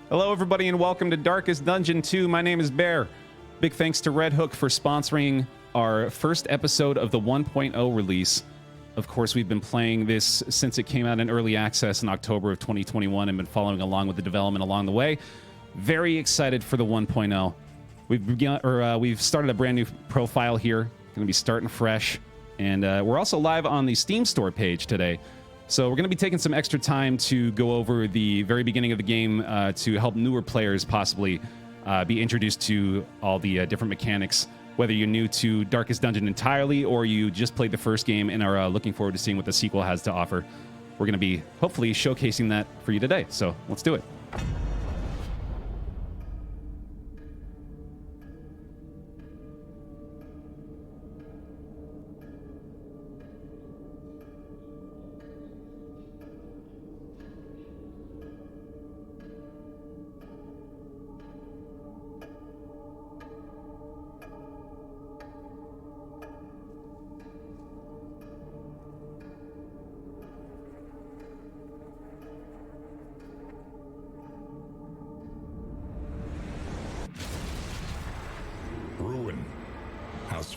Hello, everybody, and welcome to Darkest Dungeon 2. My name is Baer. Big thanks to Red Hook for sponsoring our first episode of the 1.0 release. Of course, we've been playing this since it came out in early access in October of 2021 and been following along with the development along the way. Very excited for the 1.0. We've started a brand new profile here. Going to be starting fresh, and we're also live on the Steam store page today. So we're going to be taking some extra time to go over the very beginning of the game to help newer players possibly be introduced to all the different mechanics, whether you're new to Darkest Dungeon entirely or you just played the first game and are looking forward to seeing what the sequel has to offer. We're going to be hopefully showcasing that for you today. So let's do it.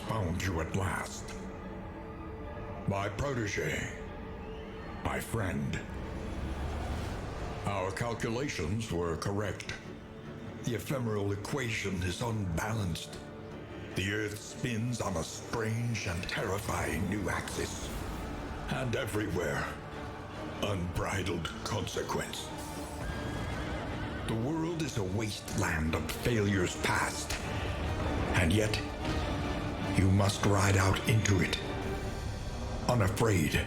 Found you at last. My protege, my friend. Our calculations were correct. The ephemeral equation is unbalanced. The Earth spins on a strange and terrifying new axis. And everywhere, unbridled consequence. The world is a wasteland of failures past. And yet, you must ride out into it, unafraid.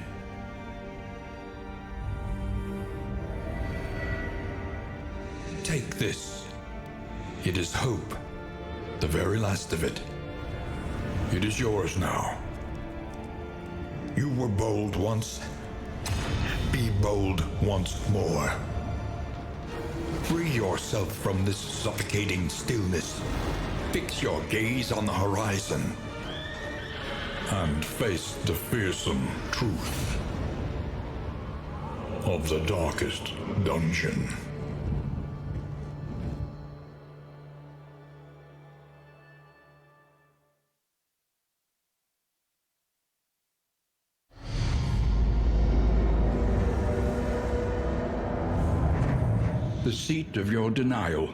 Take this. It is hope, the very last of it. It is yours now. You were bold once. Be bold once more. Free yourself from this suffocating stillness. Fix your gaze on the horizon. And face the fearsome truth of the darkest dungeon. The seat of your denial,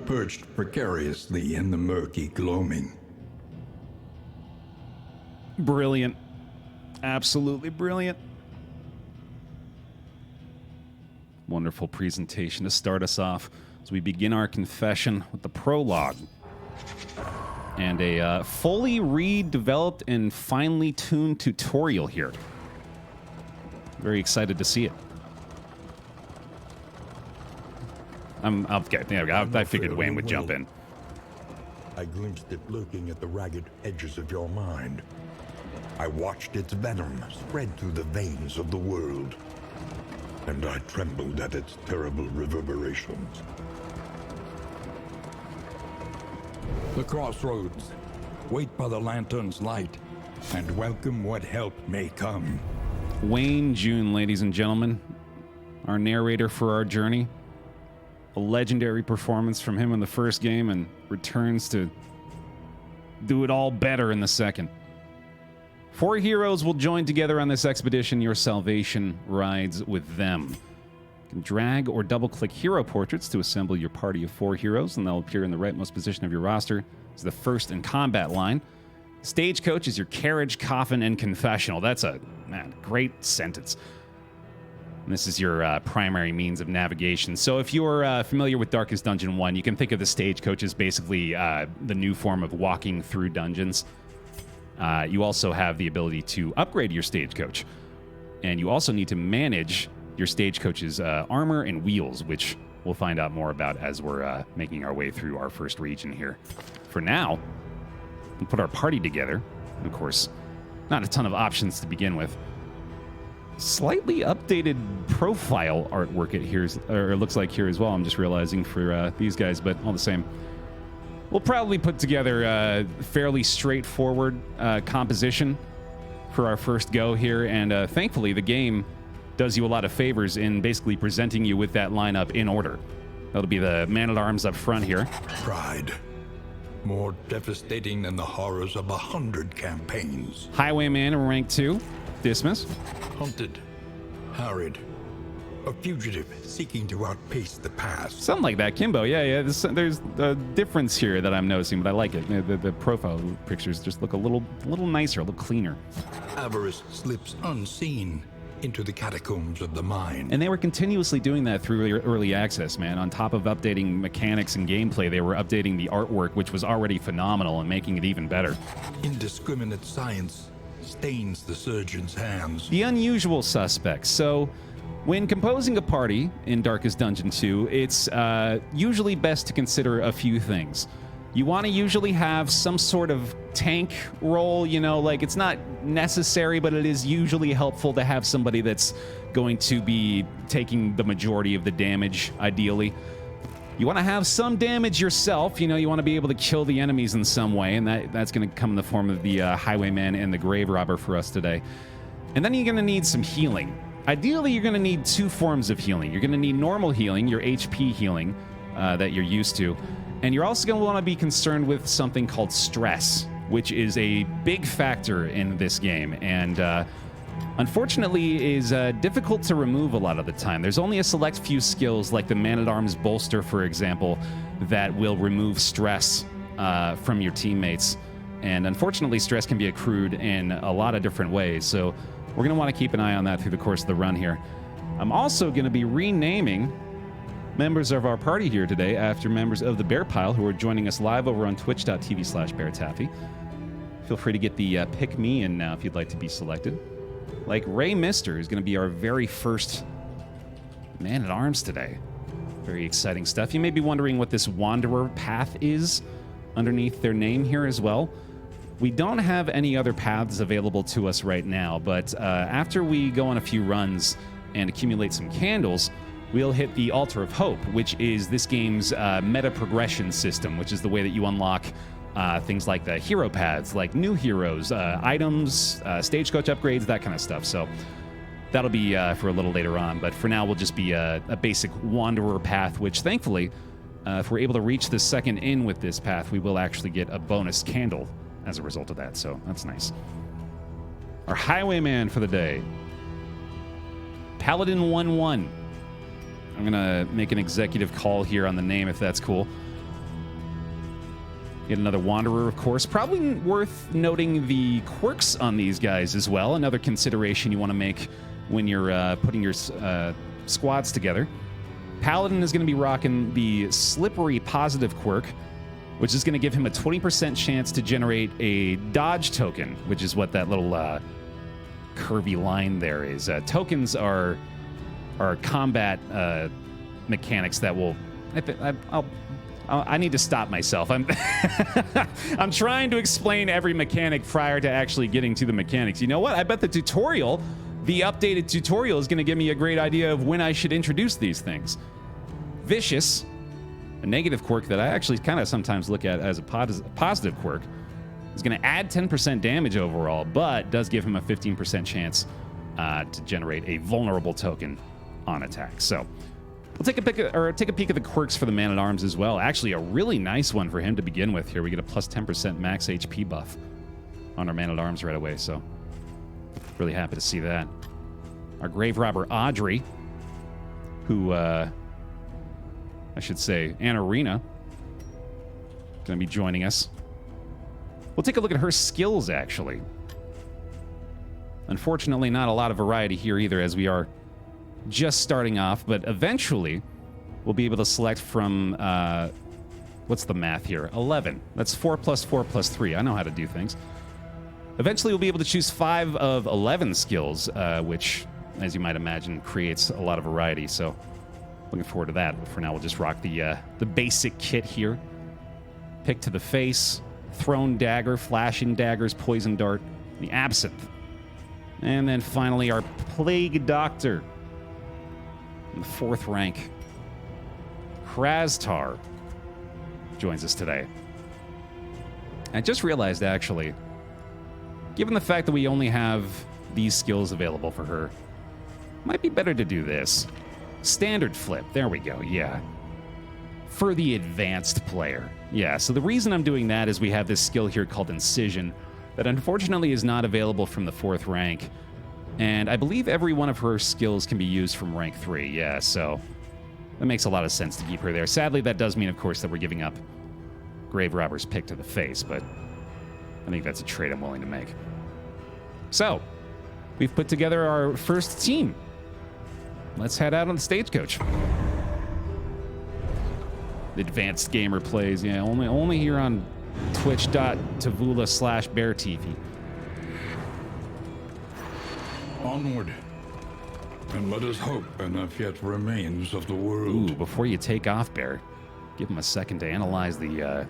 perched precariously in the murky gloaming. Brilliant. Absolutely brilliant. Wonderful presentation to start us off as we begin our confession with the prologue. And a fully redeveloped and finely tuned tutorial here. Very excited to see it. I figured Wayne would jump in. I glimpsed it lurking at the ragged edges of your mind. I watched its venom spread through the veins of the world, and I trembled at its terrible reverberations. The crossroads. Wait by the lantern's light, and welcome what help may come. Wayne June, ladies and gentlemen, our narrator for our journey. A legendary performance from him in the first game and returns to do it all better in the second. 4 heroes will join together on this expedition. Your salvation rides with them. You can drag or double-click hero portraits to assemble your party of 4 heroes, and they'll appear in the rightmost position of your roster. It's the first in combat line. Stagecoach is your carriage, coffin, and confessional. That's a great sentence. And this is your primary means of navigation. So if you're familiar with Darkest Dungeon 1, you can think of the stagecoach as basically the new form of walking through dungeons. You also have the ability to upgrade your stagecoach. And you also need to manage your stagecoach's armor and wheels, which we'll find out more about as we're making our way through our first region here. For now, we'll put our party together. And of course, not a ton of options to begin with. Slightly updated profile artwork it looks like here as well. I'm just realizing for these guys, but all the same. We'll probably put together a fairly straightforward composition for our first go here, and thankfully the game does you a lot of favors in basically presenting you with that lineup in order. That'll be the man-at-arms up front here. Pride. More devastating than the horrors of 100 campaigns. Highwayman in rank 2. Dismiss. Hunted. Harried. A fugitive seeking to outpace the past. Something like that, Kimbo. Yeah. There's a difference here that I'm noticing, but I like it. The profile pictures just look a little nicer, a little cleaner. Avarice slips unseen into the catacombs of the mind. And they were continuously doing that through early access, man. On top of updating mechanics and gameplay, they were updating the artwork, which was already phenomenal, and making it even better. Indiscriminate science stains the surgeon's hands. The unusual suspects. So, when composing a party in Darkest Dungeon 2, it's usually best to consider a few things. You want to usually have some sort of tank role, you know, like it's not necessary, but it is usually helpful to have somebody that's going to be taking the majority of the damage, ideally. You want to have some damage yourself, you know, you want to be able to kill the enemies in some way, and that's going to come in the form of the Highwayman and the Grave Robber for us today. And then you're going to need some healing. Ideally, you're going to need two forms of healing. You're going to need normal healing, your HP healing that you're used to. And you're also going to want to be concerned with something called stress, which is a big factor in this game. And unfortunately is difficult to remove a lot of the time. There's only a select few skills, like the Man-at-Arms Bolster, for example, that will remove stress from your teammates. And unfortunately, stress can be accrued in a lot of different ways. So we're going to want to keep an eye on that through the course of the run here. I'm also going to be renaming members of our party here today after members of the Bear Pile who are joining us live over on twitch.tv/BaerTaffy. Feel free to get the pick me in now if you'd like to be selected. Like Ray Mister is going to be our very first man-at-arms today. Very exciting stuff. You may be wondering what this Wanderer path is underneath their name here as well. We don't have any other paths available to us right now, but after we go on a few runs and accumulate some candles, we'll hit the Altar of Hope, which is this game's meta progression system, which is the way that you unlock things like the hero paths, like new heroes, items, stagecoach upgrades, that kind of stuff. So that'll be for a little later on. But for now, we'll just be a basic Wanderer path, which thankfully, if we're able to reach the second inn with this path, we will actually get a bonus candle as a result of that. So that's nice. Our Highwayman for the day, Paladin 1-1. I'm going to make an executive call here on the name, if that's cool. Get another Wanderer, of course. Probably worth noting the quirks on these guys as well. Another consideration you want to make when you're putting your squads together. Paladin is going to be rocking the Slippery Positive quirk, which is going to give him a 20% chance to generate a dodge token, which is what that little curvy line there is. Tokens are combat mechanics that will... I need to stop myself. I'm trying to explain every mechanic prior to actually getting to the mechanics. You know what? I bet the updated tutorial is going to give me a great idea of when I should introduce these things. Vicious, a negative quirk that I actually kind of sometimes look at as a positive quirk, is going to add 10% damage overall, but does give him a 15% chance to generate a vulnerable token on attack. So we'll take a peek at the quirks for the Man-at-Arms as well. Actually, a really nice one for him to begin with here. We get a plus 10% max HP buff on our Man-at-Arms right away, so really happy to see that. Our Grave Robber Audrey, who, I should say, Anarina, going to be joining us. We'll take a look at her skills, actually. Unfortunately, not a lot of variety here either, as we are just starting off, but eventually we'll be able to select from, what's the math here? 11. That's 4 plus 4 plus 3. I know how to do things. Eventually we'll be able to choose 5 of 11 skills, which, as you might imagine, creates a lot of variety. So looking forward to that. But for now, we'll just rock the basic kit here. Pick to the face, thrown dagger, flashing daggers, poison dart, the absinthe. And then finally our Plague Doctor. In the 4th rank, Krastar joins us today. I just realized, actually, given the fact that we only have these skills available for her, might be better to do this. Standard flip. There we go. Yeah. for the advanced player. Yeah, so the reason I'm doing that is we have this skill here called Incision that unfortunately is not available from the 4th rank. And I believe every one of her skills can be used from rank 3. Yeah, so that makes a lot of sense to keep her there. Sadly, that does mean, of course, that we're giving up Grave Robber's pick to the face, but I think that's a trade I'm willing to make. So, we've put together our first team. Let's head out on the stagecoach. Advanced gamer plays, yeah, only here on twitch.tv/BaerTaffy. Onward, and let us hope enough yet remains of the world. Ooh, before you take off, Baer, give him a second to analyze the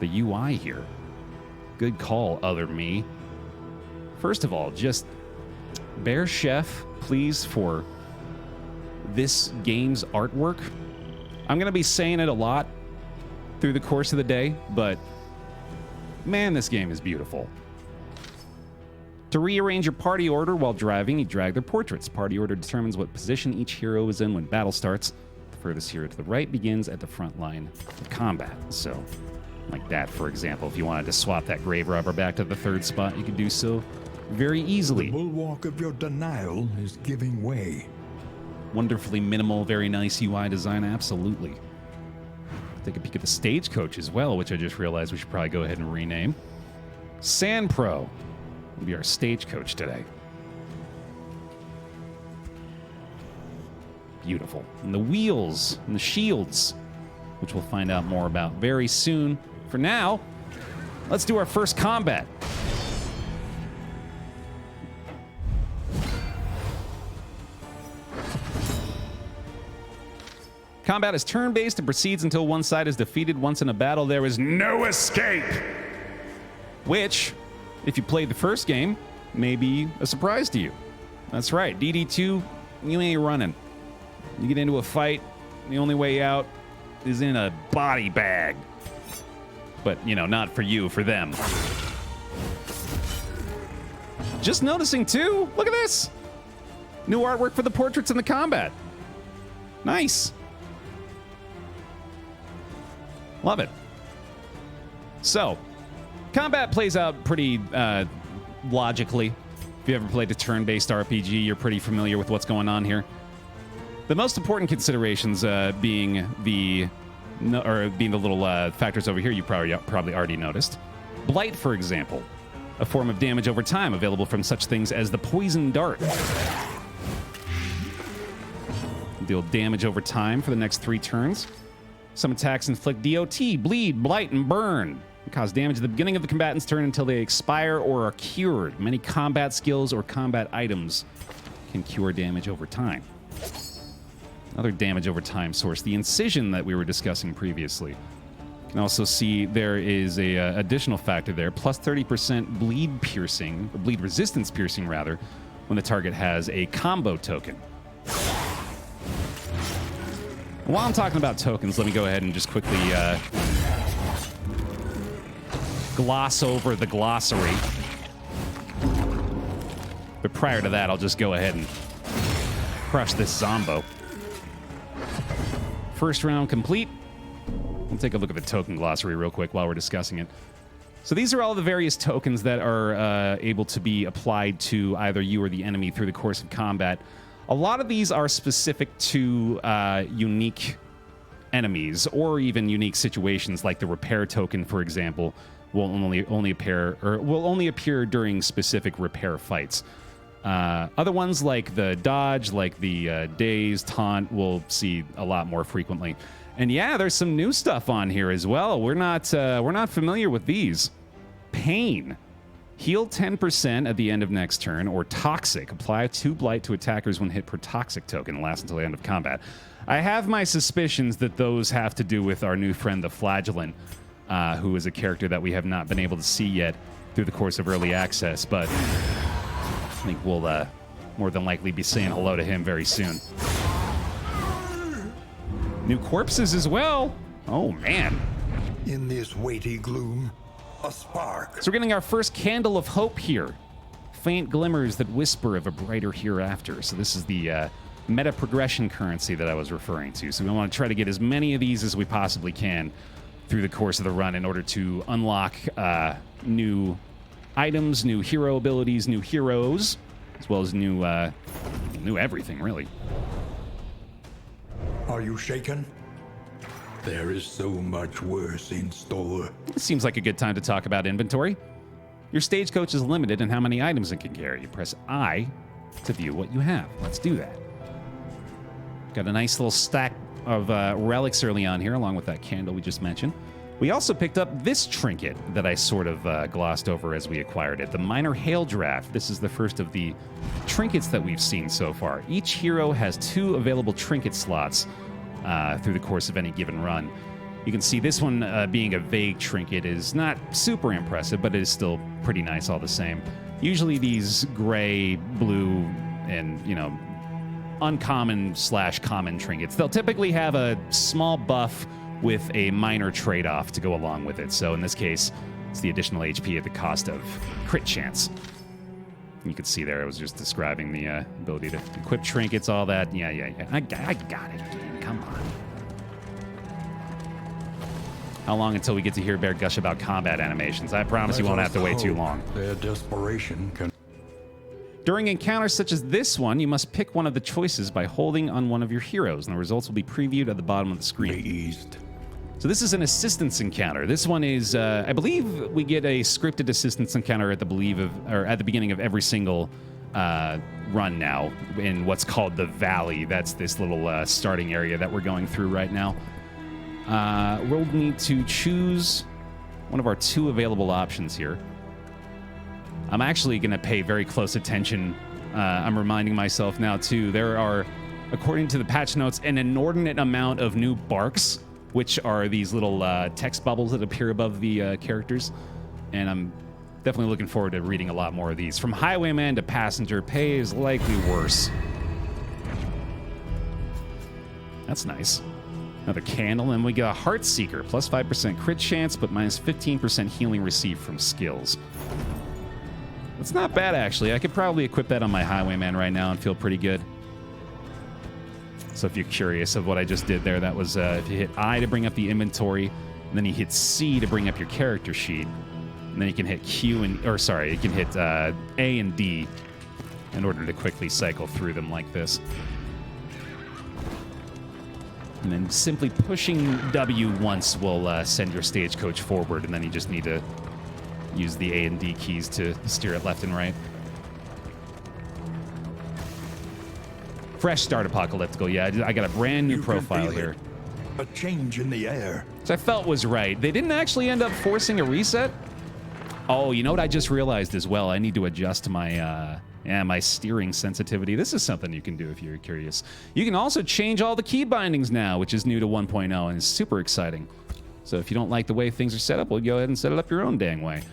UI here. Good call, other me. First of all, just Baer Chef, please, for this game's artwork. I'm going to be saying it a lot through the course of the day, but man, this game is beautiful. To rearrange your party order while driving, you drag their portraits. Party order determines what position each hero is in when battle starts. The furthest hero to the right begins at the front line of combat. So, like that, for example, if you wanted to swap that Grave Robber back to the 3rd spot, you could do so very easily. The bulwark of your denial is giving way. Wonderfully minimal, very nice UI design, absolutely. Take a peek at the stagecoach as well, which I just realized we should probably go ahead and rename. Sand Pro will be our stagecoach today. Beautiful. And the wheels and the shields, which we'll find out more about very soon. For now, let's do our first combat. Combat is turn-based and proceeds until one side is defeated. Once in a battle, there is no escape. Which, if you played the first game, may be a surprise to you. That's right, DD2, you ain't running. You get into a fight, the only way out is in a body bag. But, you know, not for you, for them. Just noticing, too, look at this. New artwork for the portraits in the combat. Nice. Love it. So, combat plays out pretty logically. If you ever played a turn-based RPG, you're pretty familiar with what's going on here. The most important considerations being the little factors over here you probably already noticed. Blight, for example, a form of damage over time available from such things as the Poison Dart. Deal damage over time for the next 3 turns. Some attacks inflict DOT, bleed, blight, and burn. They cause damage at the beginning of the combatant's turn until they expire or are cured. Many combat skills or combat items can cure damage over time. Another damage over time source, the Incision that we were discussing previously. You can also see there is a additional factor there, plus 30% bleed piercing, or bleed resistance piercing rather, when the target has a combo token. While I'm talking about tokens, let me go ahead and just quickly gloss over the glossary. But prior to that, I'll just go ahead and crush this Zombo. First round complete. We'll take a look at the token glossary real quick while we're discussing it. So these are all the various tokens that are able to be applied to either you or the enemy through the course of combat. A lot of these are specific to unique enemies or even unique situations, like the repair token, for example, will only appear during specific repair fights. Other ones like the dodge, like the daze, taunt, we'll see a lot more frequently. And yeah, there's some new stuff on here as well. We're not familiar with these. Pain. Heal 10% at the end of next turn, or Toxic. Apply 2 blight to attackers when hit per Toxic token. Lasts until the end of combat. I have my suspicions that those have to do with our new friend, the Flagellant, who is a character that we have not been able to see yet through the course of early access, but I think we'll more than likely be saying hello to him very soon. New corpses as well. Oh, man. In this weighty gloom, a spark. So we're getting our first candle of hope here. Faint glimmers that whisper of a brighter hereafter. So this is the meta progression currency that I was referring to. So we want to try to get as many of these as we possibly can through the course of the run in order to unlock new items, new hero abilities, new heroes, as well as new everything, really. Are you shaken? There is so much worse in store. It seems like a good time to talk about inventory. Your stagecoach is limited in how many items it can carry. You press I to view what you have. Let's do that. Got a nice little stack of relics early on here, along with that candle we just mentioned. We also picked up this trinket that I sort of glossed over as we acquired it, the Minor Hail Draft. This is the first of the trinkets that we've seen so far. Each hero has 2 available trinket slots through the course of any given run. You can see this one being a vague trinket is not super impressive, but it is still pretty nice all the same. Usually these gray, blue, and, uncommon/common trinkets, they'll typically have a small buff with a minor trade-off to go along with it. So in this case, it's the additional HP at the cost of crit chance. You can see there, I was just describing the ability to equip trinkets, all that. Yeah. I got it, dude. Come on. How long until we get to hear Baer gush about combat animations? I promise you won't have to wait too long. Their desperation can... During encounters such as this one, you must pick one of the choices by holding on one of your heroes, and the results will be previewed at the bottom of the screen. Eased. So this is an assistance encounter. This one is, I believe, we get a scripted assistance encounter at the beginning of every single run now in what's called the Valley. That's this little starting area that we're going through right now. We'll need to choose one of our 2 available options here. I'm actually going to pay very close attention. I'm reminding myself now, too. There are, according to the patch notes, an inordinate amount of new barks, which are these little text bubbles that appear above the characters. And I'm definitely looking forward to reading a lot more of these. From highwayman to passenger, pay is likely worse. That's nice. Another candle, and we got a Heart Seeker, plus 5% crit chance, but minus 15% healing received from skills. That's not bad, actually. I could probably equip that on my highwayman right now and feel pretty good. So if you're curious of what I just did there, that was if you hit I to bring up the inventory, and then you hit C to bring up your character sheet, and then you can hit you can hit A and D in order to quickly cycle through them like this. And then simply pushing W once will send your stagecoach forward, and then you just need to use the A and D keys to steer it left and right. Fresh start, Apocalyptical. Yeah, I got a brand new profile here. A change in the air. Which I felt was right. They didn't actually end up forcing a reset. Oh, you know what I just realized as well? I need to adjust my my steering sensitivity. This is something you can do if you're curious. You can also change all the key bindings now, which is new to 1.0 and is super exciting. So if you don't like the way things are set up, well, go ahead and set it up your own dang way.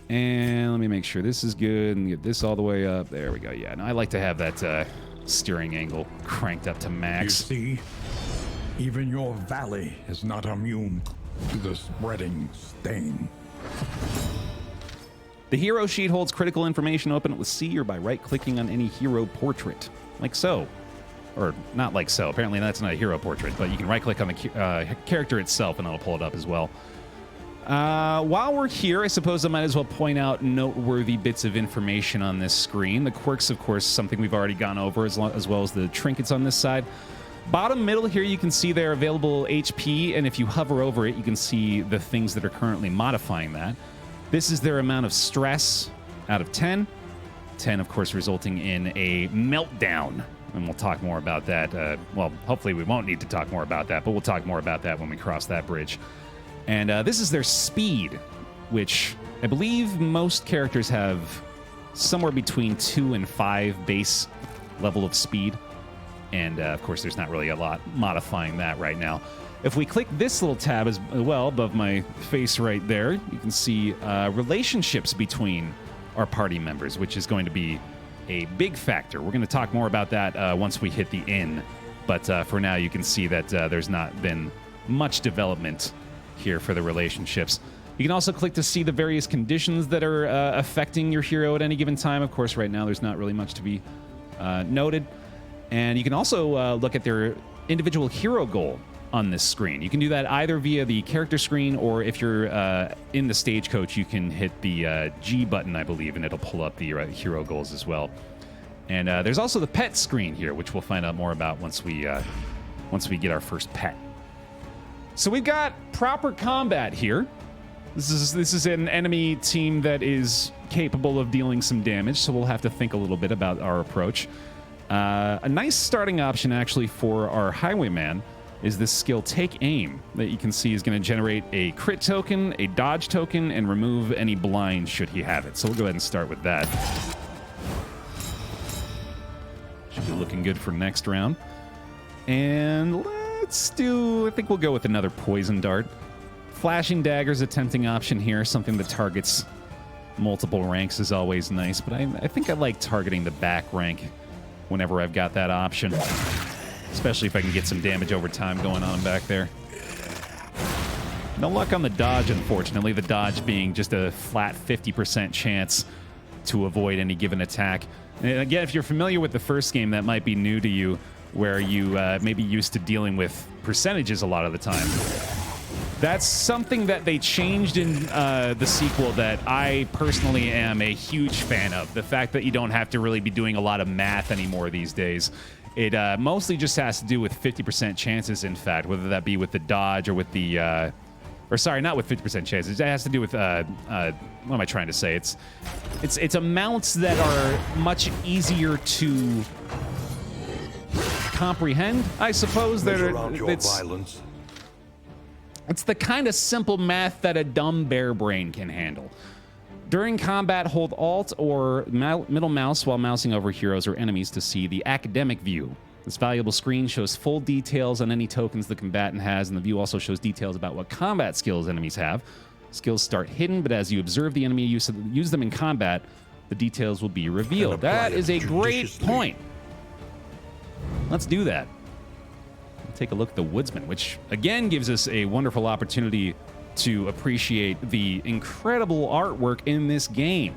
And let me make sure this is good and get this all the way up. There we go. Yeah, no, I like to have that steering angle cranked up to max. You see, even your valley is not immune to the spreading stain. The hero sheet holds critical information. Open it with C or by right-clicking on any hero portrait, like so. Or not like so. Apparently that's not a hero portrait, but you can right-click on the character itself and it'll pull it up as well. While we're here, I suppose I might as well point out noteworthy bits of information on this screen. The quirks, of course, something we've already gone over, as well as the trinkets on this side. Bottom middle here, you can see their available HP, and if you hover over it, you can see the things that are currently modifying that. This is their amount of stress out of 10. 10, of course, resulting in a meltdown. And we'll talk more about that. Well, hopefully we won't need to talk more about that, but we'll talk more about that when we cross that bridge. And this is their speed, which I believe most characters have somewhere between 2 and 5 base level of speed. And, of course, there's not really a lot modifying that right now. If we click this little tab as well above my face right there, you can see relationships between our party members, which is going to be a big factor. We're going to talk more about that once we hit the inn. But for now, you can see that there's not been much development here for the relationships. You can also click to see the various conditions that are affecting your hero at any given time. Of course, right now, there's not really much to be noted. And you can also look at their individual hero goal on this screen. You can do that either via the character screen, or if you're in the stagecoach, you can hit the G button, I believe, and it'll pull up the hero goals as well. And there's also the pet screen here, which we'll find out more about once we get our first pet. So we've got proper combat here. This is an enemy team that is capable of dealing some damage, so we'll have to think a little bit about our approach. A nice starting option, actually, for our highwayman is this skill Take Aim that you can see is going to generate a crit token, a dodge token, and remove any blind should he have it. So we'll go ahead and start with that. Should be looking good for next round. And let's do, I think we'll go with another Poison Dart. Flashing Dagger's a tempting option here, something that targets multiple ranks is always nice, but I think I like targeting the back rank whenever I've got that option. Especially if I can get some damage over time going on back there. No luck on the dodge, unfortunately. The dodge being just a flat 50% chance to avoid any given attack. And again, if you're familiar with the first game, that might be new to you, where you may be used to dealing with percentages a lot of the time. That's something that they changed in the sequel that I personally am a huge fan of. The fact that you don't have to really be doing a lot of math anymore these days. It mostly just has to do with 50% chances, in fact, whether that be with the dodge or with the... or sorry, not with 50% chances. It has to do with... what am I trying to say? It's amounts that are much easier to comprehend, I suppose. It's the kind of simple math that a dumb bear brain can handle. During combat, hold Alt or middle mouse while mousing over heroes or enemies to see the academic view. This valuable screen shows full details on any tokens the combatant has, and the view also shows details about what combat skills enemies have. Skills start hidden, but as you observe the enemy use them in combat, the details will be revealed. That is a great point. Let's do that. Take a look at the Woodsman, which again gives us a wonderful opportunity to appreciate the incredible artwork in this game.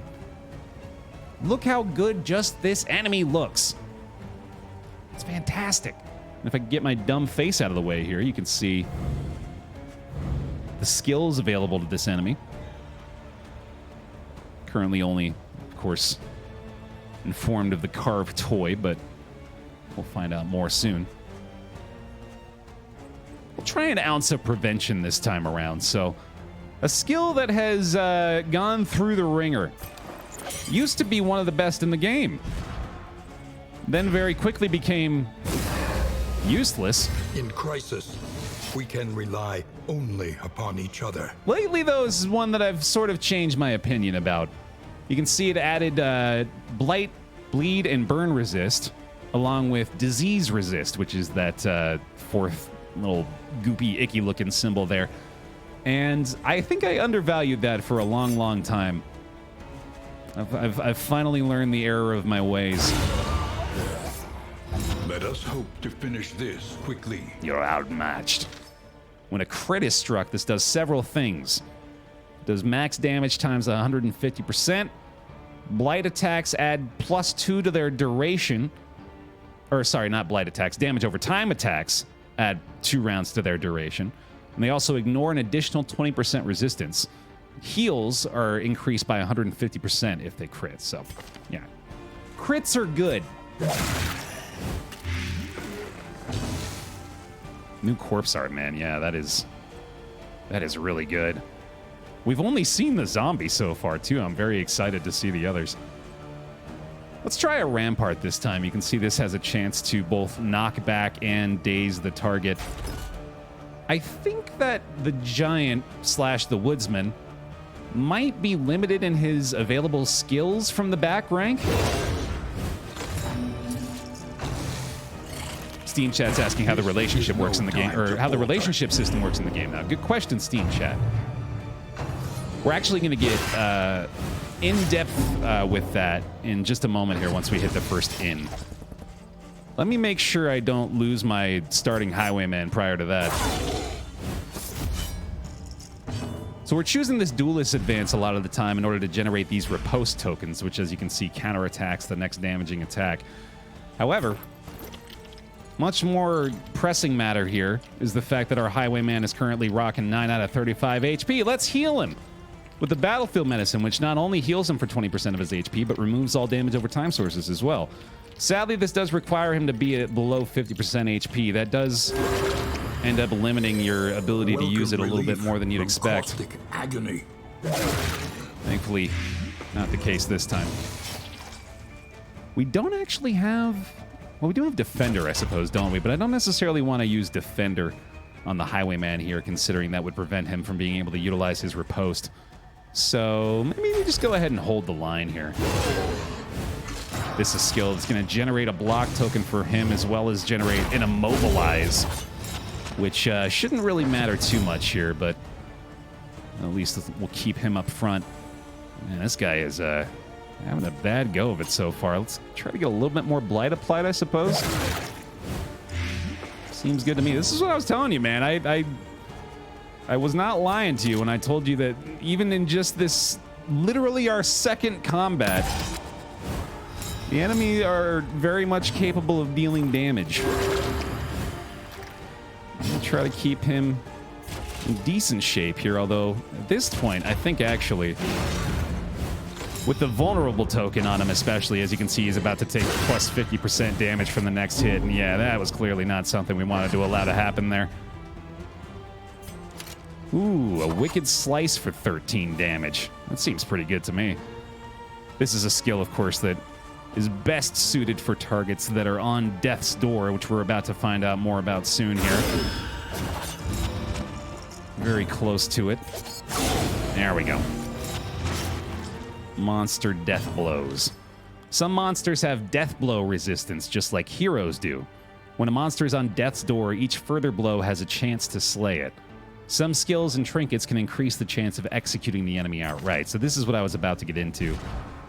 Look how good just this enemy looks. It's fantastic. And if I can get my dumb face out of the way here, you can see the skills available to this enemy. Currently only, of course, informed of the carved toy, but we'll find out more soon. We'll try an ounce of prevention this time around. So, a skill that has gone through the ringer. Used to be one of the best in the game. Then very quickly became useless. In crisis, we can rely only upon each other. Lately, though, this is one that I've sort of changed my opinion about. You can see it added Blight, Bleed, and Burn Resist, along with Disease Resist, which is that fourth little goopy, icky-looking symbol there. And I think I undervalued that for a long, long time. I've finally learned the error of my ways. Let us hope to finish this quickly. You're outmatched. When a crit is struck, this does several things. It does max damage times 150%. Blight attacks add +2 to their duration. Or, sorry, not blight attacks. Damage over time attacks add 2 rounds to their duration. And they also ignore an additional 20% resistance. Heals are increased by 150% if they crit. So, yeah. Crits are good. New corpse art, man. Yeah, that is really good. We've only seen the zombie so far, too. I'm very excited to see the others. Let's try a Rampart this time. You can see this has a chance to both knock back and daze the target. I think that the Giant / the Woodsman might be limited in his available skills from the back rank. Steam Chat's asking how the relationship works in the game, or how the relationship system works in the game now. Good question, Steam Chat. We're actually going to get in-depth with that in just a moment here once we hit the first inn. Let me make sure I don't lose my starting highwayman prior to that. So we're choosing this Duelist Advance a lot of the time in order to generate these riposte tokens, which, as you can see, counterattacks the next damaging attack. However, Much more pressing matter here is the fact that our highwayman is currently rocking 9 out of 35 HP. Let's heal him with the battlefield medicine, which not only heals him for 20% of his HP, but removes all damage over time sources as well. Sadly, this does require him to be at below 50% HP. That does end up limiting your ability to use it a little bit more than you'd expect. Agony. Thankfully, not the case this time. We don't actually have... Well, we do have Defender, I suppose, don't we? But I don't necessarily want to use Defender on the Highwayman here, considering that would prevent him from being able to utilize his riposte. So maybe we just go ahead and hold the line here. This is a skill that's going to generate a block token for him, as well as generate an immobilize, which shouldn't really matter too much here, but at least we'll keep him up front. Man, this guy is having a bad go of it so far. Let's try to get a little bit more blight applied, I suppose. Seems good to me. This is what I was telling you, man. I was not lying to you when I told you that even in just this, literally our second combat, the enemy are very much capable of dealing damage. I'm gonna try to keep him in decent shape here, although at this point, I think actually, with the vulnerable token on him especially, as you can see, he's about to take plus 50% damage from the next hit, and yeah, that was clearly not something we wanted to allow to happen there. Ooh, a Wicked Slice for 13 damage. That seems pretty good to me. This is a skill, of course, that is best suited for targets that are on death's door, which we're about to find out more about soon here. Very close to it. There we go. Monster death blows. Some monsters have death blow resistance, just like heroes do. When a monster is on death's door, each further blow has a chance to slay it. Some skills and trinkets can increase the chance of executing the enemy outright. So this is what I was about to get into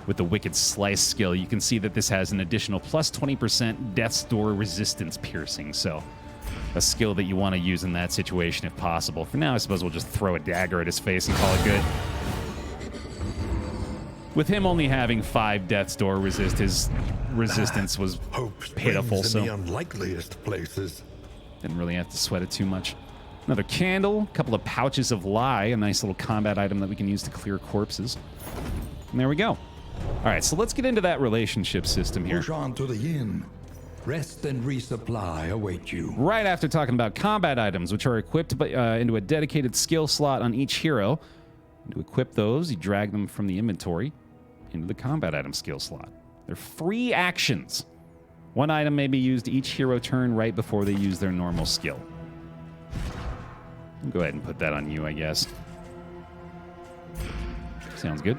with the Wicked Slice skill. You can see that this has an additional plus 20% death's door resistance piercing. So a skill that you want to use in that situation if possible. For now, I suppose we'll just throw a dagger at his face and call it good. With him only having 5 death's door resist, his resistance was pitiful. So in the unlikeliest places. Didn't really have to sweat it too much. Another candle, a couple of pouches of lye, a nice little combat item that we can use to clear corpses. And there we go. All right, so let's get into that relationship system here. Push on to the inn. Rest and resupply await you. Right after talking about combat items, which are equipped into a dedicated skill slot on each hero. And to equip those, you drag them from the inventory into the combat item skill slot. They're free actions. One item may be used each hero turn right before they use their normal skill. I'll go ahead and put that on you, I guess. Sounds good.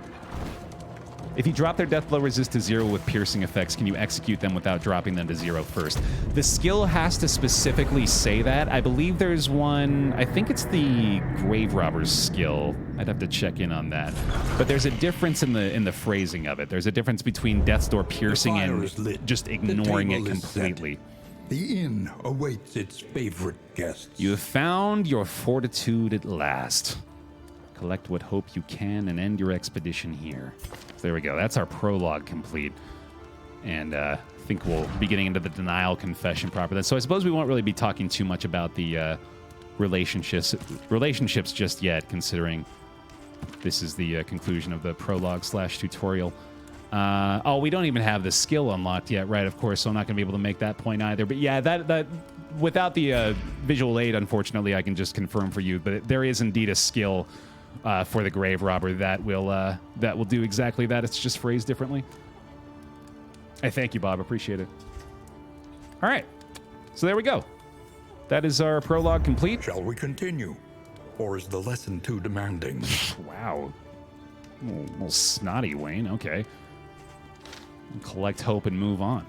If you drop their death blow resist to 0 with piercing effects, can you execute them without dropping them to 0 first? The skill has to specifically say that. I believe there's one, I think it's the Grave Robber's skill. I'd have to check in on that. But there's a difference in the phrasing of it. There's a difference between death's door piercing and just ignoring it completely. The inn awaits its favorite guests. You have found your fortitude at last. Collect what hope you can and end your expedition here. So there we go. That's our prologue complete. And I think we'll be getting into the denial confession proper. So I suppose we won't really be talking too much about the relationships just yet, considering this is the conclusion of the prologue/tutorial. Oh, we don't even have the skill unlocked yet, right? Of course, so I'm not going to be able to make that point either. But yeah, that without the visual aid, unfortunately, I can just confirm for you. But there is indeed a skill for the Grave Robber that will do exactly that. It's just phrased differently. Hey, thank you, Bob. Appreciate it. All right, so there we go. That is our prologue complete. Shall we continue, or is the lesson too demanding? Wow, a little snotty, Wayne. Okay. Collect hope and move on.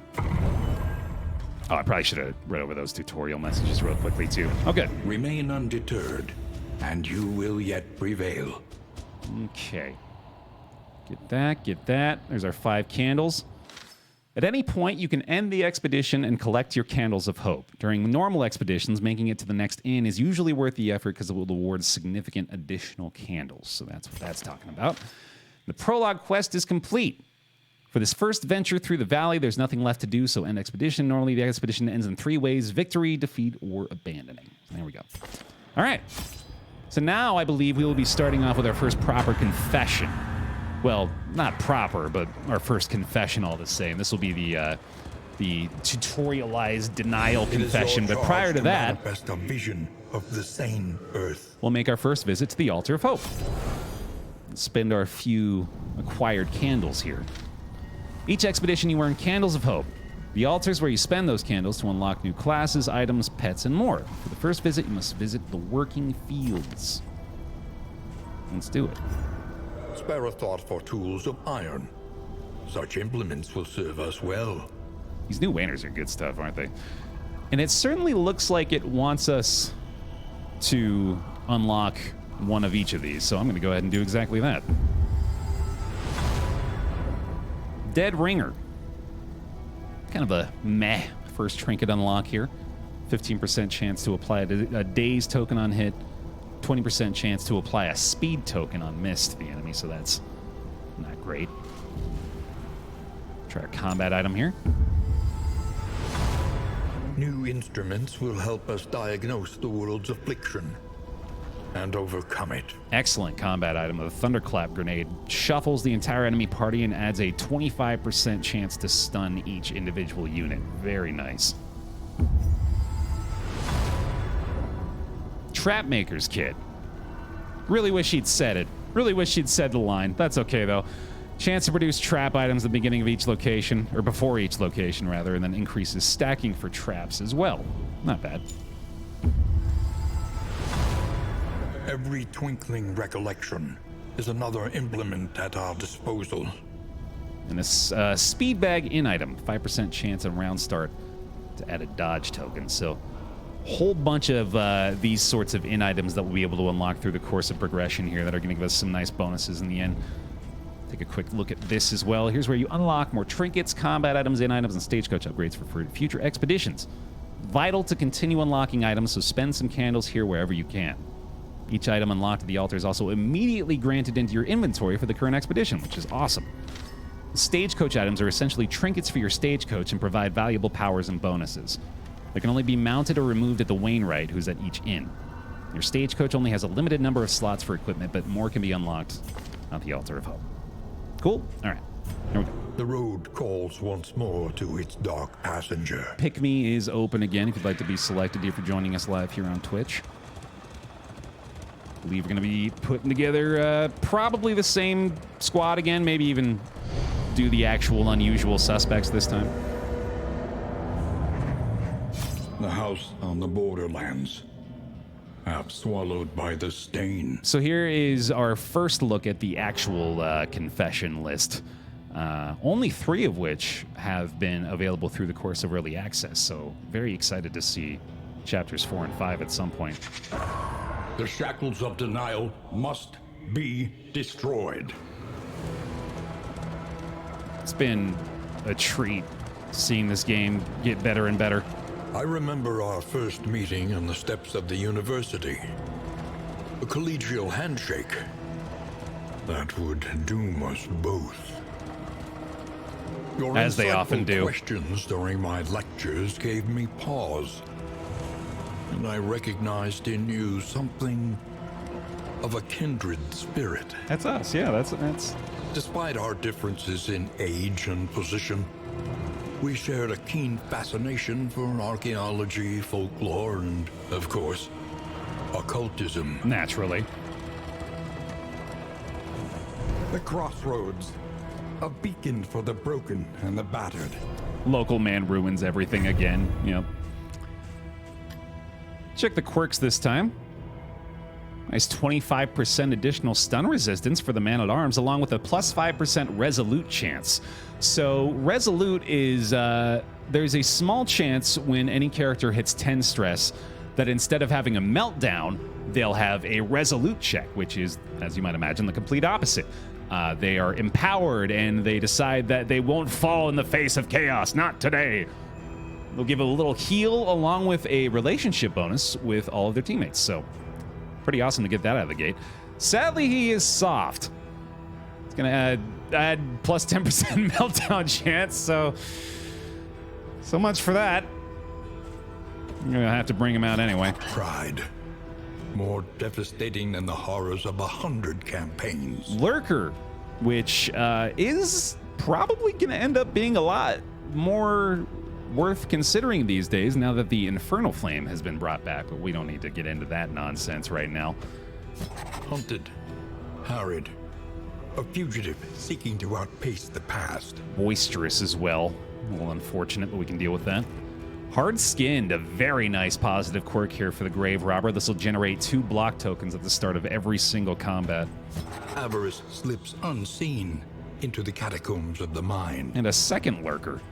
Oh, I probably should have read over those tutorial messages real quickly, too. Okay. Remain undeterred, and you will yet prevail. Okay. Get that, get that. There's our 5 candles. At any point, you can end the expedition and collect your candles of hope. During normal expeditions, making it to the next inn is usually worth the effort because it will award significant additional candles. So that's what that's talking about. The prologue quest is complete. For this first venture through the valley, there's nothing left to do, so end expedition. Normally, the expedition ends in 3 ways: victory, defeat, or abandoning. There we go. All right. So now I believe we will be starting off with our first proper confession. Well, not proper, but our first confession all the same. This will be the tutorialized denial confession. But prior to that, manifest a vision of the sane Earth. We'll make our first visit to the Altar of Hope. Spend our few acquired candles here. Each expedition you earn candles of hope. The altar is where you spend those candles to unlock new classes, items, pets, and more. For the first visit, you must visit the working fields. Let's do it. Spare a thought for tools of iron. Such implements will serve us well. These new Wainers are good stuff, aren't they? And it certainly looks like it wants us to unlock one of each of these, so I'm going to go ahead and do exactly that. Dead Ringer. Kind of a meh first trinket unlock here. 15% chance to apply a daze token on hit. 20% chance to apply a speed token on miss to the enemy, so that's not great. Try a combat item here. New instruments will help us diagnose the world's affliction and overcome it. Excellent combat item. The Thunderclap Grenade shuffles the entire enemy party and adds a 25% chance to stun each individual unit. Very nice. Trapmaker's Kit. Really wish he'd said it. Really wish he'd said the line. That's okay, though. Chance to produce trap items at the beginning of each location, or before each location, rather, and then increases stacking for traps as well. Not bad. Every twinkling recollection is another implement at our disposal. And this speed bag in item, 5% chance on round start to add a dodge token. So whole bunch of these sorts of in items that we'll be able to unlock through the course of progression here that are going to give us some nice bonuses in the end. Take a quick look at this as well. Here's where you unlock more trinkets, combat items, in items, and stagecoach upgrades for future expeditions. Vital to continue unlocking items, so spend some candles here wherever you can. Each item unlocked at the altar is also immediately granted into your inventory for the current expedition, which is awesome. The stagecoach items are essentially trinkets for your stagecoach and provide valuable powers and bonuses. They can only be mounted or removed at the Wainwright, who's at each inn. Your stagecoach only has a limited number of slots for equipment, but more can be unlocked at the Altar of Hope. Cool? All right. Here we go. The road calls once more to its dark passenger. Pick Me is open again if you'd like to be selected here for joining us live here on Twitch. I believe we're going to be putting together probably the same squad again, maybe even do the actual unusual suspects this time. The house on the borderlands, half swallowed by the stain. So here is our first look at the actual confession list. Only 3 of which have been available through the course of early access, so very excited to see chapters 4 and 5 at some point. The shackles of denial must be destroyed. It's been a treat seeing this game get better and better. I remember our first meeting on the steps of the university. A collegial handshake that would doom us both. Your As they often do. Questions during my lectures gave me pause. And I recognized in you something of a kindred spirit. That's us, yeah, that's... Despite our differences in age and position, we shared a keen fascination for archaeology, folklore, and, of course, occultism. Naturally. The crossroads, a beacon for the broken and the battered. Local man ruins everything again, yep. Check the quirks this time. Nice 25% additional stun resistance for the man-at-arms, along with a plus 5% resolute chance. So resolute is, there's a small chance when any character hits 10 stress that instead of having a meltdown, they'll have a resolute check, which is, as you might imagine, the complete opposite. They are empowered and they decide that they won't fall in the face of chaos, not today. They'll give a little heal along with a relationship bonus with all of their teammates. So pretty awesome to get that out of the gate. Sadly, he is soft. It's going to had plus 10% meltdown chance, so much for that. I'm gonna have to bring him out anyway. Pride. More devastating than the horrors of 100 campaigns. Lurker, which is probably gonna end up being a lot more worth considering these days now that the Infernal Flame has been brought back, but we don't need to get into that nonsense right now. Hunted, harried, a fugitive seeking to outpace the past. Boisterous as well. A little unfortunate, but we can deal with that. Hard-skinned, a very nice positive quirk here for the Grave Robber. This will generate 2 block tokens at the start of every single combat. Avarice slips unseen into the catacombs of the mind. And a second lurker.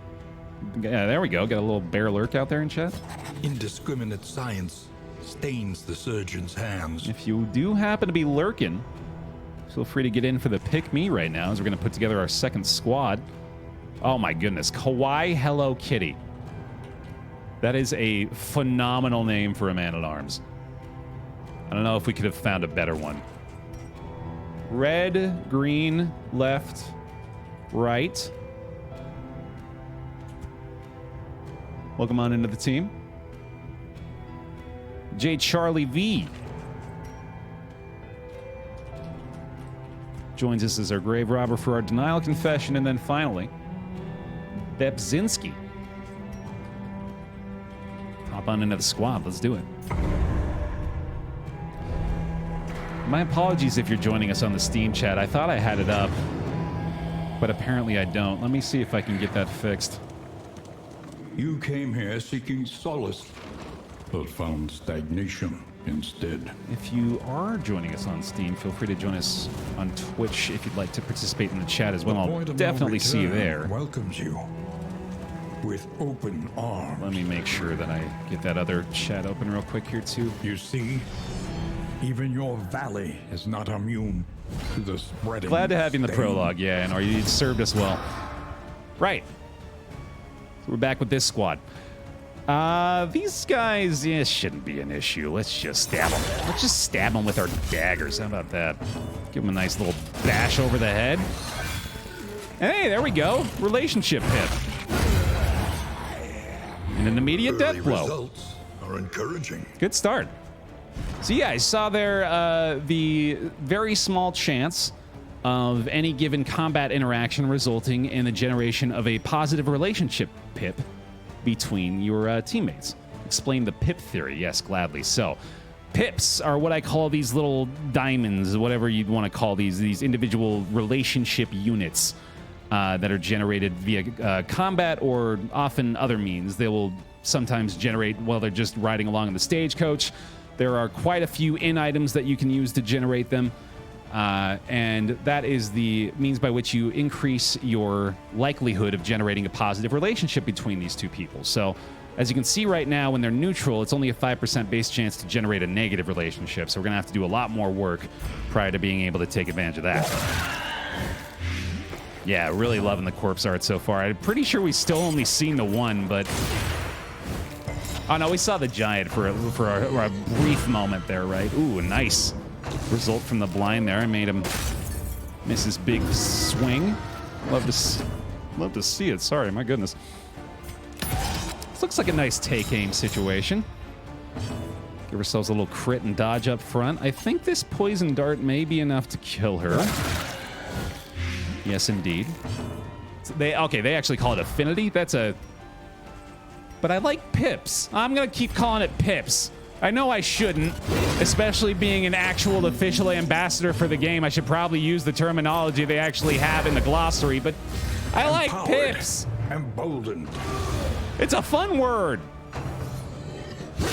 Yeah, there we go. Got a little bear lurk out there in chat. Indiscriminate science stains the surgeon's hands. If you do happen to be lurking, feel free to get in for the pick me right now as we're going to put together our second squad. Oh my goodness. Kawaii Hello Kitty. That is a phenomenal name for a man-at-arms. I don't know if we could have found a better one. Red, green, left, right. Welcome on into the team. J. Charlie V joins us as our grave robber for our denial confession, and then finally, Bebzinski. Hop on into the squad. Let's do it. My apologies if you're joining us on the Steam chat. I thought I had it up, but apparently I don't. Let me see if I can get that fixed. You came here seeking solace, but found stagnation instead. If you are joining us on Steam, feel free to join us on Twitch if you'd like to participate in the chat as well. I'll definitely see you there. Welcomes you with open arms. Let me make sure that I get that other chat open real quick here too. You see, even your valley is not immune to the spreading. Glad to have you in the stain. prologue, yeah, and you served us well. Right. So we're back with this squad. These guys, yeah, shouldn't be an issue. Let's just stab them. Let's just stab them with our daggers. How about that? Give them a nice little bash over the head. Hey, there we go. Relationship hit. And an immediate death blow. Results are encouraging. Good start. So yeah, I saw there the very small chance of any given combat interaction resulting in the generation of a positive relationship pip between your teammates. Explain the pip theory. Yes, gladly. So pips are what I call these little diamonds, whatever you'd want to call these individual relationship units that are generated via combat or often other means. They will sometimes generate while they're just riding along in the stagecoach. There are quite a few in-items that you can use to generate them. And that is the means by which you increase your likelihood of generating a positive relationship between these two people. So, as you can see right now, when they're neutral, it's only a 5% base chance to generate a negative relationship. So we're going to have to do a lot more work prior to being able to take advantage of that. Yeah, really loving the corpse art so far. I'm pretty sure we still only seen the one, but... Oh, no, we saw the giant for a brief moment there, right? Ooh, nice result from the blind there. I made him miss his big swing. Love to see it. Sorry, my goodness. This looks like a nice take-aim situation. Give ourselves a little crit and dodge up front. I think this poison dart may be enough to kill her. Yes, indeed. They actually call it affinity. But I like pips. I'm gonna keep calling it pips. I know I shouldn't, especially being an actual official ambassador for the game. I should probably use the terminology they actually have in the glossary, but I like pips. Emboldened. It's a fun word. All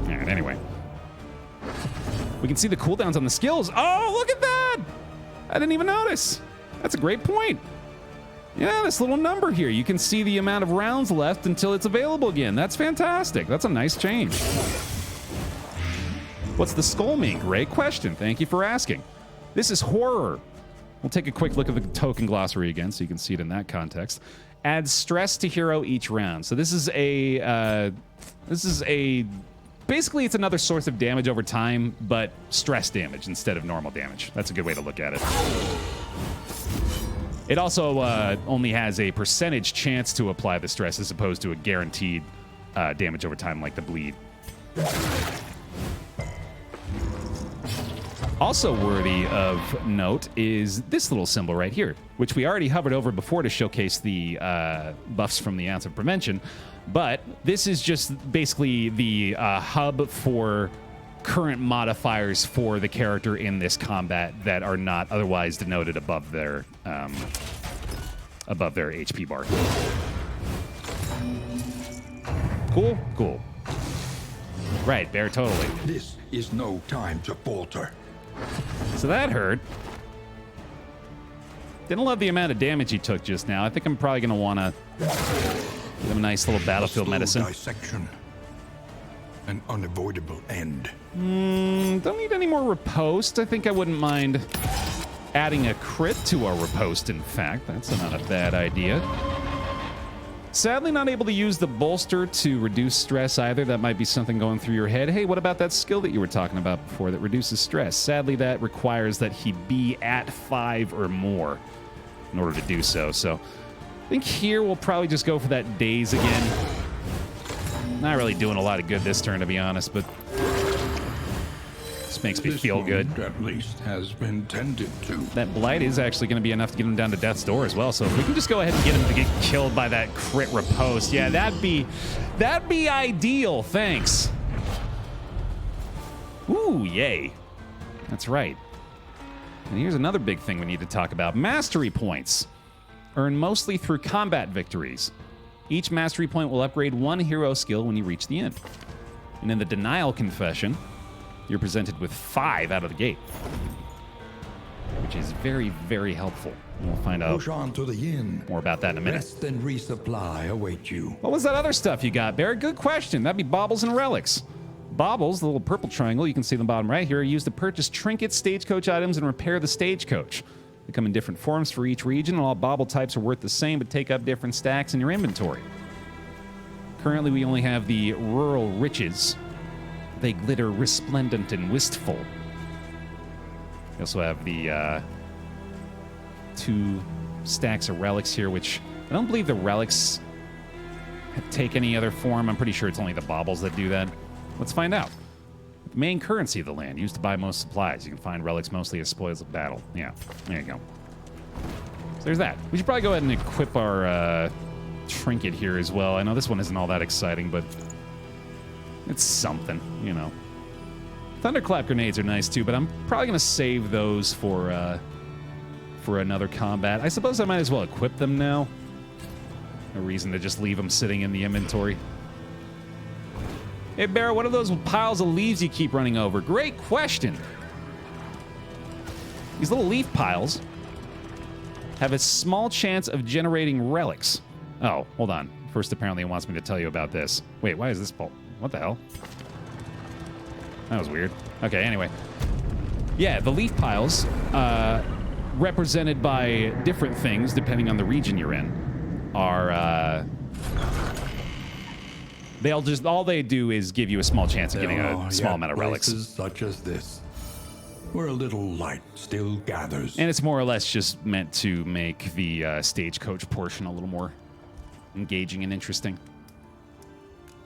right, anyway. We can see the cooldowns on the skills. Oh, look at that! I didn't even notice. That's a great point. Yeah, this little number here. You can see the amount of rounds left until it's available again. That's fantastic. That's a nice change. What's the skull mean? Great question. Thank you for asking. This is horror. We'll take a quick look at the token glossary again so you can see it in that context. Adds stress to hero each round. So this is a Basically, it's another source of damage over time, but stress damage instead of normal damage. That's a good way to look at it. It also only has a percentage chance to apply the stress as opposed to a guaranteed damage over time like the bleed. Also worthy of note is this little symbol right here, which we already hovered over before to showcase the buffs from the Ounce of Prevention. But this is just basically the hub for current modifiers for the character in this combat that are not otherwise denoted above their HP bar. Cool? Cool. Right, Baer, totally. This is no time to falter. So that hurt. Didn't love the amount of damage he took just now. I think I'm probably going to want to give him a nice little battlefield medicine. Dissection. An unavoidable end. Don't need any more riposte. I think I wouldn't mind adding a crit to our riposte, in fact. That's not a bad idea. Sadly, not able to use the bolster to reduce stress either. That might be something going through your head. Hey, what about that skill that you were talking about before that reduces stress? Sadly, that requires that he be at 5 or more in order to do so. So I think here we'll probably just go for that daze again. Not really doing a lot of good this turn, to be honest, but just makes me feel good. At least has been tended to. That blight is actually going to be enough to get him down to death's door as well. So if we can just go ahead and get him to get killed by that crit riposte, yeah, that'd be ideal. Thanks. Ooh, yay. That's right. And here's another big thing we need to talk about: mastery points, earned mostly through combat victories. Each mastery point will upgrade one hero skill when you reach the end. And in the Denial Confession, you're presented with 5 out of the gate, which is very, very helpful. And we'll find out Push on to the inn. more about that in a minute. Rest and resupply await you. What was that other stuff you got, Baer? Good question. That'd be baubles and relics. Baubles, the little purple triangle you can see in the bottom right here, are used to purchase trinkets, stagecoach items, and repair the stagecoach. They come in different forms for each region, and all bauble types are worth the same but take up different stacks in your inventory. Currently, we only have the Rural Riches. They glitter resplendent and wistful. We also have the 2 stacks of relics here, which I don't believe the relics take any other form. I'm pretty sure it's only the baubles that do that. Let's find out. The main currency of the land, used to buy most supplies. You can find relics mostly as spoils of battle. Yeah, there you go. So there's that. We should probably go ahead and equip our trinket here as well. I know this one isn't all that exciting, but it's something, you know. Thunderclap grenades are nice too, but I'm probably going to save those for another combat. I suppose I might as well equip them now. No reason to just leave them sitting in the inventory. Hey, Baer, what are those piles of leaves you keep running over? Great question. These little leaf piles have a small chance of generating relics. Oh, hold on. First, apparently, it wants me to tell you about this. Wait, why is this pulp? What the hell? That was weird. Okay, anyway. Yeah, the leaf piles, represented by different things, depending on the region you're in, are, all they do is give you a small chance of getting a small amount of relics. Places such as this, where a little light still gathers. And it's more or less just meant to make the stagecoach portion a little more engaging and interesting.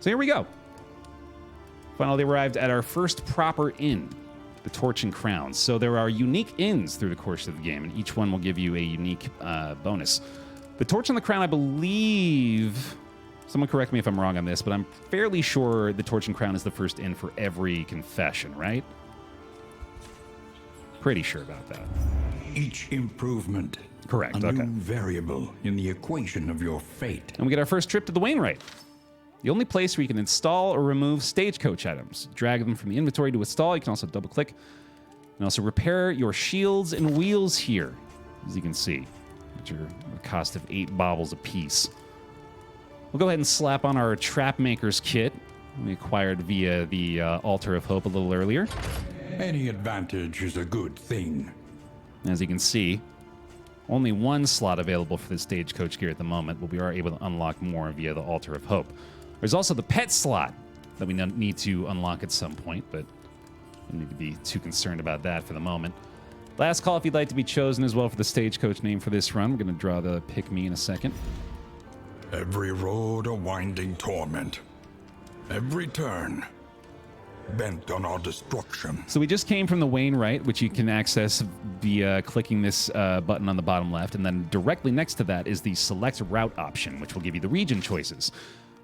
So here we go. Finally arrived at our first proper inn, the Torch and Crown. So there are unique inns through the course of the game, and each one will give you a unique bonus. The Torch and the Crown, I believe... Someone correct me if I'm wrong on this, but I'm fairly sure the Torch and Crown is the first inn for every confession, right? Pretty sure about that. Each improvement. Correct, a okay. new variable in the equation of your fate. And we get our first trip to the Wainwright. The only place where you can install or remove stagecoach items. Drag them from the inventory to install. You can also double-click. And also repair your shields and wheels here, as you can see, which are a cost of 8 baubles apiece. We'll go ahead and slap on our Trapmaker's kit we acquired via the Altar of Hope a little earlier. Any advantage is a good thing. As you can see, only 1 slot available for the stagecoach gear at the moment, but we are able to unlock more via the Altar of Hope. There's also the pet slot. that we need to unlock at some point, but I don't need to be too concerned about that for the moment. Last call if you'd like to be chosen as well for the stagecoach name for this run. We're going to draw the pick me in a second. Every road a winding torment. Every turn bent on our destruction. So we just came from the Wainwright, which you can access via clicking this button on the bottom left, and then directly next to that is the select route option, which will give you the region choices.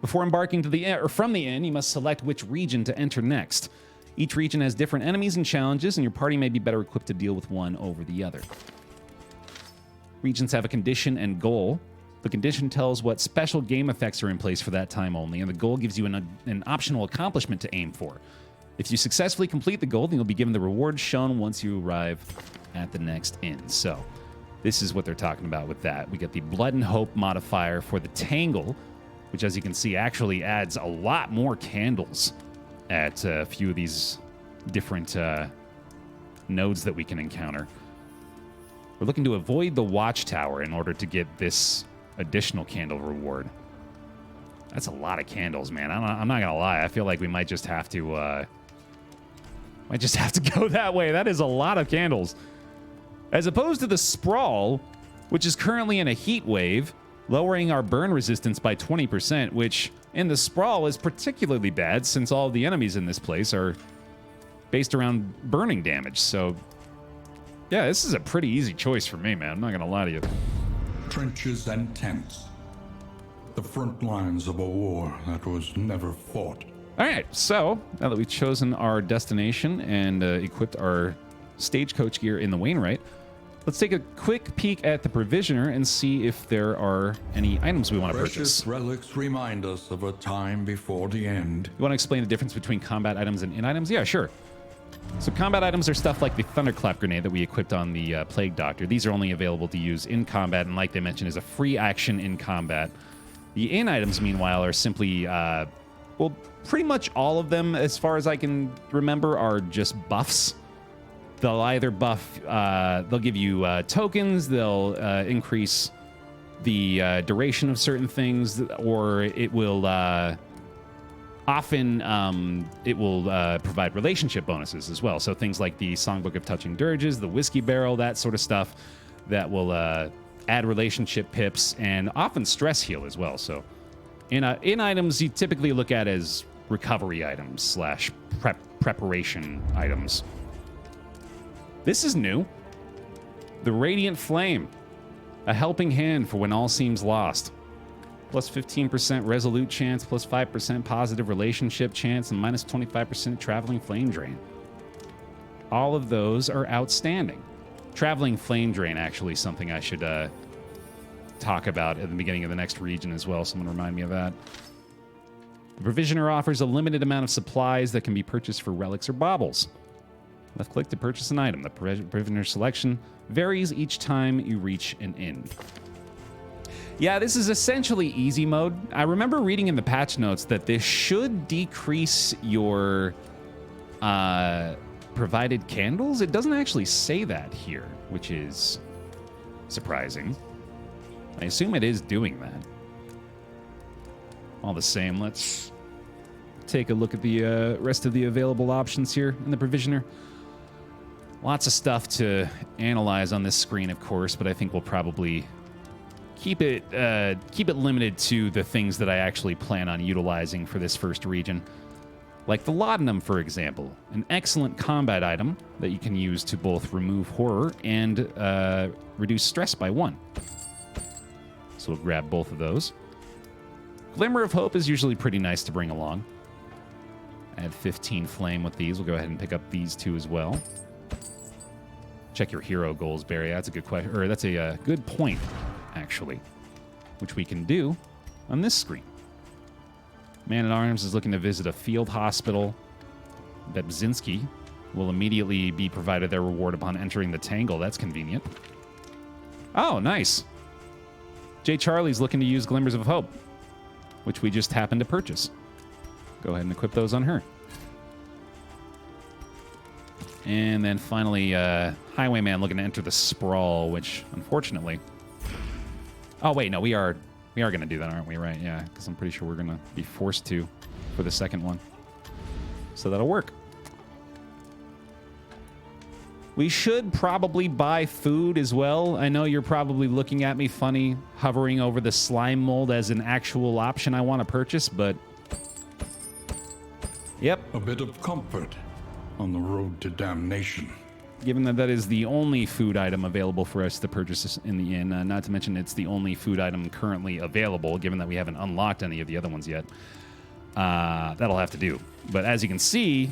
Before embarking to the inn, or from the inn, you must select which region to enter next. Each region has different enemies and challenges, and your party may be better equipped to deal with one over the other. Regions have a condition and goal. The condition tells what special game effects are in place for that time only, and the goal gives you an optional accomplishment to aim for. If you successfully complete the goal, then you'll be given the reward shown once you arrive at the next inn. So, this is what they're talking about with that. We get the Blood and Hope modifier for the Tangle, which, as you can see, actually adds a lot more candles at a few of these different nodes that we can encounter. We're looking to avoid the Watchtower in order to get this additional candle reward. That's a lot of candles, man. I'm not gonna lie. I feel like we might just have to go that way. That is a lot of candles. As opposed to the Sprawl, which is currently in a heat wave, lowering our burn resistance by 20%, which in the Sprawl is particularly bad since all of the enemies in this place are based around burning damage. So, yeah, this is a pretty easy choice for me, man. I'm not gonna lie to you. Trenches and tents. The front lines of a war that was never fought. All right, so now that we've chosen our destination and equipped our stagecoach gear in the Wainwright, let's take a quick peek at the Provisioner and see if there are any items we want to purchase. Precious relics remind us of a time before the end. You want to explain the difference between combat items and in items? Yeah, sure. So combat items are stuff like the Thunderclap grenade that we equipped on the Plague Doctor. These are only available to use in combat, and like they mentioned, is a free action in combat. The in items, meanwhile, are simply, well, pretty much all of them, as far as I can remember, are just buffs. They'll either buff, they'll give you tokens, they'll increase the duration of certain things, or it will often provide relationship bonuses as well. So things like the Songbook of Touching Dirges, the Whiskey Barrel, that sort of stuff that will add relationship pips and often stress heal as well. So in items you typically look at as recovery items / preparation items. This is new. The Radiant Flame, a helping hand for when all seems lost. Plus 15% resolute chance, plus 5% positive relationship chance, and minus 25% traveling flame drain. All of those are outstanding. Traveling flame drain, actually, something I should talk about at the beginning of the next region as well. Someone remind me of that. The Provisioner offers a limited amount of supplies that can be purchased for relics or baubles. Left click to purchase an item. The Provisioner selection varies each time you reach an inn. Yeah, this is essentially easy mode. I remember reading in the patch notes that this should decrease your provided candles. It doesn't actually say that here, which is surprising. I assume it is doing that. All the same, let's take a look at the rest of the available options here in the Provisioner. Lots of stuff to analyze on this screen, of course, but I think we'll probably keep it limited to the things that I actually plan on utilizing for this first region. Like the Laudanum, for example, an excellent combat item that you can use to both remove horror and reduce stress by 1. So we'll grab both of those. Glimmer of Hope is usually pretty nice to bring along. Add 15 flame with these. We'll go ahead and pick up these two as well. Check your hero goals, Barry. That's a good question, or that's a good point, actually, which we can do on this screen. Man-at-Arms is looking to visit a field hospital. Bebzinski will immediately be provided their reward upon entering the Tangle. That's convenient. Oh, nice. J. Charlie's looking to use Glimmers of Hope, which we just happened to purchase. Go ahead and equip those on her. And then finally, Highwayman looking to enter the Sprawl, which, unfortunately... Oh, wait, no, we are going to do that, aren't we? Right, yeah, because I'm pretty sure we're going to be forced to for the second one. So that'll work. We should probably buy food as well. I know you're probably looking at me funny, hovering over the slime mold as an actual option I want to purchase, but... Yep. A bit of comfort on the road to damnation. Given that that is the only food item available for us to purchase in the inn, not to mention it's the only food item currently available, given that we haven't unlocked any of the other ones yet, that'll have to do. But as you can see,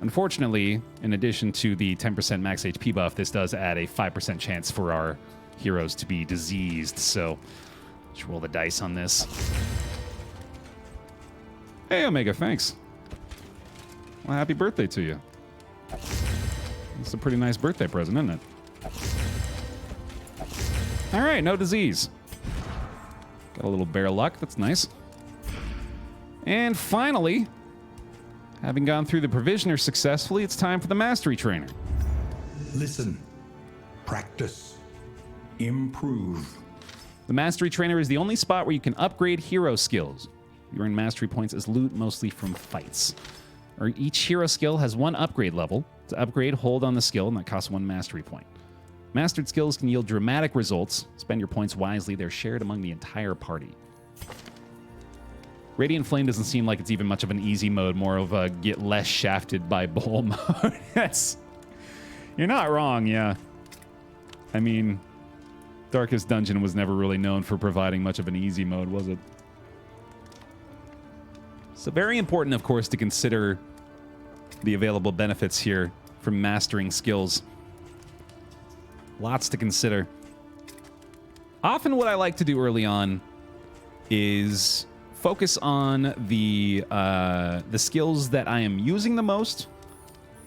unfortunately, in addition to the 10% max HP buff, this does add a 5% chance for our heroes to be diseased, so let's roll the dice on this. Hey, Omega, thanks. Well, happy birthday to you. It's a pretty nice birthday present, isn't it? All right, no disease. Got a little bear luck. That's nice. And finally, having gone through the provisioner successfully, it's time for the mastery trainer. Listen, practice, improve. The mastery trainer is the only spot where you can upgrade hero skills. You earn mastery points as loot, mostly from fights. Or each hero skill has one upgrade level. To upgrade, hold on the skill, and that costs 1 mastery point. Mastered skills can yield dramatic results. Spend your points wisely. They're shared among the entire party. Radiant Flame doesn't seem like it's even much of an easy mode, more of a get less shafted by bull mode. Yes. You're not wrong, yeah. I mean, Darkest Dungeon was never really known for providing much of an easy mode, was it? So very important, of course, to consider the available benefits here from mastering skills. Lots to consider. Often what I like to do early on is focus on the skills that I am using the most,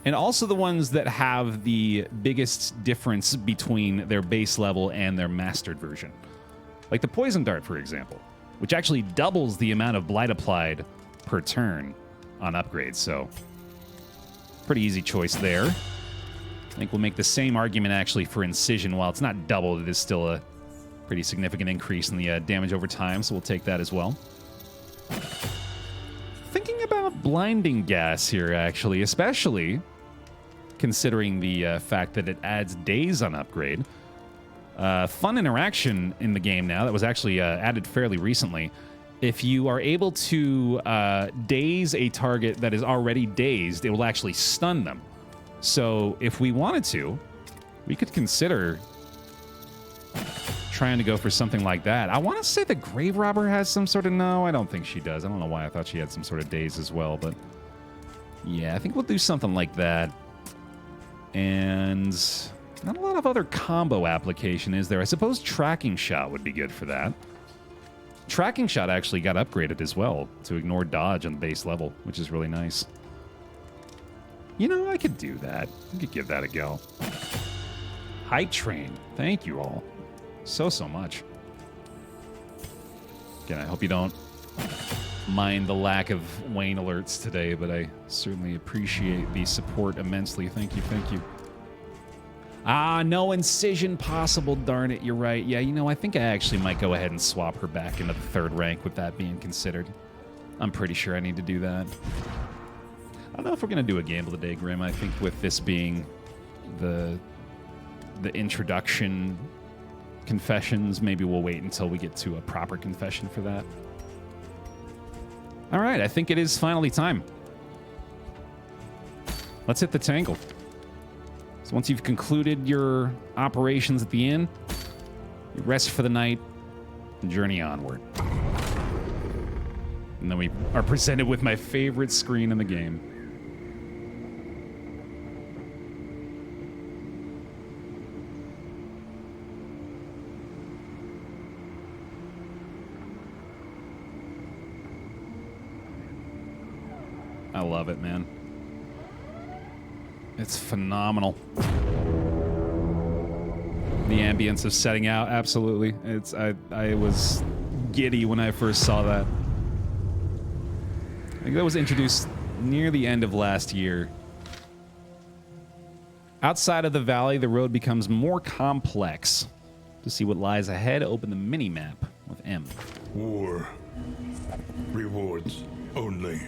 and also the ones that have the biggest difference between their base level and their mastered version. Like the Poison Dart, for example, which actually doubles the amount of Blight applied per turn on upgrades, so pretty easy choice there. I think we'll make the same argument actually for Incision. While it's not doubled, it is still a pretty significant increase in the damage over time, so we'll take that as well. Thinking about Blinding Gas here, actually, especially considering the fact that it adds days on upgrade. Fun interaction in the game now that was actually added fairly recently. If you are able to daze a target that is already dazed, it will actually stun them. So if we wanted to, we could consider trying to go for something like that. I want to say the Grave Robber has some sort of... No, I don't think she does. I don't know why I thought she had some sort of daze as well, but yeah, I think we'll do something like that. And not a lot of other combo application, is there? I suppose Tracking Shot would be good for that. Tracking Shot actually got upgraded as well to ignore dodge on the base level, which is really nice. You know, I could do that. I could give that a go. Hype Train. Thank you all so much. Again, I hope you don't mind the lack of Wayne alerts today, but I certainly appreciate the support immensely. Thank you, thank you. Ah, no Incision possible, darn it, you're right. Yeah, you know, I think I actually might go ahead and swap her back into the 3rd rank with that being considered. I'm pretty sure I need to do that. I don't know if we're going to do a gamble today, Grim. I think with this being the introduction confessions, maybe we'll wait until we get to a proper confession for that. All right, I think it is finally time. Let's hit the tangle. So once you've concluded your operations at the inn, you rest for the night and journey onward. And then we are presented with my favorite screen in the game. I love it, man. It's phenomenal. The ambience of setting out, absolutely. I was giddy when I first saw that. I think that was introduced near the end of last year. Outside of the valley, the road becomes more complex. To see what lies ahead, open the mini-map with M. War. Rewards only.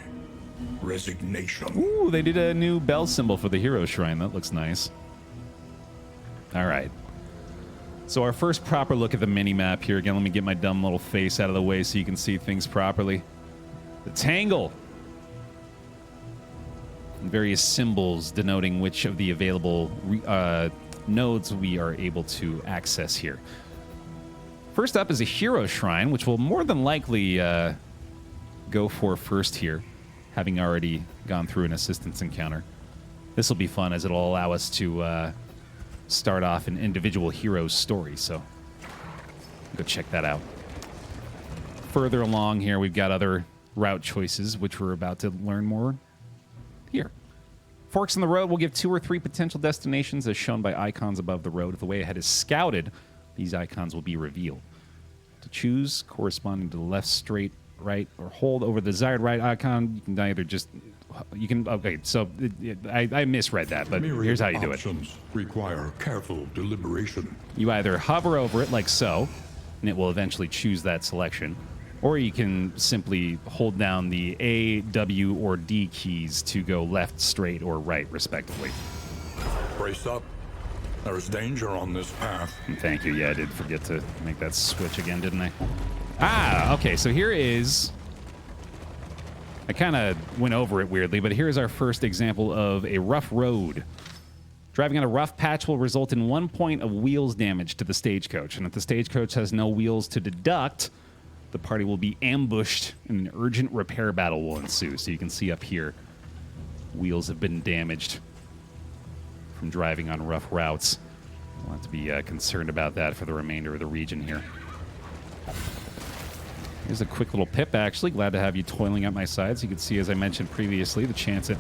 resignation. Ooh, they did a new bell symbol for the hero shrine. That looks nice. All right. So our first proper look at the mini-map here. Again, let me get my dumb little face out of the way so you can see things properly. The Tangle. And various symbols denoting which of the available nodes we are able to access here. First up is a hero shrine, which we'll more than likely go for first here, having already gone through an assistance encounter. This will be fun as it'll allow us to start off an individual hero's story, so go check that out. Further along here, we've got other route choices, which we're about to learn more here. Forks in the road will give 2 or 3 potential destinations as shown by icons above the road. If the way ahead is scouted, these icons will be revealed. To choose, corresponding to the left, straight, right, or hold over the desired right icon, you can either just... Okay, so I misread that, but here's how you do it. Options require careful deliberation. You either hover over it like so, and it will eventually choose that selection, or you can simply hold down the A, W, or D keys to go left, straight, or right, respectively. Brace up. There's danger on this path. Thank you. Yeah, I did forget to make that switch again, didn't I? Ah, okay, so here is... I kind of went over it weirdly, but here's our first example of a rough road. Driving on a rough patch will result in 1 point of wheels damage to the stagecoach, and if the stagecoach has no wheels to deduct, the party will be ambushed and an urgent repair battle will ensue. So you can see up here, wheels have been damaged from driving on rough routes. We'll have to be concerned about that for the remainder of the region here. Here's a quick little pip, actually. Glad to have you toiling at my sides. You can see, as I mentioned previously, the chance at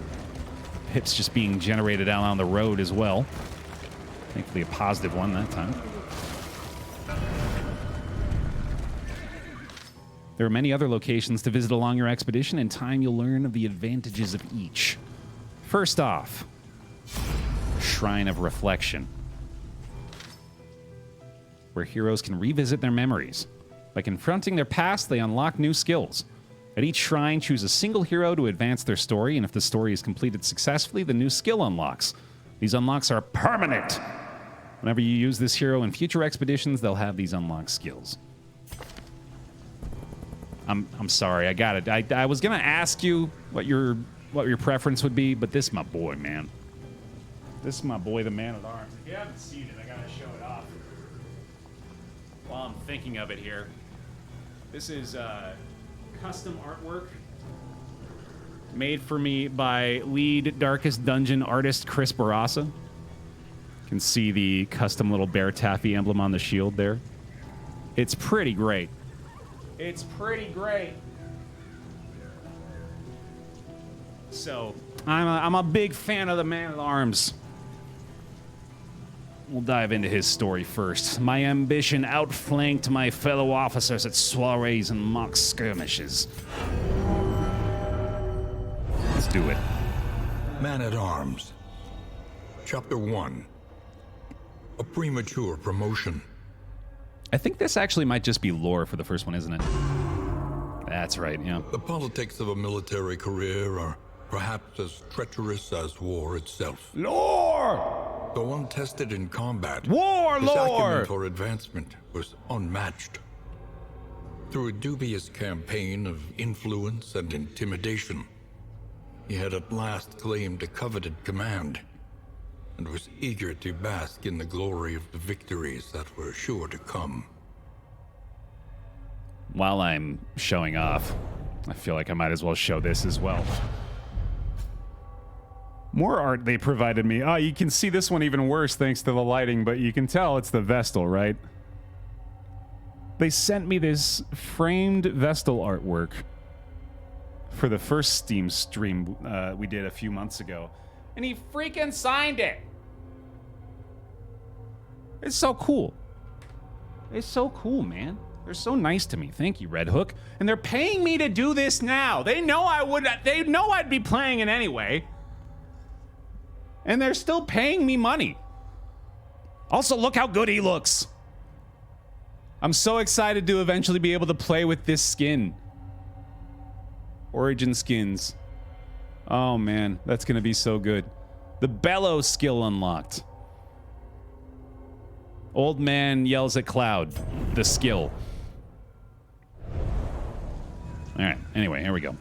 pips just being generated out on the road as well. Thankfully, a positive one that time. There are many other locations to visit along your expedition. In time, you'll learn of the advantages of each. First off, Shrine of Reflection, where heroes can revisit their memories. By confronting their past, they unlock new skills. At each shrine, choose a single hero to advance their story, and if the story is completed successfully, the new skill unlocks. These unlocks are permanent. Whenever you use this hero in future expeditions, they'll have these unlocked skills. I'm sorry, I got it. I was gonna ask you what your preference would be, but this is my boy, man. This is my boy, the Man at Arms. If you haven't seen it, I gotta show it off while I'm thinking of it here. This is custom artwork made for me by lead Darkest Dungeon artist Chris Barassa. You can see the custom little BaerTaffy emblem on the shield there. It's pretty great. It's pretty great. So, I'm a big fan of the Man at Arms. We'll dive into his story first. My ambition outflanked my fellow officers at soirees and mock skirmishes. Let's do it. Man at Arms. Chapter 1. A premature promotion. I think this actually might just be lore for the first one, isn't it? That's right, yeah. The politics of a military career are perhaps as treacherous as war itself. Lore! Though untested in combat, War his lore! acumen for advancement was unmatched. Through a dubious campaign of influence and intimidation, he had at last claimed a coveted command, and was eager to bask in the glory of the victories that were sure to come. While I'm showing off, I feel like I might as well show this as well. More art they provided me. Oh, you can see this one even worse thanks to the lighting, but you can tell it's the Vestal, right? They sent me this framed Vestal artwork for the first Steam stream we did a few months ago. And he freaking signed it. It's so cool. It's so cool, man. They're so nice to me. Thank you, Red Hook. And they're paying me to do this now. They know I'd be playing it anyway. And they're still paying me money. Also, look how good he looks. I'm so excited to eventually be able to play with this skin. Origin skins. Oh, man. That's going to be so good. The bellow skill unlocked. Old man yells at cloud. The skill. All right. Anyway, here we go.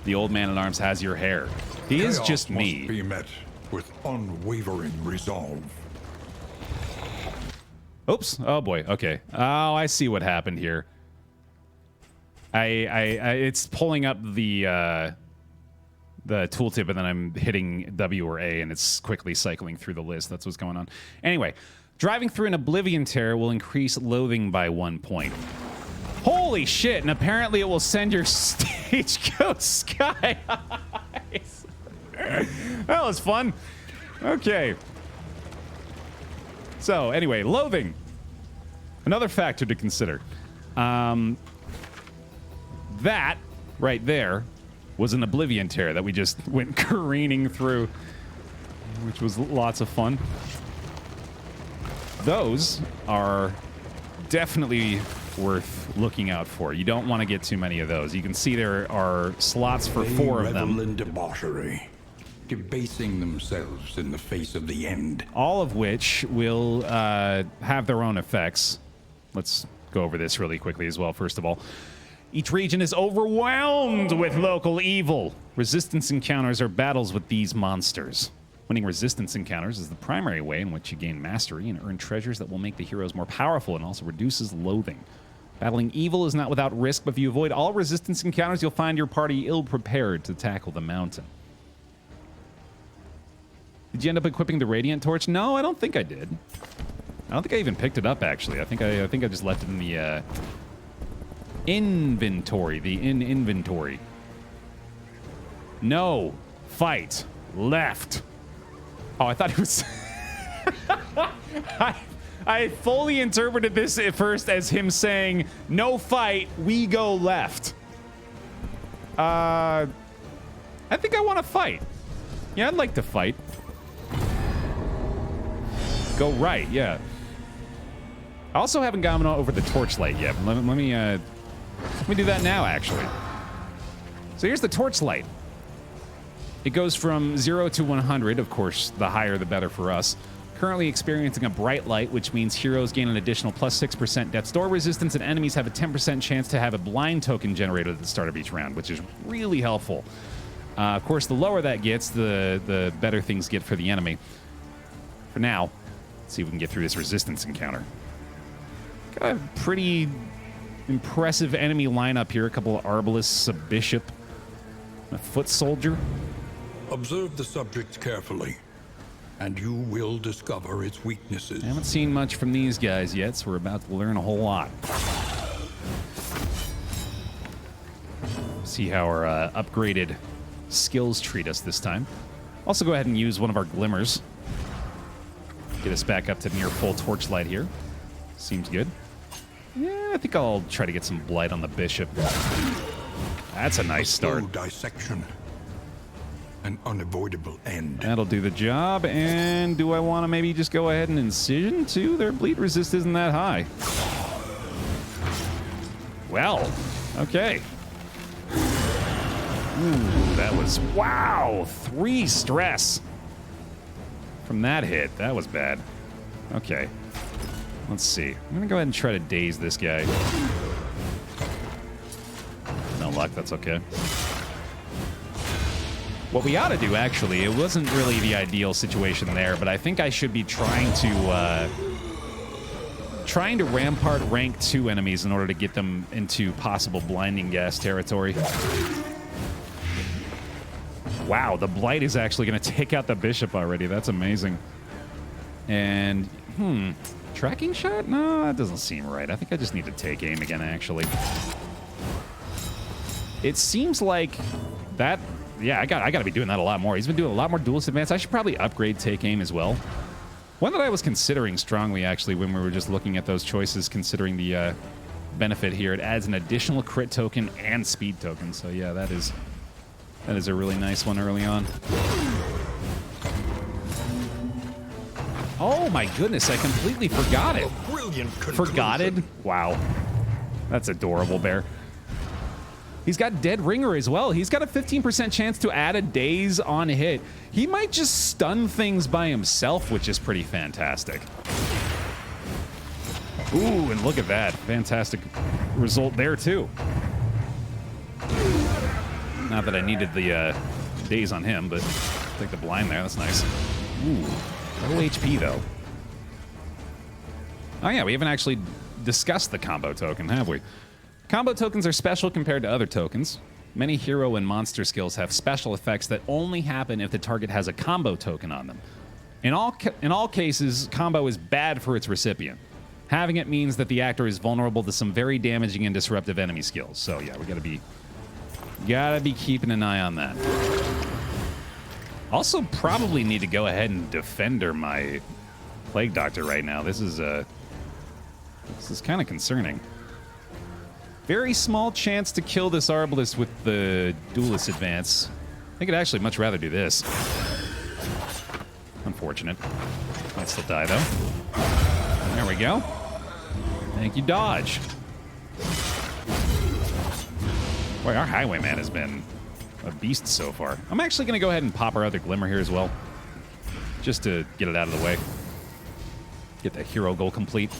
The old man at arms has your hair. He is just me. Must be met with unwavering resolve. Oops. Oh boy. Okay. Oh, I see what happened here. It's pulling up the tooltip, and then I'm hitting W or A, and it's quickly cycling through the list. That's what's going on. Anyway, driving through an Oblivion Terror will increase loathing by 1 point. Holy shit! And apparently it will send your stagecoach sky highs. That was fun. Okay. So anyway, loathing. Another factor to consider. That right there was an Oblivion Terror that we just went careening through, which was lots of fun. Those are definitely worth looking out for. You don't want to get too many of those. You can see there are slots for 4 of them. Revel in debauchery, debasing themselves in the face of the end. All of which will have their own effects. Let's go over this really quickly as well, first of all. Each region is overwhelmed with local evil. Resistance encounters are battles with these monsters. Winning resistance encounters is the primary way in which you gain mastery and earn treasures that will make the heroes more powerful and also reduces loathing. Battling evil is not without risk, but if you avoid all resistance encounters, you'll find your party ill-prepared to tackle the mountain. Did you end up equipping the Radiant Torch? No, I don't think I did. I don't think I even picked it up, actually. I think I just left it in the inventory. Inventory. No. Fight. Left. Oh, I thought it was... I fully interpreted this at first as him saying, no fight, we go left. I think I want to fight. Yeah, I'd like to fight. Go right, yeah. I also haven't gone over the torchlight yet. Let me do that now, actually. So here's the torchlight. It goes from 0 to 100. Of course, the higher the better for us. Currently experiencing a bright light, which means heroes gain an additional plus 6% death's door resistance, and enemies have a 10% chance to have a blind token generated at the start of each round, which is really helpful. Of course, the lower that gets, the better things get for the enemy. For now, let's see if we can get through this resistance encounter. Got a pretty impressive enemy lineup here. A couple of arbalists, a bishop, a foot soldier. Observe the subject carefully, and you will discover its weaknesses. I haven't seen much from these guys yet, so we're about to learn a whole lot. See how our upgraded skills treat us this time. Also go ahead and use one of our glimmers. Get us back up to near full torchlight here. Seems good. Yeah, I think I'll try to get some blight on the bishop. That's a nice start. Slow dissection. An unavoidable end. That'll do the job. And do I want to maybe just go ahead and incision too? Their bleed resist isn't that high. Well, okay. Ooh, that was, wow, 3 stress from that hit. That was bad. Okay. Let's see. I'm gonna go ahead and try to daze this guy. No luck, that's okay. What we ought to do, actually, it wasn't really the ideal situation there, but I think I should be trying to Rampart rank 2 enemies in order to get them into possible blinding gas territory. Wow, the blight is actually going to take out the bishop already. That's amazing. And, tracking shot? No, that doesn't seem right. I think I just need to take aim again, actually. It seems like that... Yeah, I got to be doing that a lot more. He's been doing a lot more duelist advance. I should probably upgrade take aim as well. One that I was considering strongly, actually, when we were just looking at those choices, considering the benefit here. It adds an additional crit token and speed token. So yeah, that is a really nice one early on. Oh my goodness, I completely forgot it. Brilliant Forgot it? Wow. That's adorable, Baer. He's got Dead Ringer as well. He's got a 15% chance to add a daze on hit. He might just stun things by himself, which is pretty fantastic. Ooh, and look at that. Fantastic result there, too. Not that I needed the daze on him, but take the blind there. That's nice. Ooh, low HP, though. Oh, yeah, we haven't actually discussed the combo token, have we? Combo tokens are special compared to other tokens. Many hero and monster skills have special effects that only happen if the target has a combo token on them. In all cases, combo is bad for its recipient. Having it means that the actor is vulnerable to some very damaging and disruptive enemy skills. So yeah, we gotta be keeping an eye on that. Also, probably need to go ahead and defender my Plague Doctor right now. This is kind of concerning. Very small chance to kill this Arbalest with the Duelist Advance. I think I'd actually much rather do this. Unfortunate. Might still die, though. There we go. Thank you, Dodge. Boy, our Highwayman has been a beast so far. I'm actually going to go ahead and pop our other Glimmer here as well. Just to get it out of the way. Get the hero goal complete.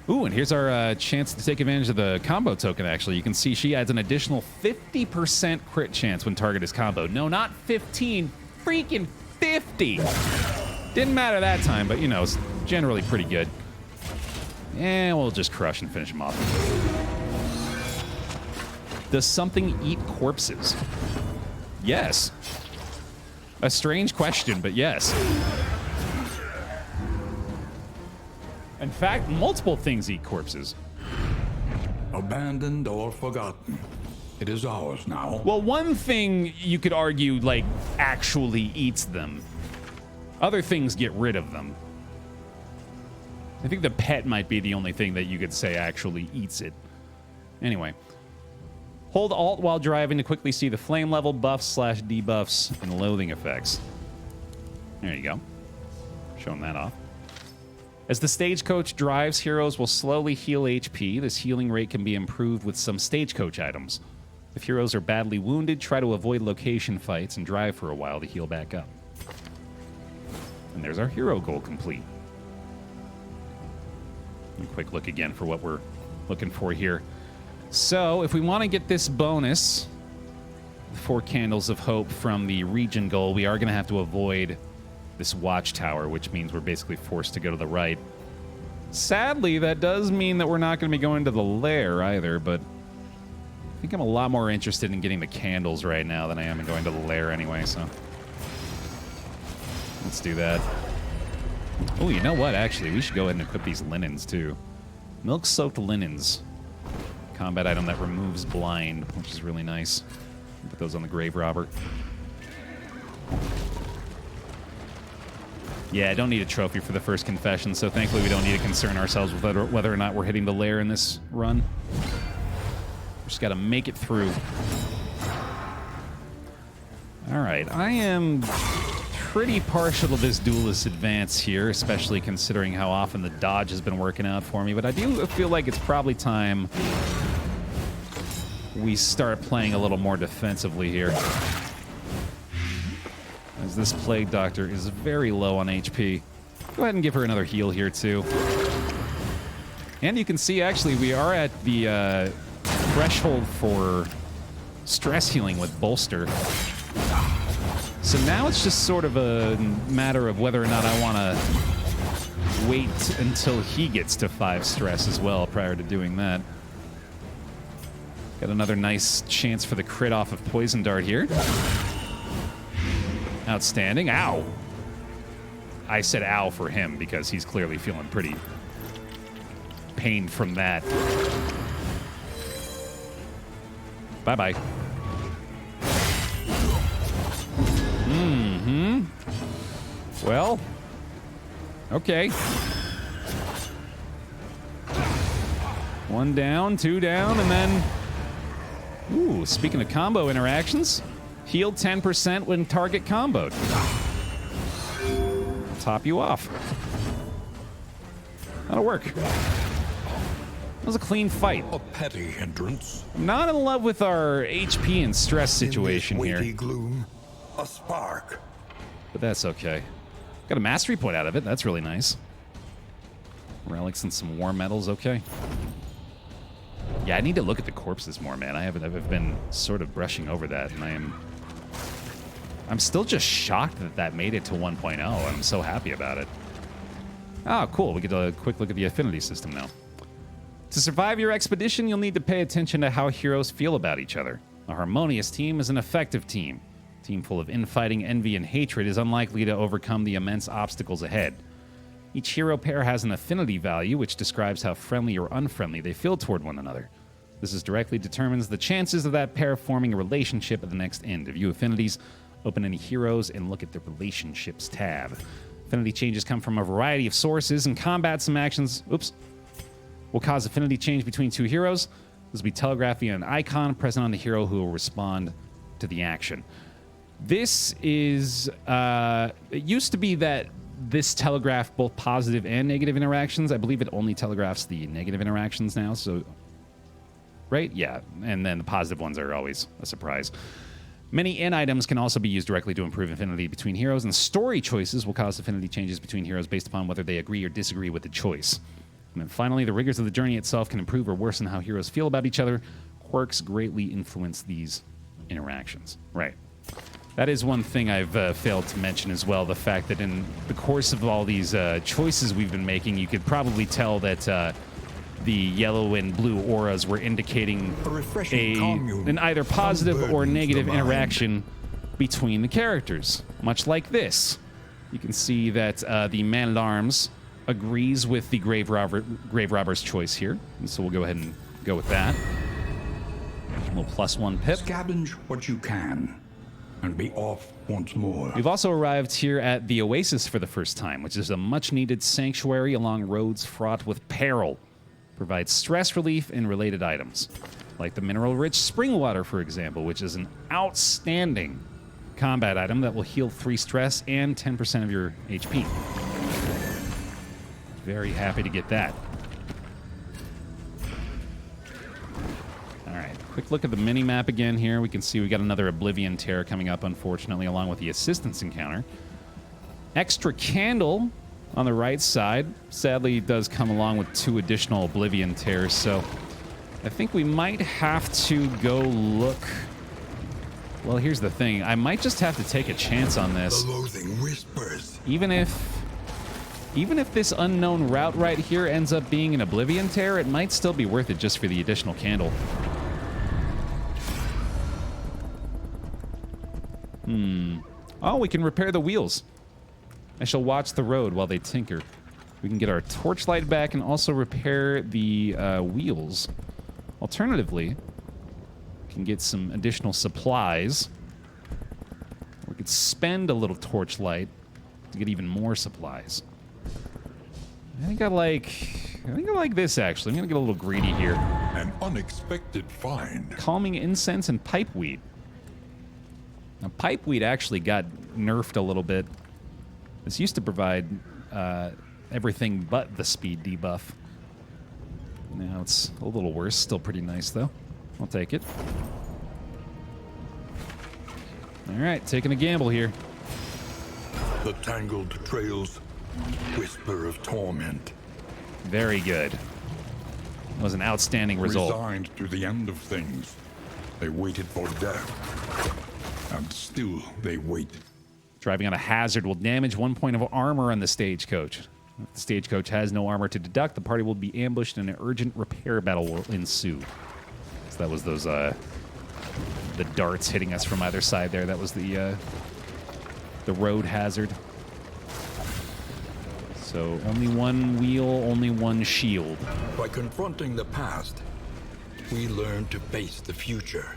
Ooh, and here's our chance to take advantage of the combo token, actually. You can see she adds an additional 50% crit chance when target is comboed. No, not 15, freaking 50. Didn't matter that time, but, you know, it's generally pretty good. And we'll just crush and finish him off. Does something eat corpses? Yes. A strange question, but yes. In fact, multiple things eat corpses. Abandoned or forgotten. It is ours now. Well, one thing you could argue, like, actually eats them. Other things get rid of them. I think the pet might be the only thing that you could say actually eats it. Anyway. Hold Alt while driving to quickly see the flame level, buffs/debuffs, and loathing effects. There you go. Showing that off. As the stagecoach drives, heroes will slowly heal HP. This healing rate can be improved with some stagecoach items. If heroes are badly wounded, try to avoid location fights and drive for a while to heal back up. And there's our hero goal complete. A quick look again for what we're looking for here. So, if we want to get this bonus, 4 Candles of Hope from the region goal, we are going to have to avoid this watchtower, which means we're basically forced to go to the right. Sadly, that does mean that we're not going to be going to the lair either, but I think I'm a lot more interested in getting the candles right now than I am in going to the lair anyway, so let's do that. Oh, you know what? Actually, we should go ahead and equip these linens, too. Milk-soaked linens. Combat item that removes blind, which is really nice. Put those on the grave robber. Yeah, I don't need a trophy for the first confession, so thankfully we don't need to concern ourselves with whether or not we're hitting the lair in this run. We just got to make it through. All right, I am pretty partial to this Duelist Advance here, especially considering how often the dodge has been working out for me, but I do feel like it's probably time we start playing a little more defensively here. As this Plague Doctor is very low on HP. Go ahead and give her another heal here, too. And you can see, actually, we are at the threshold for stress healing with Bolster. So now it's just sort of a matter of whether or not I want to wait until he gets to 5 stress as well prior to doing that. Got another nice chance for the crit off of Poison Dart here. Outstanding. Ow. I said ow for him because he's clearly feeling pretty pained from that. Bye-bye. Mm-hmm. Well, okay. 1 down, 2 down, and then... Ooh, speaking of combo interactions, heal 10% when target comboed. Top you off. That'll work. was a clean fight. A petty hindrance. I'm not in love with our HP and stress situation In this here. weighty gloom, a spark. But that's okay. Got a mastery point out of it. That's really nice. Relics and some war metals. Okay. Yeah, I need to look at the corpses more, man. I've been sort of brushing over that, and I'm still just shocked that made it to 1.0. I'm so happy about it. Oh, cool. We get a quick look at the affinity system now. To survive your expedition, you'll need to pay attention to how heroes feel about each other. A harmonious team is an effective team. A team full of infighting, envy, and hatred is unlikely to overcome the immense obstacles ahead. Each hero pair has an affinity value, which describes how friendly or unfriendly they feel toward one another. This directly determines the chances of that pair forming a relationship at the next end. To view affinities, open any heroes and look at the Relationships tab. Affinity changes come from a variety of sources, and combat some actions will cause affinity change between two heroes. This will be telegraphed via an icon present on the hero who will respond to the action. This is... it used to be that this telegraphed both positive and negative interactions. I believe it only telegraphs the negative interactions now, so... Right? Yeah, and then the positive ones are always a surprise. Many in items can also be used directly to improve affinity between heroes, and story choices will cause affinity changes between heroes based upon whether they agree or disagree with the choice. And then finally, the rigors of the journey itself can improve or worsen how heroes feel about each other. Quirks greatly influence these interactions. Right. That is one thing I've failed to mention as well, the fact that in the course of all these choices we've been making, you could probably tell that the yellow and blue auras were indicating an either positive or negative interaction between the characters, much like this. You can see that the man-at-arms agrees with the grave robber's choice here, and so we'll go ahead and go with that. A little +1 pip. Scavenge what you can, and be off once more. We've also arrived here at the Oasis for the first time, which is a much-needed sanctuary along roads fraught with peril. Provides stress relief and related items, like the mineral-rich spring water, for example, which is an outstanding combat item that will heal 3 stress and 10% of your HP. Very happy to get that. All right, quick look at the mini-map again here. We can see we got another Oblivion Tear coming up, unfortunately, along with the assistance encounter. Extra candle on the right side. Sadly, it does come along with 2 additional Oblivion Tears, so I think we might have to go look. Well, here's the thing. I might just have to take a chance on this. The loathing whispers. Even if this unknown route right here ends up being an Oblivion Tear, it might still be worth it just for the additional candle. Oh, we can repair the wheels. I shall watch the road while they tinker. We can get our torchlight back and also repair the wheels. Alternatively, we can get some additional supplies. We could spend a little torchlight to get even more supplies. I think I like this, actually. I'm gonna get a little greedy here. An unexpected find. Calming incense and pipeweed. Now, pipeweed actually got nerfed a little bit. This used to provide everything but the speed debuff. Now it's a little worse. Still pretty nice, though. I'll take it. All right, taking a gamble here. The tangled trails whisper of torment. Very good. That was an outstanding result. Resigned to the end of things, they waited for death. And still they wait. Driving on a hazard will damage 1 point of armor on the stagecoach. If the stagecoach has no armor to deduct, the party will be ambushed and an urgent repair battle will ensue. So that was those, the darts hitting us from either side there. That was the road hazard. So only one wheel, only one shield. By confronting the past, we learn to face the future.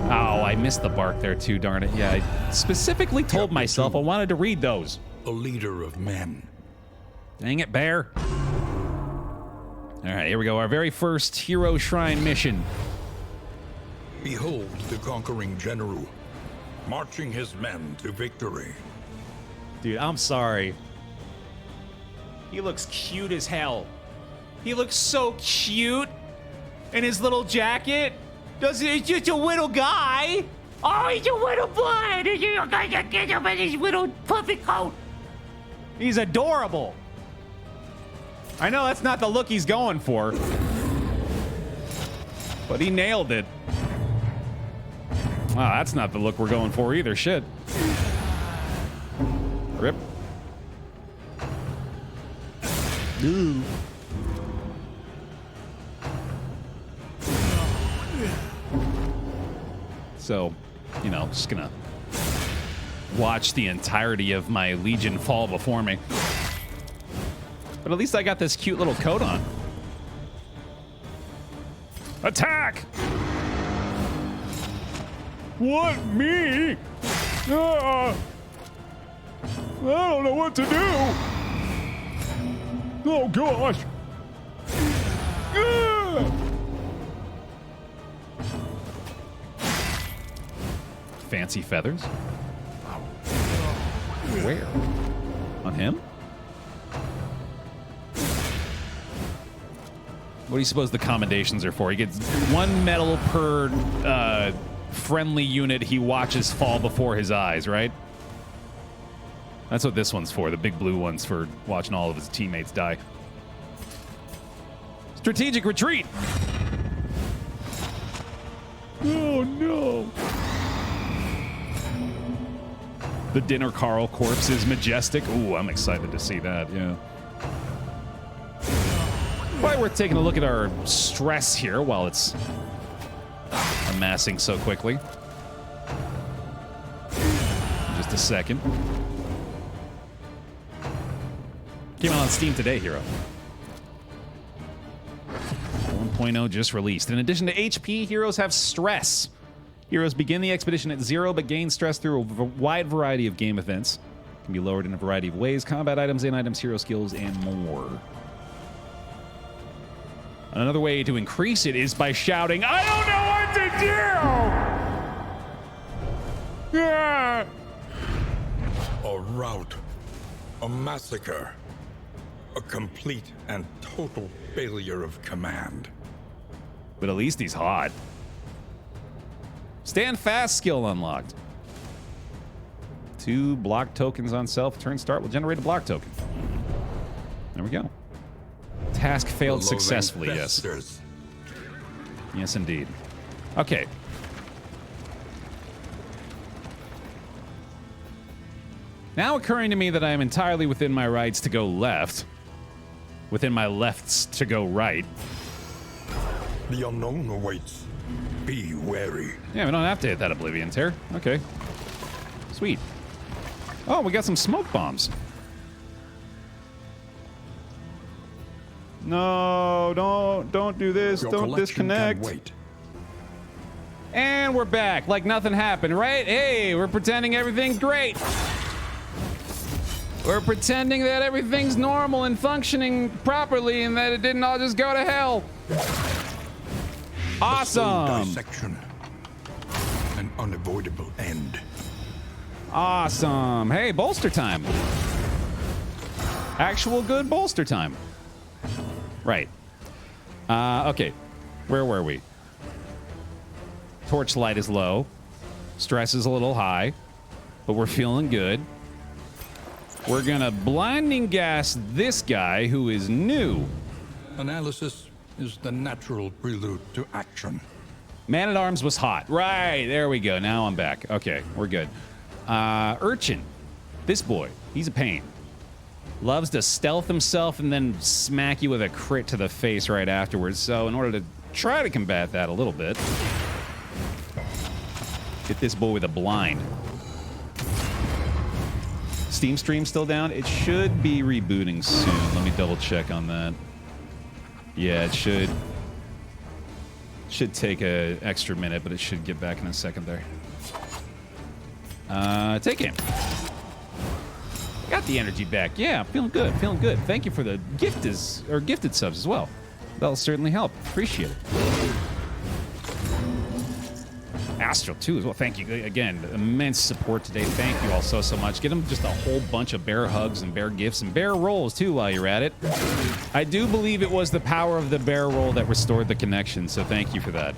Oh, I missed the bark there too, darn it. Yeah, I specifically told myself I wanted to read those. A leader of men. Dang it, Baer. All right, here we go. Our very first Hero Shrine mission. Behold the conquering general, marching his men to victory. Dude, I'm sorry. He looks cute as hell. He looks so cute in his little jacket. He's just a little guy. Oh, he's a little boy. His little puffy coat. He's adorable. I know that's not the look he's going for, but he nailed it. Wow, that's not the look we're going for either. Shit. Rip. Ooh. So, you know, just gonna watch the entirety of my Legion fall before me. But at least I got this cute little coat on. Attack! What? Me? I don't know what to do. Oh, gosh. Fancy feathers? Where? On him? What do you suppose the commendations are for? He gets 1 medal per friendly unit he watches fall before his eyes, right? That's what this one's for. The big blue one's for watching all of his teammates die. Strategic retreat! Oh, no. The Dinner Carl corpse is majestic. Ooh, I'm excited to see that, yeah. Probably worth taking a look at our stress here while it's amassing so quickly. Just a second. Came out on Steam today, Hero. 1.0 just released. In addition to HP, heroes have stress. Heroes begin the expedition at 0, but gain stress through a wide variety of game events. Can be lowered in a variety of ways: combat items, in items, hero skills, and more. Another way to increase it is by shouting, "I don't know what to do!" Yeah. A rout. A massacre. A complete and total failure of command. But at least he's hot. Stand fast skill unlocked. 2 block tokens on self. Turn start will generate a block token. There we go. Task failed successfully, yes. Yes, indeed. Okay. Now occurring to me that I am entirely within my rights to go left. Within my lefts to go right. The unknown awaits. Be wary. Yeah, we don't have to hit that Oblivion Tear. Okay. Sweet. Oh, we got some smoke bombs. No, don't do this. Don't disconnect. Wait. And we're back like nothing happened, right? Hey, we're pretending everything's great. We're pretending that everything's normal and functioning properly and that it didn't all just go to hell. Awesome. Dissection. An unavoidable end. Awesome. Hey, bolster time. Actual good bolster time. Right. Okay. Where were we? Torchlight is low. Stress is a little high. But we're feeling good. We're gonna blinding gas this guy who is new. Analysis is the natural prelude to action. Man-at-Arms was hot. Right, there we go. Now I'm back. Okay, we're good. Urchin. This boy, he's a pain. Loves to stealth himself and then smack you with a crit to the face right afterwards. So in order to try to combat that a little bit, get this boy with a blind. Steam stream still down? It should be rebooting soon. Let me double check on that. Yeah, it should. Should take an extra minute, but it should get back in a second there. Take him. Got the energy back. Yeah, feeling good, feeling good. Thank you for the gifted subs as well. That'll certainly help. Appreciate it. Astral, too, as well. Thank you. Again, immense support today. Thank you all so much. Get them just a whole bunch of Baer hugs and Baer gifts and Baer rolls, too, while you're at it. I do believe it was the power of the Baer roll that restored the connection, so thank you for that.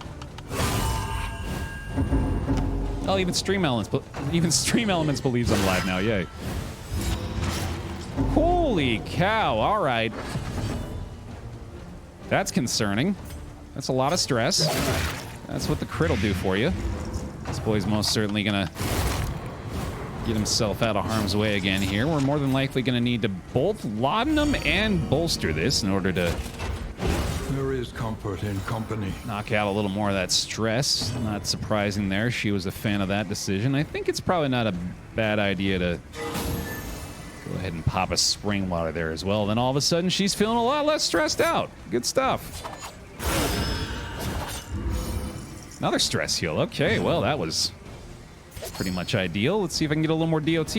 Oh, even Stream Elements believes I'm live now. Yay. Holy cow. All right. That's concerning. That's a lot of stress. That's what the crit will do for you. This boy's most certainly gonna get himself out of harm's way again here. We're more than likely gonna need to both laudanum and bolster this in order to... There is comfort in company. Knock out a little more of that stress. Not surprising there. She was a fan of that decision. I think it's probably not a bad idea to go ahead and pop a spring water there as well. Then all of a sudden she's feeling a lot less stressed out. Good stuff. Another stress heal. Okay, well, that was pretty much ideal. Let's see if I can get a little more DOT.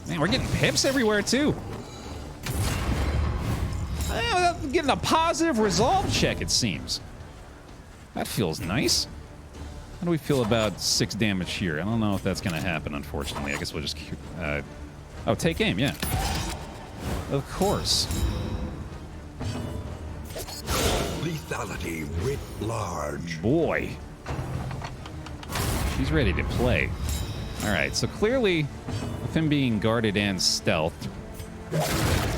Man, we're getting pips everywhere, too. Getting a positive resolve check, it seems. That feels nice. How do we feel about 6 damage here? I don't know if that's going to happen, unfortunately. I guess we'll just... oh, take aim, yeah. Of course. Lethality writ large. Boy. She's ready to play. All right, so clearly, with him being guarded and stealthed,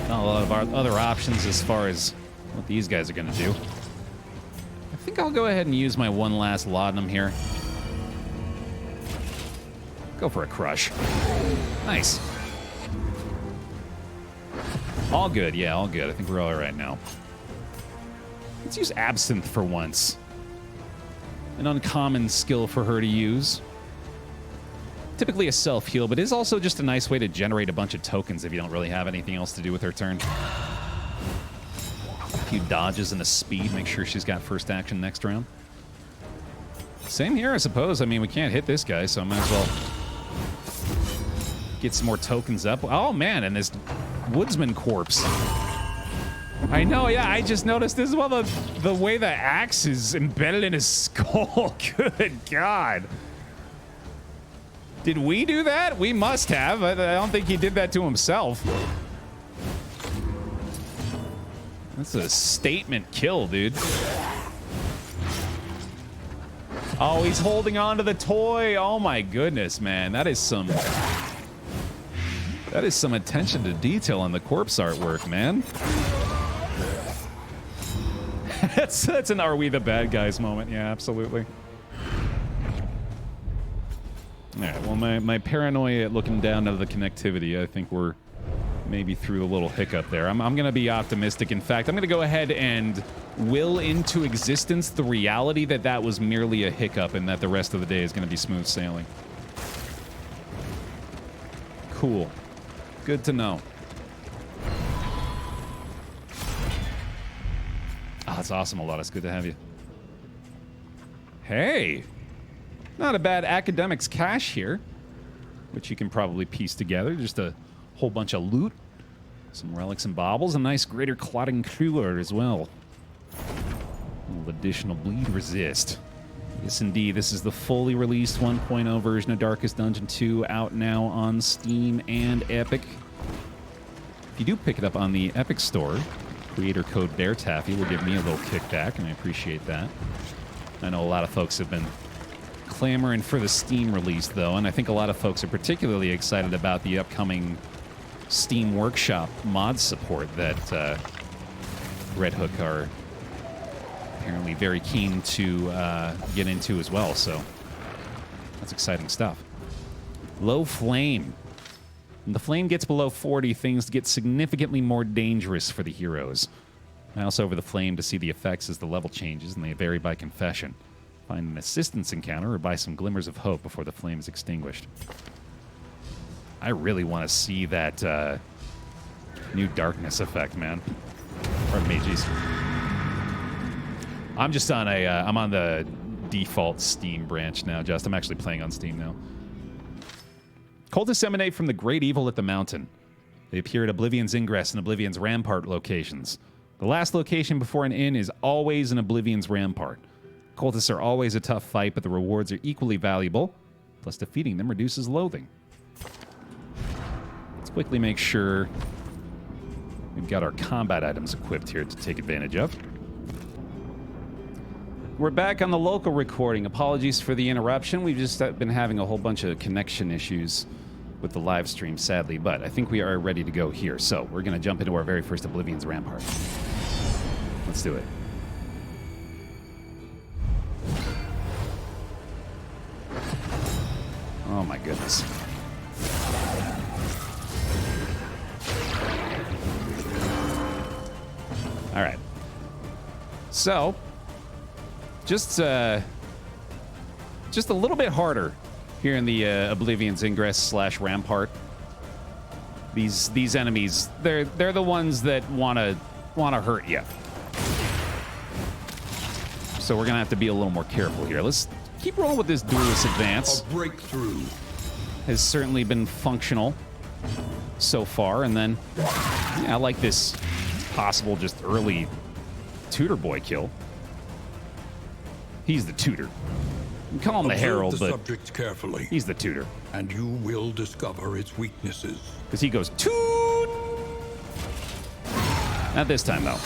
not a lot of our other options as far as what these guys are going to do. I think I'll go ahead and use my one last laudanum here. Go for a crush. Nice. All good, yeah, all good. I think we're all right now. Let's use Absinthe for once. An uncommon skill for her to use. Typically a self-heal, but is also just a nice way to generate a bunch of tokens if you don't really have anything else to do with her turn. A few dodges and a speed, make sure she's got first action next round. Same here, I suppose. I mean, we can't hit this guy, so I might as well get some more tokens up. Oh, man, and this woodsman corpse. I know, yeah, I just noticed as well the way the axe is embedded in his skull. Good God. Did we do that? We must have. I don't think he did that to himself. That's a statement kill, dude. Oh, he's holding on to the toy. Oh my goodness, man. That is some attention to detail on the corpse artwork, man. that's an "Are we the bad guys" moment. Yeah, absolutely. All right, well, my paranoia at looking down at the connectivity, I think we're maybe through a little hiccup there. I'm going to be optimistic. In fact, I'm going to go ahead and will into existence the reality that that was merely a hiccup and that the rest of the day is going to be smooth sailing. Cool. Good to know. Oh, that's awesome, Alatus. Good to have you. Hey! Not a bad academics cache here, which you can probably piece together. Just a whole bunch of loot, some relics and baubles, a nice greater clotting cooler as well. A little additional bleed resist. Yes, indeed, this is the fully released 1.0 version of Darkest Dungeon 2, out now on Steam and Epic. If you do pick it up on the Epic Store, creator code BaerTaffy will give me a little kickback, and I appreciate that. I know a lot of folks have been clamoring for the Steam release, though, and I think a lot of folks are particularly excited about the upcoming Steam Workshop mod support that Red Hook are apparently very keen to get into as well, so that's exciting stuff. Low flame. When the flame gets below 40, things get significantly more dangerous for the heroes. Mouse over the flame to see the effects as the level changes, and they vary by confession. Find an assistance encounter or buy some glimmers of hope before the flame is extinguished. I really want to see that new darkness effect, man. Pardon me, jeez. I'm just on I'm on the default Steam branch now, I'm actually playing on Steam now. Cultists emanate from the great evil at the mountain. They appear at Oblivion's ingress and Oblivion's rampart locations. The last location before an inn is always an Oblivion's rampart. Cultists are always a tough fight, but the rewards are equally valuable. Plus, defeating them reduces loathing. Let's quickly make sure we've got our combat items equipped here to take advantage of. We're back on the local recording. Apologies for the interruption. We've just been having a whole bunch of connection issues with the live stream, sadly, but I think we are ready to go here. So we're going to jump into our very first Oblivion's Rampart. Let's do it. Oh my goodness. All right. So, just a little bit harder here in the Oblivion's Ingress / Rampart. These enemies, they're the ones that wanna hurt you. So we're gonna have to be a little more careful here. Let's keep rolling with this Duelist Advance. A breakthrough Has certainly been functional so far, and then yeah, I like this possible just early tutor boy kill. He's the tutor. You can call him the herald, the but subject carefully, he's the tutor. and you will discover its weaknesses. Because he goes, toot! Not this time, though.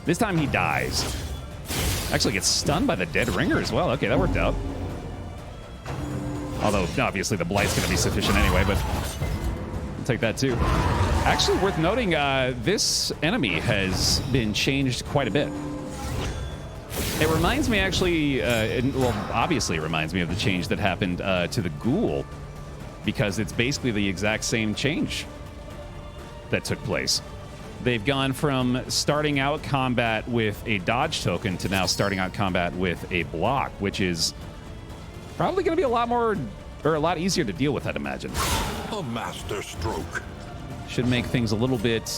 This time he dies. Actually gets stunned by the dead ringer as well. Okay, that worked out. Although, obviously, the blight's going to be sufficient anyway, but I'll take that too. Actually, worth noting, this enemy has been changed quite a bit. It reminds me, actually, well, obviously it reminds me of the change that happened to the ghoul, because it's basically the exact same change that took place. They've gone from starting out combat with a dodge token to now starting out combat with a block, which is probably going to be a lot more, or a lot easier to deal with, I'd imagine. A master stroke. Should make things a little bit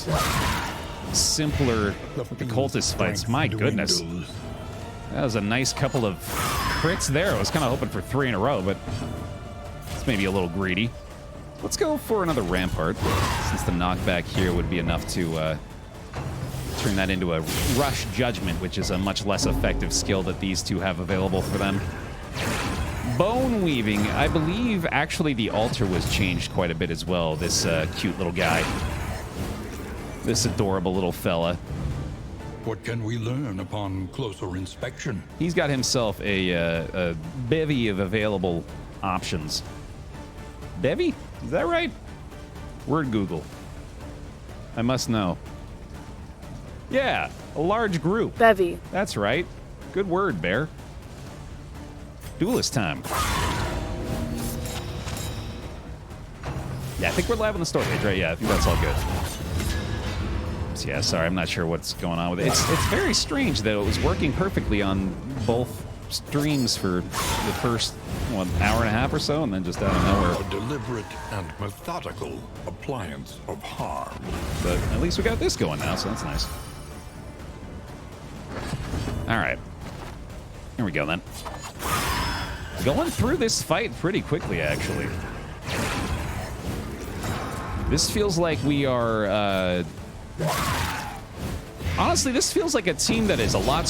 simpler with the cultist fights. My goodness. That was a nice couple of crits there. I was kind of hoping for 3 in a row, but it's maybe a little greedy. Let's go for another Rampart, since the knockback here would be enough to turn that into a Rush Judgment, which is a much less effective skill that these two have available for them. Bone Weaving. I believe, actually, the altar was changed quite a bit as well. This cute little guy. This adorable little fella. What can we learn upon closer inspection? He's got himself a bevy of available options. Bevy? Is that right? Word Google. I must know. Yeah, a large group. Bevy. That's right. Good word, Baer. Duelist time. Yeah, I think we're live on the store page, right? Yeah, I think that's all good. So yeah, sorry, I'm not sure what's going on with it. It's very strange that it was working perfectly on both streams for the first, what, hour and a half or so, and then just out of nowhere. A deliberate and methodical appliance of harm. But at least we got this going now, so that's nice. All right. Here we go, then. Going through this fight pretty quickly, actually. This feels like we are... honestly, this feels like a team that is a lot...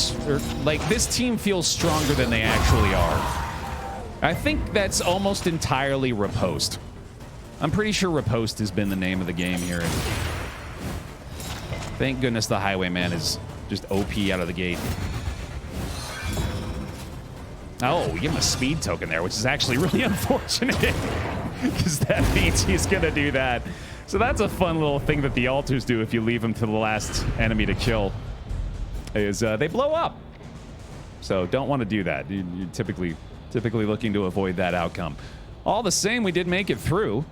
like, this team feels stronger than they actually are. I think that's almost entirely Riposte. I'm pretty sure Riposte has been the name of the game here. And thank goodness the Highwayman is just OP out of the gate. Oh, give him a speed token there, which is actually really unfortunate. Because that means he's going to do that. So that's a fun little thing that the altars do if you leave them to the last enemy to kill. Is they blow up. So don't want to do that. You're typically looking to avoid that outcome. All the same, we did make it through.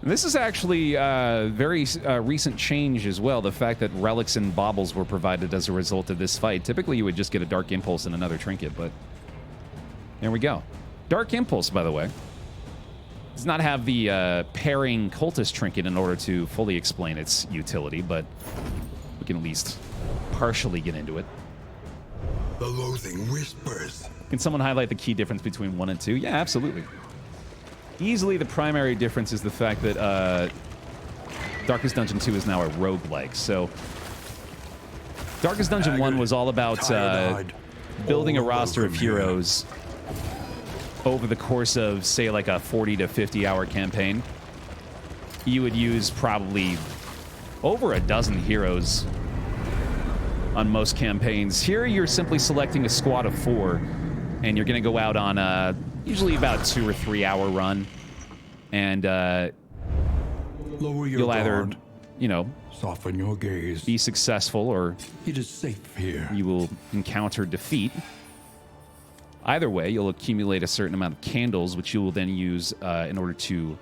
And this is actually a very recent change as well. The fact that relics and baubles were provided as a result of this fight. Typically, you would just get a Dark Impulse and another trinket, but there we go. Dark Impulse, by the way, does not have the pairing cultist trinket in order to fully explain its utility, but we can at least partially get into it. The loathing whispers. Can someone highlight the key difference between 1 and 2? Yeah, absolutely. Easily the primary difference is the fact that Darkest Dungeon 2 is now a roguelike. So Darkest Dungeon 1 was all about building a All roster of over here. heroes over the course of, say, like a 40 to 50 hour campaign, you would use probably over a dozen heroes on most campaigns. Here, you're simply selecting a squad of 4, and you're going to go out on a usually about 2 or 3 hour run, and Lower your you'll either, guard. you know, Soften your gaze. be successful or It is safe here. you will encounter defeat. Either way, you'll accumulate a certain amount of candles, which you will then use in order to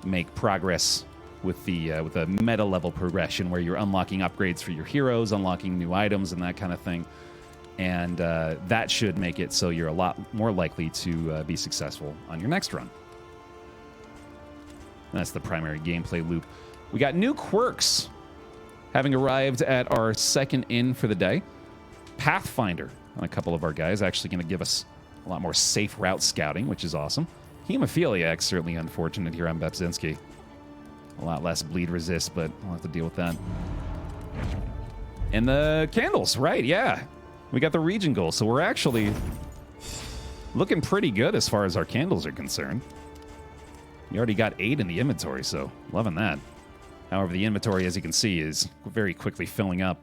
make progress with the meta level progression, where you're unlocking upgrades for your heroes, unlocking new items, and that kind of thing. And that should make it so you're a lot more likely to be successful on your next run. That's the primary gameplay loop. We got new quirks having arrived at our second inn for the day. Pathfinder on a couple of our guys, actually going to give us a lot more safe route scouting, which is awesome. Hemophiliac, certainly unfortunate here on Bepzinski. A lot less bleed resist, but I'll have to deal with that. And the candles, right, yeah. We got the region goal, so we're actually looking pretty good as far as our candles are concerned. You already got 8 in the inventory, so loving that. However, the inventory, as you can see, is very quickly filling up.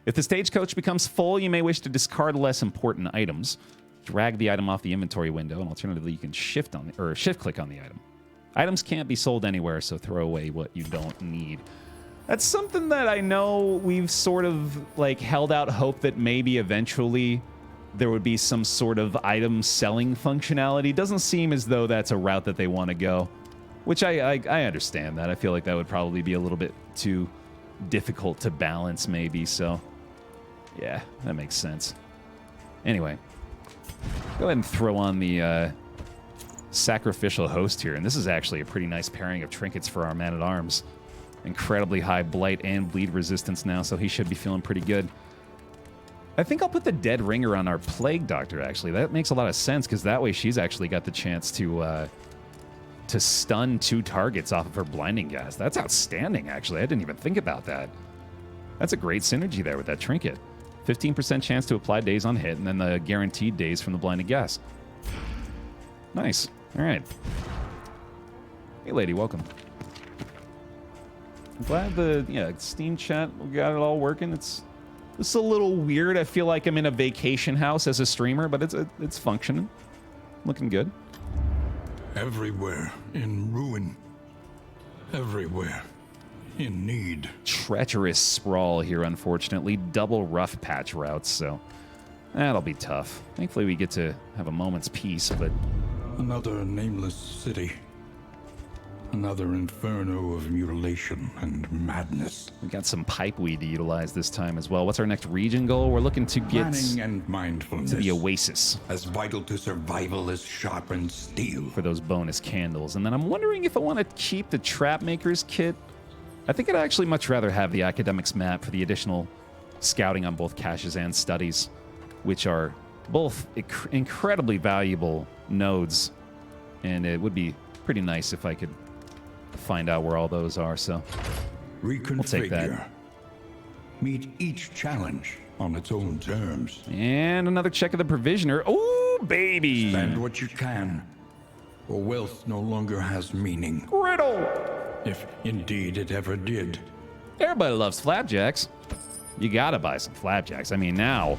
If the stagecoach becomes full, you may wish to discard less important items. Drag the item off the inventory window, and alternatively, you can shift click on the item. Items can't be sold anywhere, so throw away what you don't need. That's something that I know we've sort of like held out hope that maybe eventually there would be some sort of item selling functionality. Doesn't seem as though that's a route that they want to go, which I understand that. I feel like that would probably be a little bit too difficult to balance maybe, so yeah, that makes sense. Anyway, go ahead and throw on the sacrificial host here, and this is actually a pretty nice pairing of trinkets for our man-at-arms. Incredibly high blight and bleed resistance now, so he should be feeling pretty good. I think I'll put the dead ringer on our plague doctor, actually. That makes a lot of sense, because that way she's actually got the chance to stun 2 targets off of her blinding gas. That's outstanding, actually. I didn't even think about that. That's a great synergy there with that trinket. 15% chance to apply days on hit, and then the guaranteed days from the blinding gas. Nice. All right. Hey, lady, welcome. I'm glad the Steam chat, we got it all working. It's a little weird. I feel like I'm in a vacation house as a streamer, but it's functioning. Looking good. Everywhere in ruin. Everywhere in need. Treacherous sprawl here, unfortunately. Double rough patch routes, so that'll be tough. Thankfully, we get to have a moment's peace, but Another nameless city. Another inferno of mutilation and madness. we got some pipeweed to utilize this time as well. What's our next region goal? We're looking to get Planning and mindfulness. to the Oasis As vital to survival as sharpened steel. for those bonus candles. And then I'm wondering if I want to keep the Trapmaker's kit. I think I'd actually much rather have the Academics map for the additional scouting on both caches and studies, which are both incredibly valuable nodes. And it would be pretty nice if I could find out where all those are, so Reconfigure. we'll take that. Meet each challenge on its own terms. And another check of the Provisioner. Oh, baby! Spend what you can, or wealth no longer has meaning. Riddle! If indeed it ever did. Everybody loves flapjacks. You gotta buy some flapjacks. I mean, now,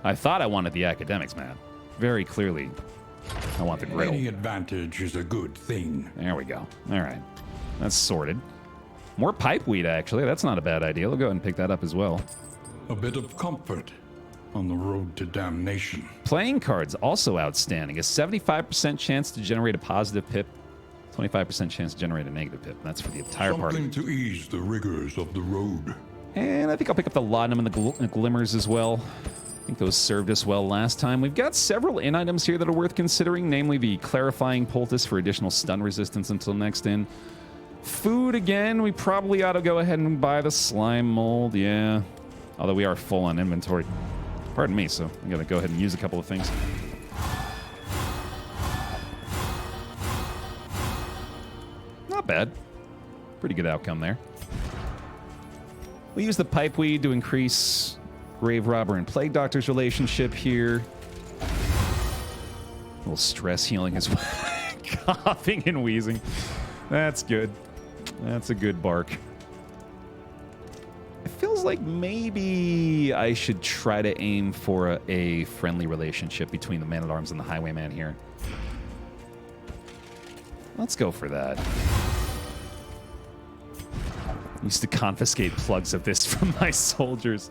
I thought I wanted the Academics map. Very clearly, I want the griddle. Any advantage is a good thing. There we go. All right. That's sorted. More pipeweed, actually. That's not a bad idea. We'll go ahead and pick that up as well. A bit of comfort on the road to damnation. Playing cards, also outstanding. A 75% chance to generate a positive pip, 25% chance to generate a negative pip. That's for the entire party. Something to ease the rigors of the road. And I think I'll pick up the Laudanum and the Glimmers as well. I think those served us well last time. We've got several in items here that are worth considering, namely the Clarifying Poultice for additional stun resistance until next in. Food again, we probably ought to go ahead and buy the slime mold, yeah. Although we are full on inventory. Pardon me, so I'm gonna go ahead and use a couple of things. Not bad. Pretty good outcome there. We use the pipeweed to increase Grave Robber and Plague Doctor's relationship here. A little stress healing as well. Coughing and wheezing. That's good. That's a good bark. It feels like maybe I should try to aim for a friendly relationship between the Man-at-Arms and the Highwayman here. Let's go for that. Used to confiscate plugs of this from my soldiers.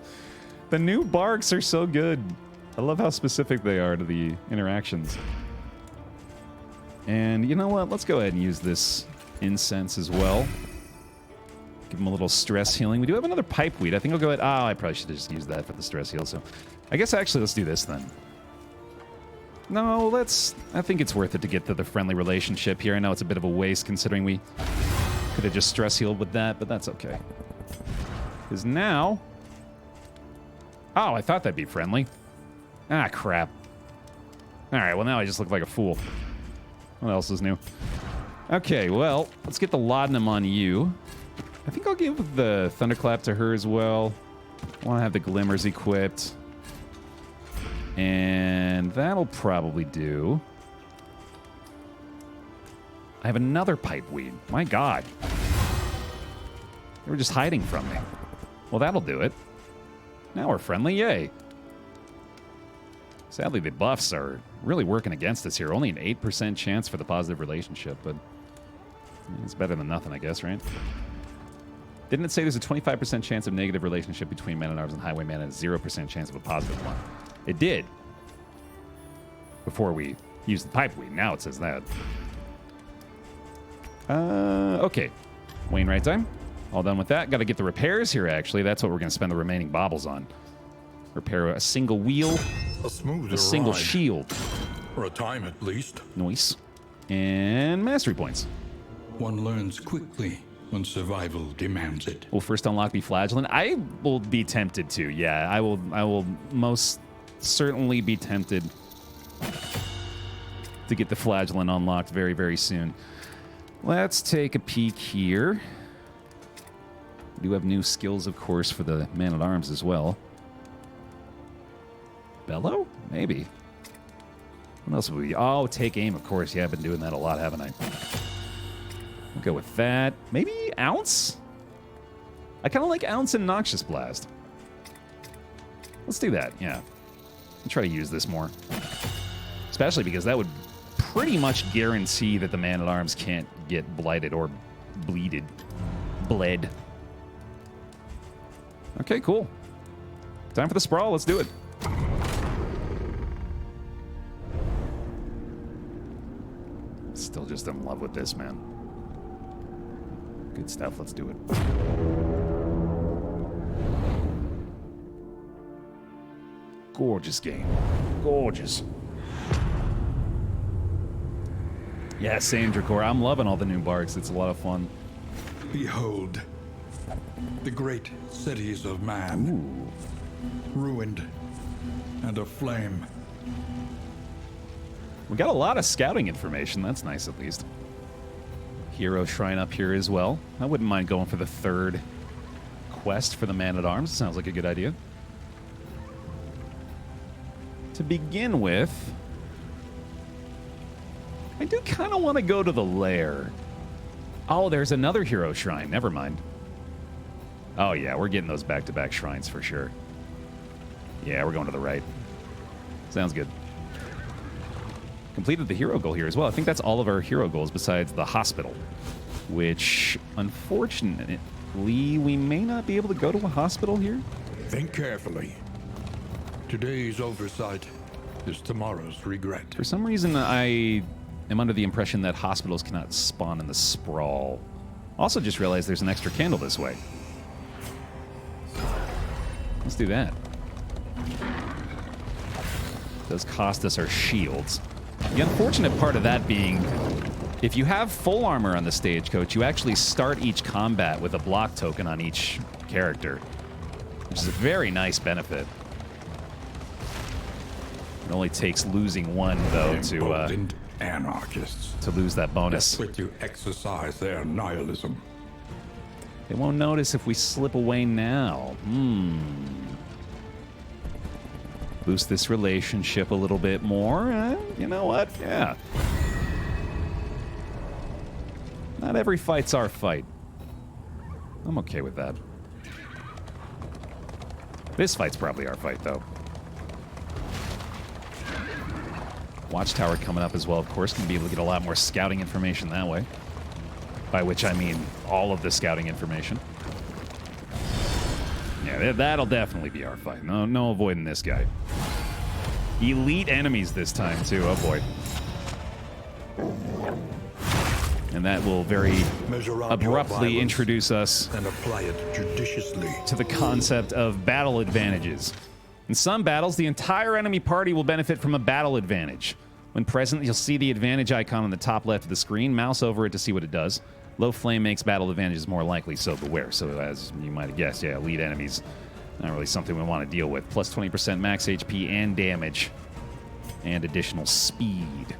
The new barks are so good. I love how specific they are to the interactions. And you know what? Let's go ahead and use this incense as well. Give him a little stress healing. We do have another pipe weed. I think I'll go ahead. Oh, I probably should have just used that for the stress heal. So I guess actually let's do this then. No, I think it's worth it to get to the friendly relationship here. I know it's a bit of a waste considering we could have just stress healed with that, but that's okay. Because now... Oh, I thought that'd be friendly. Ah, crap. Alright, well now I just look like a fool. What else is new? Okay, well, let's get the laudanum on you. I think I'll give the thunderclap to her as well. I want to have the glimmers equipped. And that'll probably do. I have another pipe weed. My god. They were just hiding from me. Well, that'll do it. Now we're friendly, yay. Sadly, the buffs are really working against us here. Only an 8% chance for the positive relationship, but it's better than nothing, I guess, right? Didn't it say there's a 25% chance of negative relationship between Man-at-Arms and Highwayman and a 0% chance of a positive one? It did. Before we used the pipe weed. Now it says that. Okay. Wainwright time. All done with that. Got to get the repairs here, actually. That's what we're going to spend the remaining baubles on. Repair a single wheel. A single ride. shield. For a time, at least. Nice. And mastery points. One learns quickly when survival demands it. Will first unlock be flagellant? I will be tempted to. Yeah, I will most certainly be tempted to get the flagellant unlocked very, very soon. Let's take a peek here. We do have new skills, of course, for the Man-at-Arms as well. Bellow? Maybe. What else would we... Oh, take aim, of course. Yeah, I've been doing that a lot, haven't I? We'll go with that. Maybe Ounce? I kind of like Ounce and Noxious Blast. Let's do that, yeah. I'll try to use this more. Especially because that would pretty much guarantee that the Man-at-Arms can't get blighted or bled. Okay, cool. Time for the sprawl. Let's do it. Still just in love with this, man. Good stuff. Let's do it. Gorgeous game. Gorgeous. Yeah, Sandracore. I'm loving all the new barks. It's a lot of fun. Behold, the great cities of man, ruined and aflame. We got a lot of scouting information. That's nice, at least. Hero Shrine up here as well. I wouldn't mind going for the third quest for the Man-at-Arms. Sounds like a good idea. To begin with, I do kind of want to go to the lair. Oh, there's another Hero Shrine. Never mind. Oh, yeah, we're getting those back-to-back shrines for sure. Yeah, we're going to the right. Sounds good. Completed the hero goal here as well. I think that's all of our hero goals besides the hospital, which, unfortunately, we may not be able to go to a hospital here. Think carefully. Today's oversight is tomorrow's regret. For some reason, I am under the impression that hospitals cannot spawn in the sprawl. Also just realized there's an extra candle this way. Let's do that. It does cost us our shields. The unfortunate part of that being, if you have full armor on the stagecoach, you actually start each combat with a block token on each character, which is a very nice benefit. It only takes losing one, though, to anarchists lose that bonus. Desperate to exercise their nihilism. They won't notice if we slip away now. Boost this relationship a little bit more. You know what? Yeah. Not every fight's our fight. I'm okay with that. This fight's probably our fight, though. Watchtower coming up as well, of course. Gonna be able to get a lot more scouting information that way. By which I mean all of the scouting information. Yeah, that'll definitely be our fight. No avoiding this guy. Elite enemies this time, too. Oh, boy. And that will very abruptly introduce us and apply it judiciously to the concept of battle advantages. In some battles, the entire enemy party will benefit from a battle advantage. When present, you'll see the advantage icon on the top left of the screen. Mouse over it to see what it does. Low flame makes battle advantages more likely, so beware. So as you might have guessed, yeah, elite enemies, not really something we want to deal with. Plus 20% max HP and damage, and additional speed.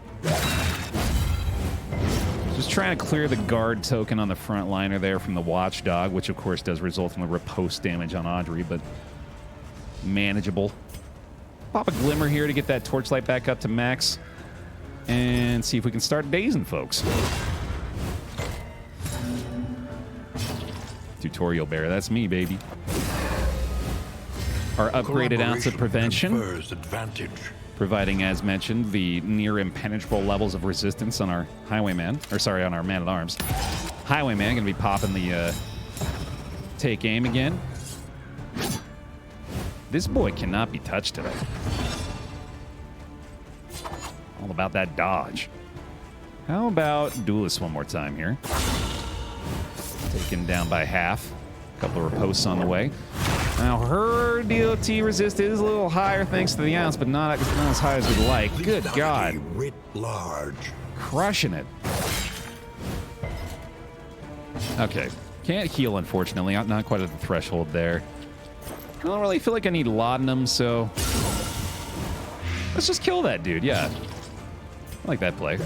Just trying to clear the guard token on the front liner there from the Watchdog, which of course does result in the riposte damage on Audrey, but manageable. Pop a glimmer here to get that torchlight back up to max, and see if we can start dazing folks. Tutorial Baer, that's me, baby. Our upgraded ounce of prevention, providing, as mentioned, the near impenetrable levels of resistance on our Highwayman, or sorry, on our Man-at-Arms. Highwayman gonna be popping the take aim again. This boy cannot be touched today. All about that dodge. How about Duelist one more time here? Taken down by half. A couple of riposts on the way. Now, her DOT resist is a little higher thanks to the ounce, but not as high as we'd like. Good God. Writ large. Crushing it. Okay. Can't heal, unfortunately. Not quite at the threshold there. I don't really feel like I need laudanum, so let's just kill that dude. Yeah. I like that play.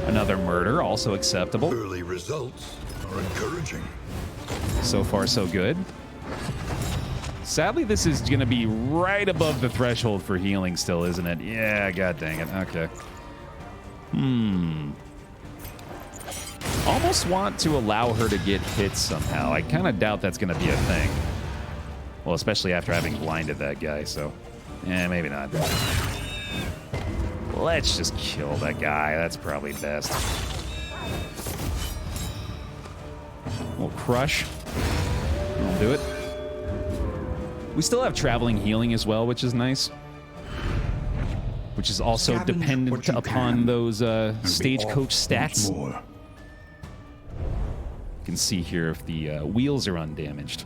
Another murder, also acceptable. Early results are encouraging. So far, so good. Sadly, this is going to be right above the threshold for healing still, isn't it? Yeah, god dang it. Okay. Almost want to allow her to get hits somehow. I kind of doubt that's going to be a thing. Well, especially after having blinded that guy, so... yeah, maybe not. Let's just kill that guy. That's probably best. We'll crush. We'll do it. We still have traveling healing as well, which is nice. Which is also dependent upon those stagecoach stats. You can see here if the wheels are undamaged.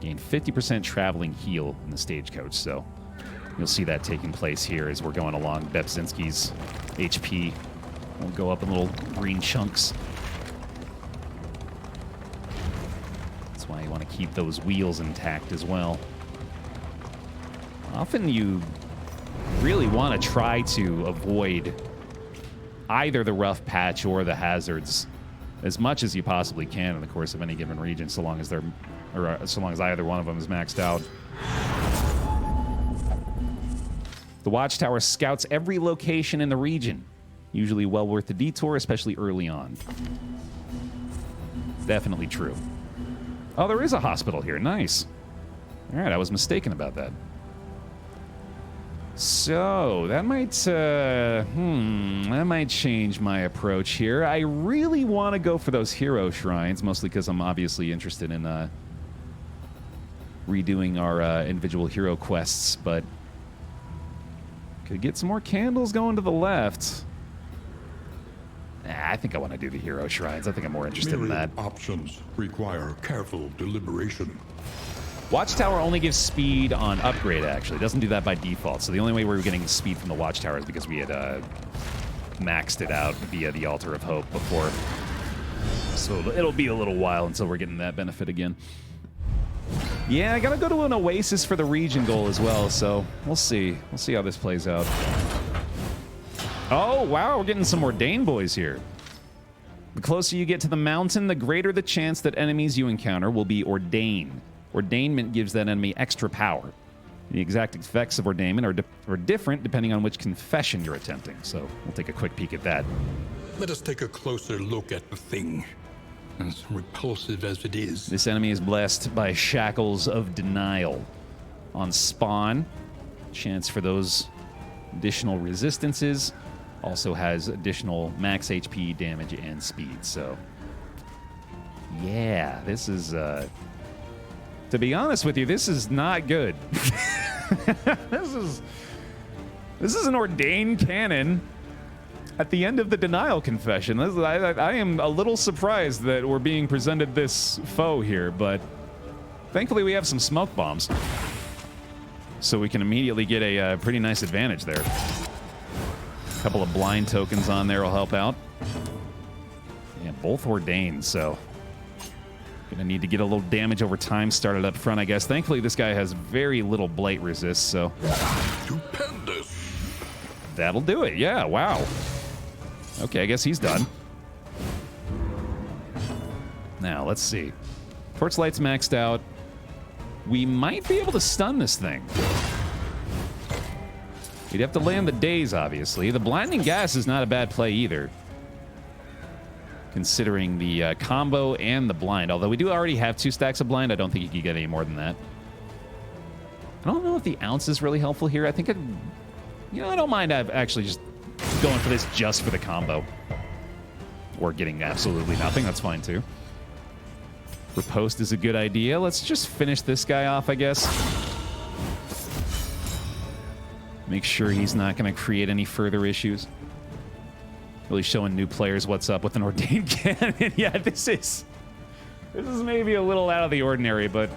Gain 50% traveling heal in the stagecoach, so you'll see that taking place here as we're going along. Bepzinski's HP will go up in little green chunks. That's why you want to keep those wheels intact as well. Often you really want to try to avoid either the rough patch or the hazards as much as you possibly can in the course of any given region, so long as they're, or so long as either one of them is maxed out. The Watchtower scouts every location in the region. Usually well worth the detour, especially early on. Definitely true. Oh, there is a hospital here. Nice. All right, I was mistaken about that. So, that might change my approach here. I really want to go for those hero shrines, mostly because I'm obviously interested in redoing our individual hero quests, but could get some more candles going to the left. I think I want to do the hero shrines. I think I'm more interested in that. Options require careful deliberation. Watchtower only gives speed on upgrade, actually. It doesn't do that by default. So the only way we were getting speed from the Watchtower is because we had maxed it out via the Altar of Hope before. So it'll be a little while until we're getting that benefit again. Yeah, I gotta go to an Oasis for the region goal as well, so we'll see. We'll see how this plays out. Oh, wow, we're getting some more Dane boys here. The closer you get to the mountain, the greater the chance that enemies you encounter will be ordained. Ordainment gives that enemy extra power. The exact effects of ordainment are different depending on which confession you're attempting, so we'll take a quick peek at that. Let us take a closer look at the thing, as repulsive as it is. This enemy is blessed by shackles of denial. On spawn, chance for those additional resistances, also has additional max HP, damage, and speed, so yeah, this is, to be honest with you, this is not good. This is an ordained cannon at the end of the denial confession. I am a little surprised that we're being presented this foe here, but thankfully we have some smoke bombs, so we can immediately get a pretty nice advantage there. A couple of blind tokens on there will help out. Yeah, both ordained, so gonna need to get a little damage over time started up front, I guess. Thankfully, this guy has very little blight resist, so Stupendous. That'll do it. Yeah, wow. Okay, I guess he's done. Now, let's see. Torchlight's maxed out. We might be able to stun this thing. You'd have to land the daze, obviously. The blinding gas is not a bad play either, considering the combo and the blind. Although we do already have 2 stacks of blind, I don't think you can get any more than that. I don't know if the ounce is really helpful here. I think I don't mind actually just going for this just for the combo. Or getting absolutely nothing, that's fine too. Riposte is a good idea. Let's just finish this guy off, I guess. Make sure he's not going to create any further issues. Really showing new players what's up with an ordained cannon. Yeah, this is maybe a little out of the ordinary, but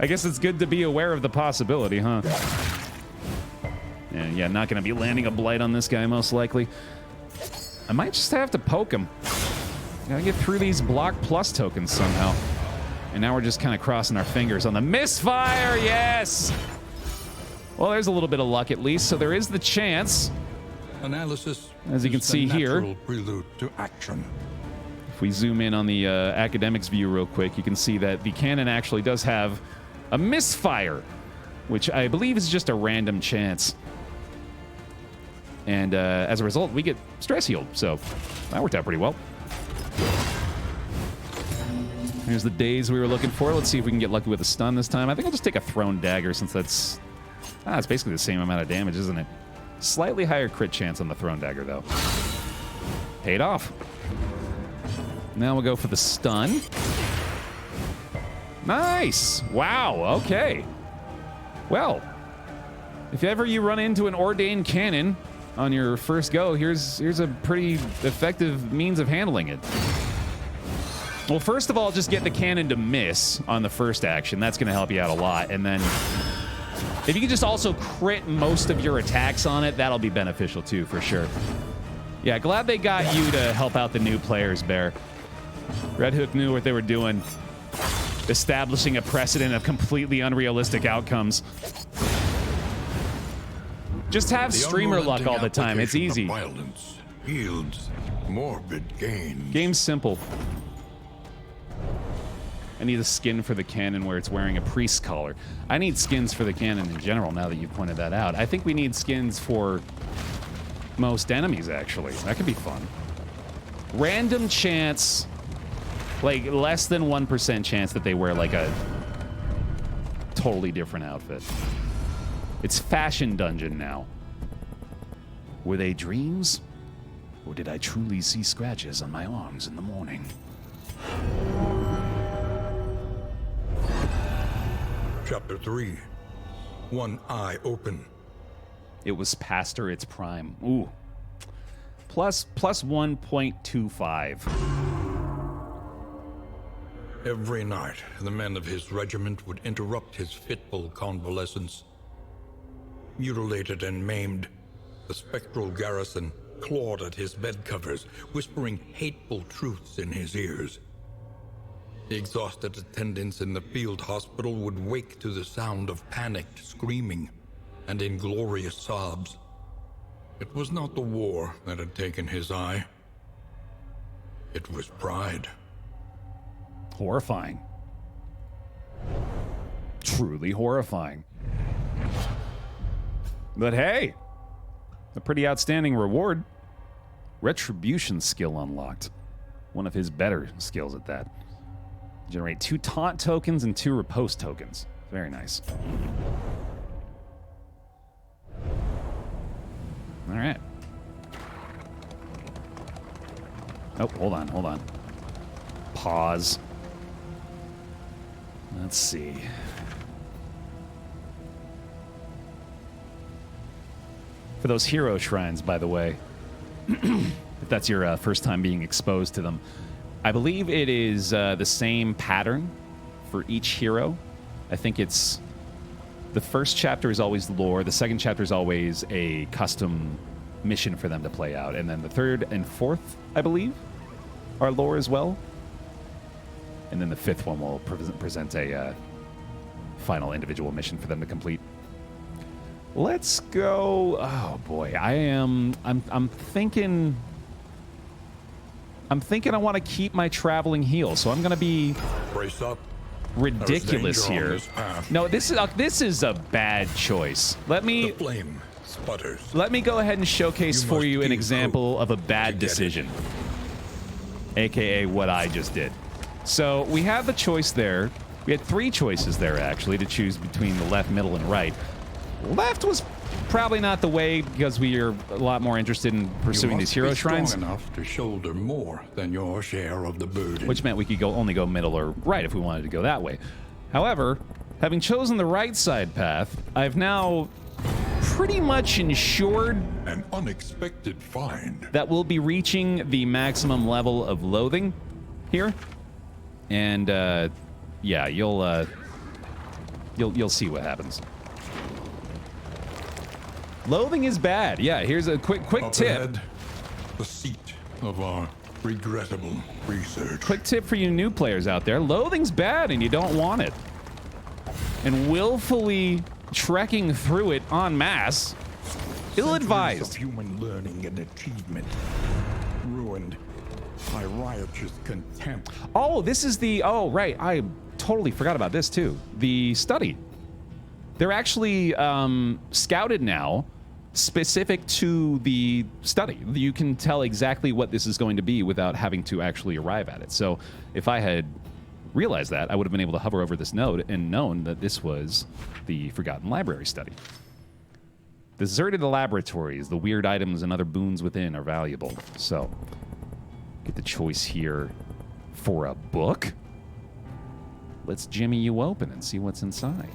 I guess it's good to be aware of the possibility, huh? And yeah, not going to be landing a blight on this guy, most likely. I might just have to poke him. Gotta get through these block plus tokens somehow. And now we're just kind of crossing our fingers on the misfire. Yes! Well, there's a little bit of luck at least, so there is the chance. Analysis, as you can see here, prelude to action. If we zoom in on the academics view real quick, you can see that the cannon actually does have a misfire, which I believe is just a random chance. And as a result, we get stress healed, so that worked out pretty well. Here's the daze we were looking for. Let's see if we can get lucky with a stun this time. I think I'll just take a thrown dagger, since that's it's basically the same amount of damage, isn't it? Slightly higher crit chance on the thrown dagger, though. Paid off. Now we'll go for the stun. Nice! Wow, okay. Well, if ever you run into an ordained cannon on your first go, here's a pretty effective means of handling it. Well, first of all, just get the cannon to miss on the first action. That's going to help you out a lot. And then if you can just also crit most of your attacks on it, that'll be beneficial too, for sure. Yeah, glad they got you to help out the new players, Baer. Red Hook knew what they were doing, establishing a precedent of completely unrealistic outcomes. Just have streamer luck all the time. It's easy. Violence yields morbid gains. Game's simple. I need a skin for the cannon where it's wearing a priest's collar. I need skins for the cannon in general, now that you've pointed that out. I think we need skins for most enemies, actually. That could be fun. Random chance, like less than 1% chance that they wear like a totally different outfit. It's fashion dungeon now. Were they dreams? Or did I truly see scratches on my arms in the morning? Chapter 3. One eye open. It was past her its prime. Ooh. Plus 1.25. Every night, the men of his regiment would interrupt his fitful convalescence. Mutilated and maimed, the spectral garrison clawed at his bed covers, whispering hateful truths in his ears. The exhausted attendants in the field hospital would wake to the sound of panicked screaming and inglorious sobs. It was not the war that had taken his eye. It was pride. Horrifying. Truly horrifying. But hey, a pretty outstanding reward. Retribution skill unlocked. One of his better skills at that. Generate 2 taunt tokens and 2 riposte tokens. Very nice. All right. Oh, hold on. Pause. Let's see. For those hero shrines, by the way, if that's your first time being exposed to them, I believe it is the same pattern for each hero. I think it's... The first chapter is always lore. The second chapter is always a custom mission for them to play out. And then the third and fourth, I believe, are lore as well. And then the fifth one will present a final individual mission for them to complete. Let's go. Oh boy, I'm thinking I want to keep my traveling heal, so I'm gonna be Brace up. ridiculous here. No, this is a bad choice. Let me The flame sputters. let me go ahead and showcase You for must you an do example of a bad get it. decision, aka what I just did. So we have the choice there. We had 3 choices there actually to choose between the left, middle, and right. Left was probably not the way because we are a lot more interested in pursuing these hero shrines, Strong enough to shoulder more than your share of the burden. which meant we could only go middle or right if we wanted to go that way. However, having chosen the right side path, I've now pretty much ensured An unexpected find. that we'll be reaching the maximum level of loathing here, and yeah, you'll see what happens. Loathing is bad. Yeah, here's a quick Up tip. ahead, the seat of our regrettable research. Quick tip for you new players out there. Loathing's bad and you don't want it. And willfully trekking through it en masse, Centuries ill-advised. of human learning and achievement ruined by riotous contempt. Oh, this is the... Oh, right. I totally forgot about this, too. The study. They're actually scouted now specific to the study. You can tell exactly what this is going to be without having to actually arrive at it. So if I had realized that, I would have been able to hover over this node and known that this was the Forgotten Library study. Deserted laboratories, the weird items and other boons within are valuable. So, get the choice here for a book. Let's jimmy you open and see what's inside.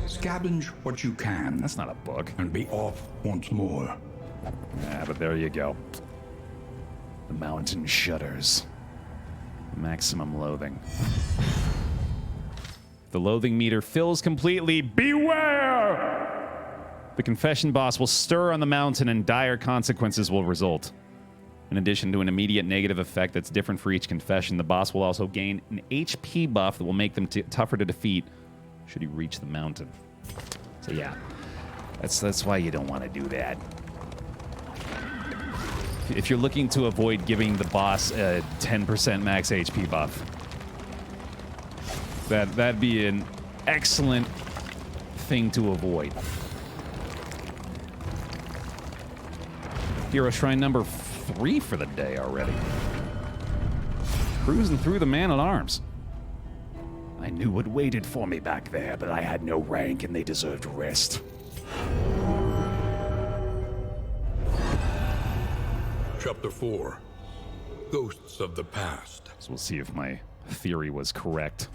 Scavenge what you can That's not a book. and be off once more. Yeah, but there you go. The mountain shudders. Maximum loathing. The loathing meter fills completely. Beware! The confession boss will stir on the mountain and dire consequences will result. In addition to an immediate negative effect that's different for each confession, the boss will also gain an HP buff that will make them tougher to defeat should he reach the mountain. So yeah, that's why you don't want to do that. If you're looking to avoid giving the boss a 10% max HP buff, that'd be an excellent thing to avoid. Hero Shrine number 3 for the day already. Cruising through the Man-at-Arms. I knew what waited for me back there, but I had no rank and they deserved rest. Chapter 4. Ghosts of the Past. So we'll see if my theory was correct.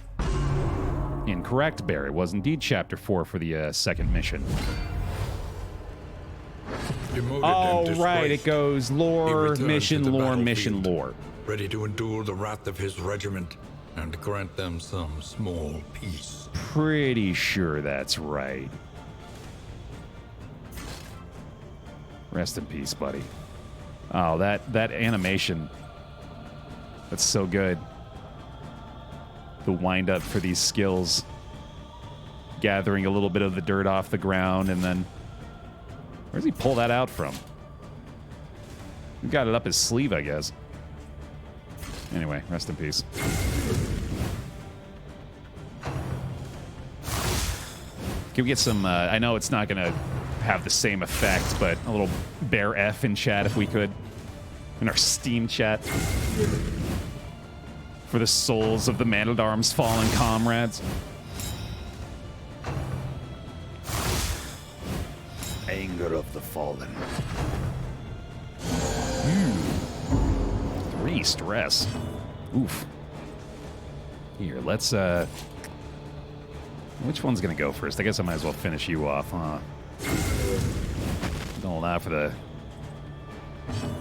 Incorrect, Baer. It was indeed Chapter 4 for the second mission. Demoted and Oh, right. disgraced, It goes he lore, returned to mission, the lore, mission, battlefield, lore. ready to endure the wrath of his regiment and grant them some small peace. Pretty sure that's right. Rest in peace, buddy. Oh, that animation. That's so good. The wind up for these skills. Gathering a little bit of the dirt off the ground and then... Where does he pull that out from? He got it up his sleeve, I guess. Anyway, rest in peace. Can we get some, I know it's not going to have the same effect, but a little Baer F in chat if we could. In our Steam chat. For the souls of the Man-at-Arms fallen comrades. Anger of the fallen. 3 stress. Oof. Here, let's, which one's gonna go first? I guess I might as well finish you off, huh? Don't allow for the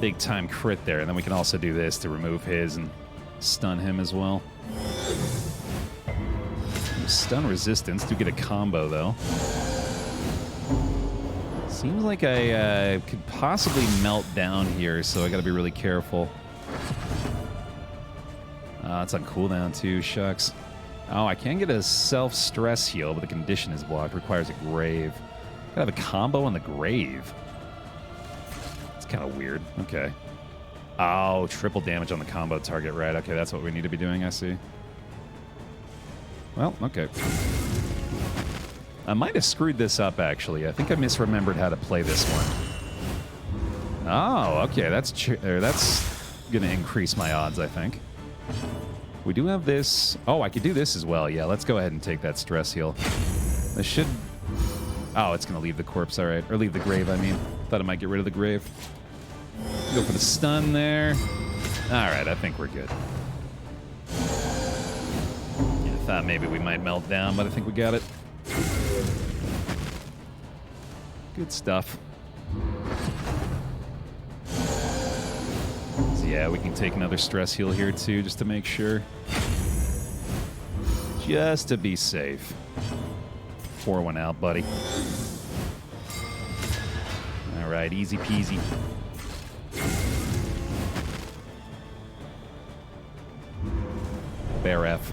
big time crit there, and then we can also do this to remove his and stun him as well. Stun resistance, do get a combo though. Seems like I could possibly melt down here, so I gotta be really careful. It's on cooldown too, shucks. Oh, I can get a self-stress heal, but the condition is blocked. Requires a grave. Gotta have a combo on the grave. It's kind of weird. Okay. Oh, triple damage on the combo target, right. Okay, that's what we need to be doing, I see. Well, okay. I might have screwed this up, actually. I think I misremembered how to play this one. Oh, okay. That's going to increase my odds, I think. We do have this. Oh, I could do this as well. Yeah, let's go ahead and take that stress heal. This should... Oh, it's going to leave the corpse, all right. Or leave the grave, I mean. Thought it might get rid of the grave. Go for the stun there. All right, I think we're good. Yeah, I thought maybe we might melt down, but I think we got it. Good stuff. So yeah, we can take another stress heal here too, just to make sure. Just to be safe. Pour one out, buddy. All right, easy peasy. Baer F.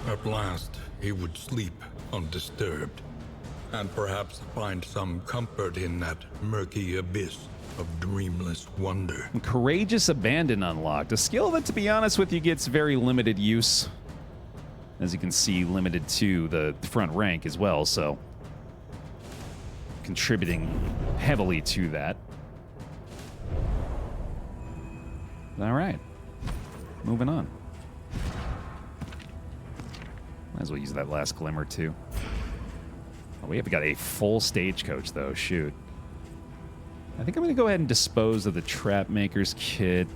At last, he would sleep undisturbed, and perhaps find some comfort in that murky abyss of dreamless wonder. Courageous Abandon unlocked. A skill that, to be honest with you, gets very limited use. As you can see, limited to the front rank as well, so... contributing heavily to that. All right. Moving on. Might as well use that last glimmer, too. Oh, we have got a full stagecoach, though. Shoot. I think I'm going to go ahead and dispose of the Trap Maker's kit.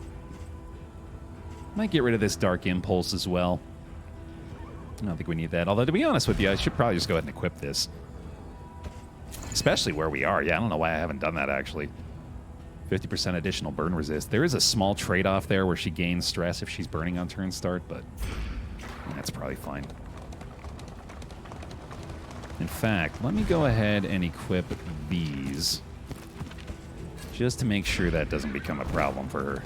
Might get rid of this Dark Impulse as well. I don't think we need that. Although, to be honest with you, I should probably just go ahead and equip this. Especially where we are. Yeah, I don't know why I haven't done that, actually. 50% additional burn resist. There is a small trade-off there where she gains stress if she's burning on turn start, but that's probably fine. In fact, let me go ahead and equip these just to make sure that doesn't become a problem for her.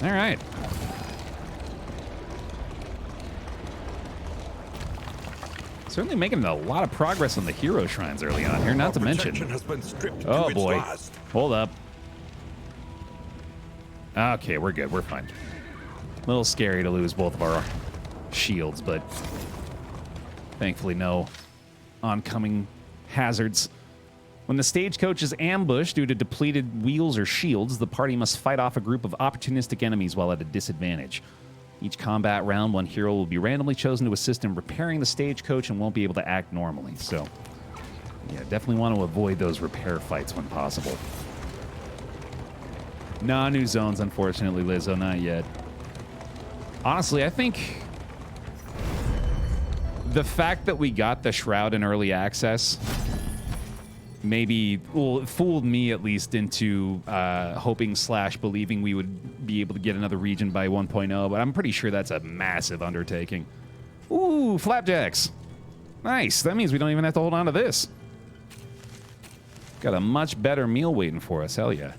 All right. Certainly making a lot of progress on the hero shrines early on here, not to mention... has been stripped Oh, to its boy. last. Hold up. Okay, we're good. We're fine. A little scary to lose both of our shields, but thankfully no oncoming hazards. When the stagecoach is ambushed due to depleted wheels or shields, the party must fight off a group of opportunistic enemies while at a disadvantage. Each combat round, one hero will be randomly chosen to assist in repairing the stagecoach and won't be able to act normally. So, yeah, definitely want to avoid those repair fights when possible. No new zones, unfortunately, Lizzo, not yet. Honestly, I think the fact that we got the Shroud in early access maybe, well, it fooled me at least into hoping / believing we would be able to get another region by 1.0, but I'm pretty sure that's a massive undertaking. Ooh, flapjacks. Nice. That means we don't even have to hold on to this. Got a much better meal waiting for us. Hell yeah.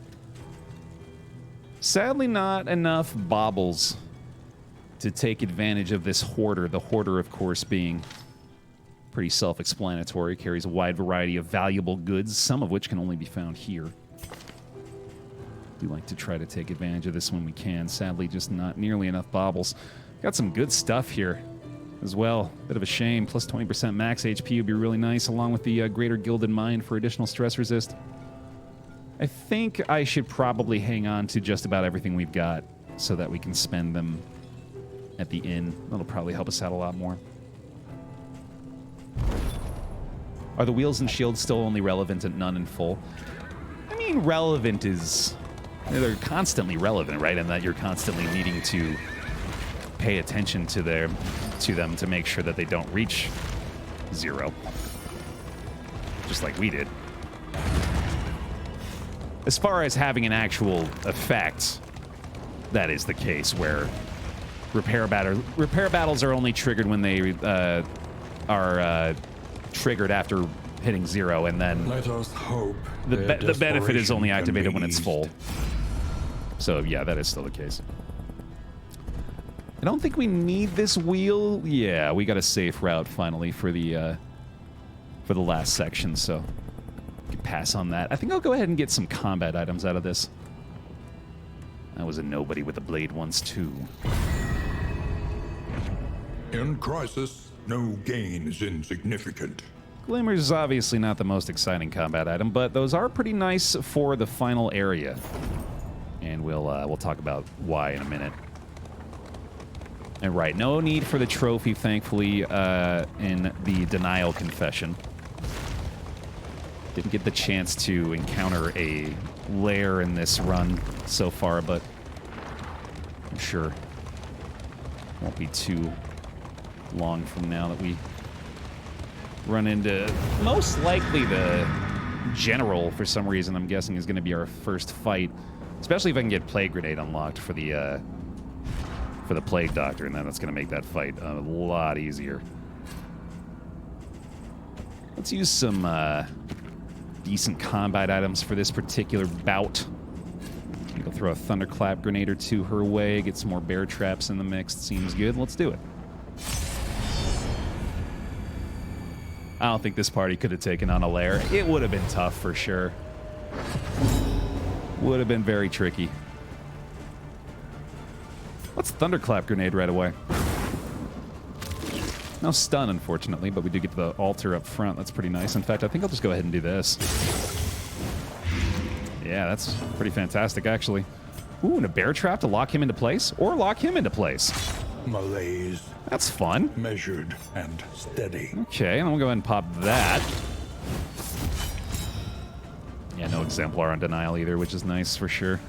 Sadly, not enough baubles to take advantage of this hoarder. The hoarder, of course, being pretty self-explanatory, carries a wide variety of valuable goods, some of which can only be found here. We like to try to take advantage of this when we can. Sadly, just not nearly enough baubles. Got some good stuff here. as well. Bit of a shame. Plus 20% max HP would be really nice, along with the Greater Gilded Mind for additional stress resist. I think I should probably hang on to just about everything we've got so that we can spend them at the inn. That'll probably help us out a lot more. Are the wheels and shields still only relevant at none and full? I mean, relevant is... They're constantly relevant, right? And that you're constantly needing to pay attention to them to make sure that they don't reach 0. Just like we did. As far as having an actual effect, that is the case, where repair battles are only triggered when they are triggered after hitting 0, and then let us hope the benefit is only desperation activated can when be it's eased. full. So yeah, that is still the case. I don't think we need this wheel. Yeah, we got a safe route finally for the last section, so we can pass on that. I think I'll go ahead and get some combat items out of this. I was a nobody with a blade once too. In crisis, no gain is insignificant. Glimmer's is obviously not the most exciting combat item, but those are pretty nice for the final area. And we'll talk about why in a minute. And right, no need for the trophy, thankfully, in the Denial Confession. Didn't get the chance to encounter a lair in this run so far, but I'm sure won't be too long from now that we run into most likely the general. For some reason, I'm guessing is going to be our first fight, especially if I can get Plague Grenade unlocked for the Plague Doctor, and then that's going to make that fight a lot easier. Let's use some decent combat items for this particular bout. Maybe I'll throw a Thunderclap Grenade or two her way, get some more bear traps in the mix. Seems good. Let's do it. I don't think this party could have taken on a lair. It would have been tough for sure. Would have been very tricky. Let's Thunderclap Grenade right away. No stun, unfortunately, but we do get the altar up front. That's pretty nice. In fact, I think I'll just go ahead and do this. Yeah, that's pretty fantastic, actually. Ooh, and a bear trap to lock him into place? Or lock him into place. Malaise, That's fun. measured and steady. Okay, and we'll go ahead and pop that. Yeah, no Exemplar on Denial either, which is nice for sure.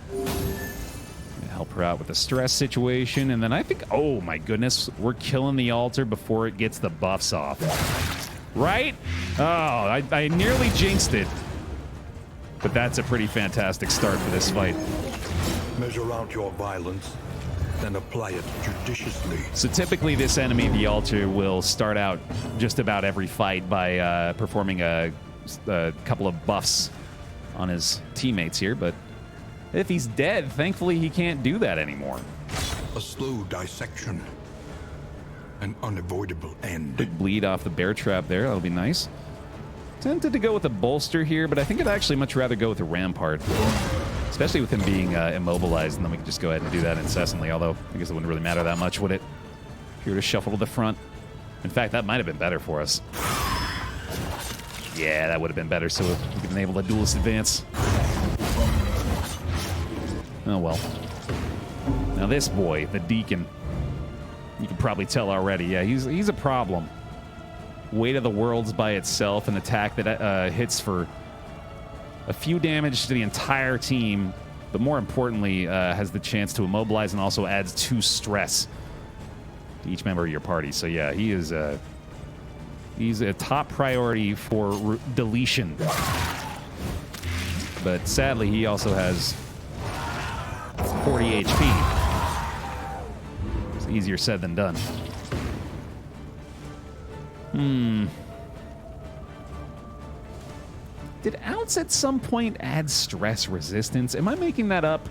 Help her out with the stress situation, and then I think, oh my goodness, we're killing the altar before it gets the buffs off. Right? Oh, I nearly jinxed it. But that's a pretty fantastic start for this fight. Measure out your violence, then apply it judiciously. So typically this enemy, the altar, will start out just about every fight by performing a couple of buffs on his teammates here, but if he's dead, thankfully he can't do that anymore. A slow dissection. An unavoidable end. Big bleed off the bear trap there. That'll be nice. Tempted to go with a bolster here, but I think I'd actually much rather go with a rampart. Especially with him being immobilized, and then we can just go ahead and do that incessantly, although I guess it wouldn't really matter that much, would it? If you were to shuffle to the front. In fact, that might have been better for us. Yeah, that would have been better, so we could have enabled a duelist advance. Oh well. Now this boy, the Deacon, you can probably tell already. Yeah, he's a problem. Weight of the Worlds by itself, an attack that hits for a few damage to the entire team, but more importantly, has the chance to immobilize and also adds 2 stress to each member of your party. So yeah, he's a top priority for deletion. But sadly, he also has 40 HP. It's easier said than done. Did Ounce at some point add stress resistance? Am I making that up?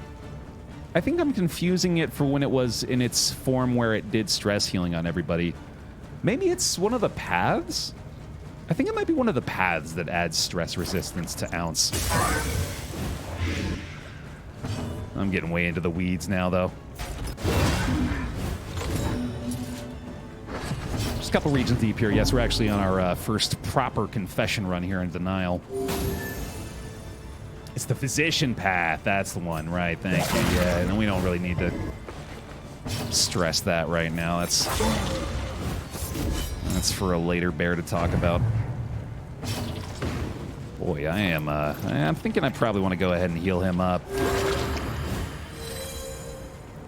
I think I'm confusing it for when it was in its form where it did stress healing on everybody. Maybe it's one of the paths? I think it might be one of the paths that adds stress resistance to Ounce. I'm getting way into the weeds now, though. Just a couple regions deep here. Yes, we're actually on our first proper confession run here in Denial. It's the physician path. That's the one, right? Thank you. Yeah, and we don't really need to stress that right now. That's for a later bear to talk about. Boy, I'm thinking I probably want to go ahead and heal him up.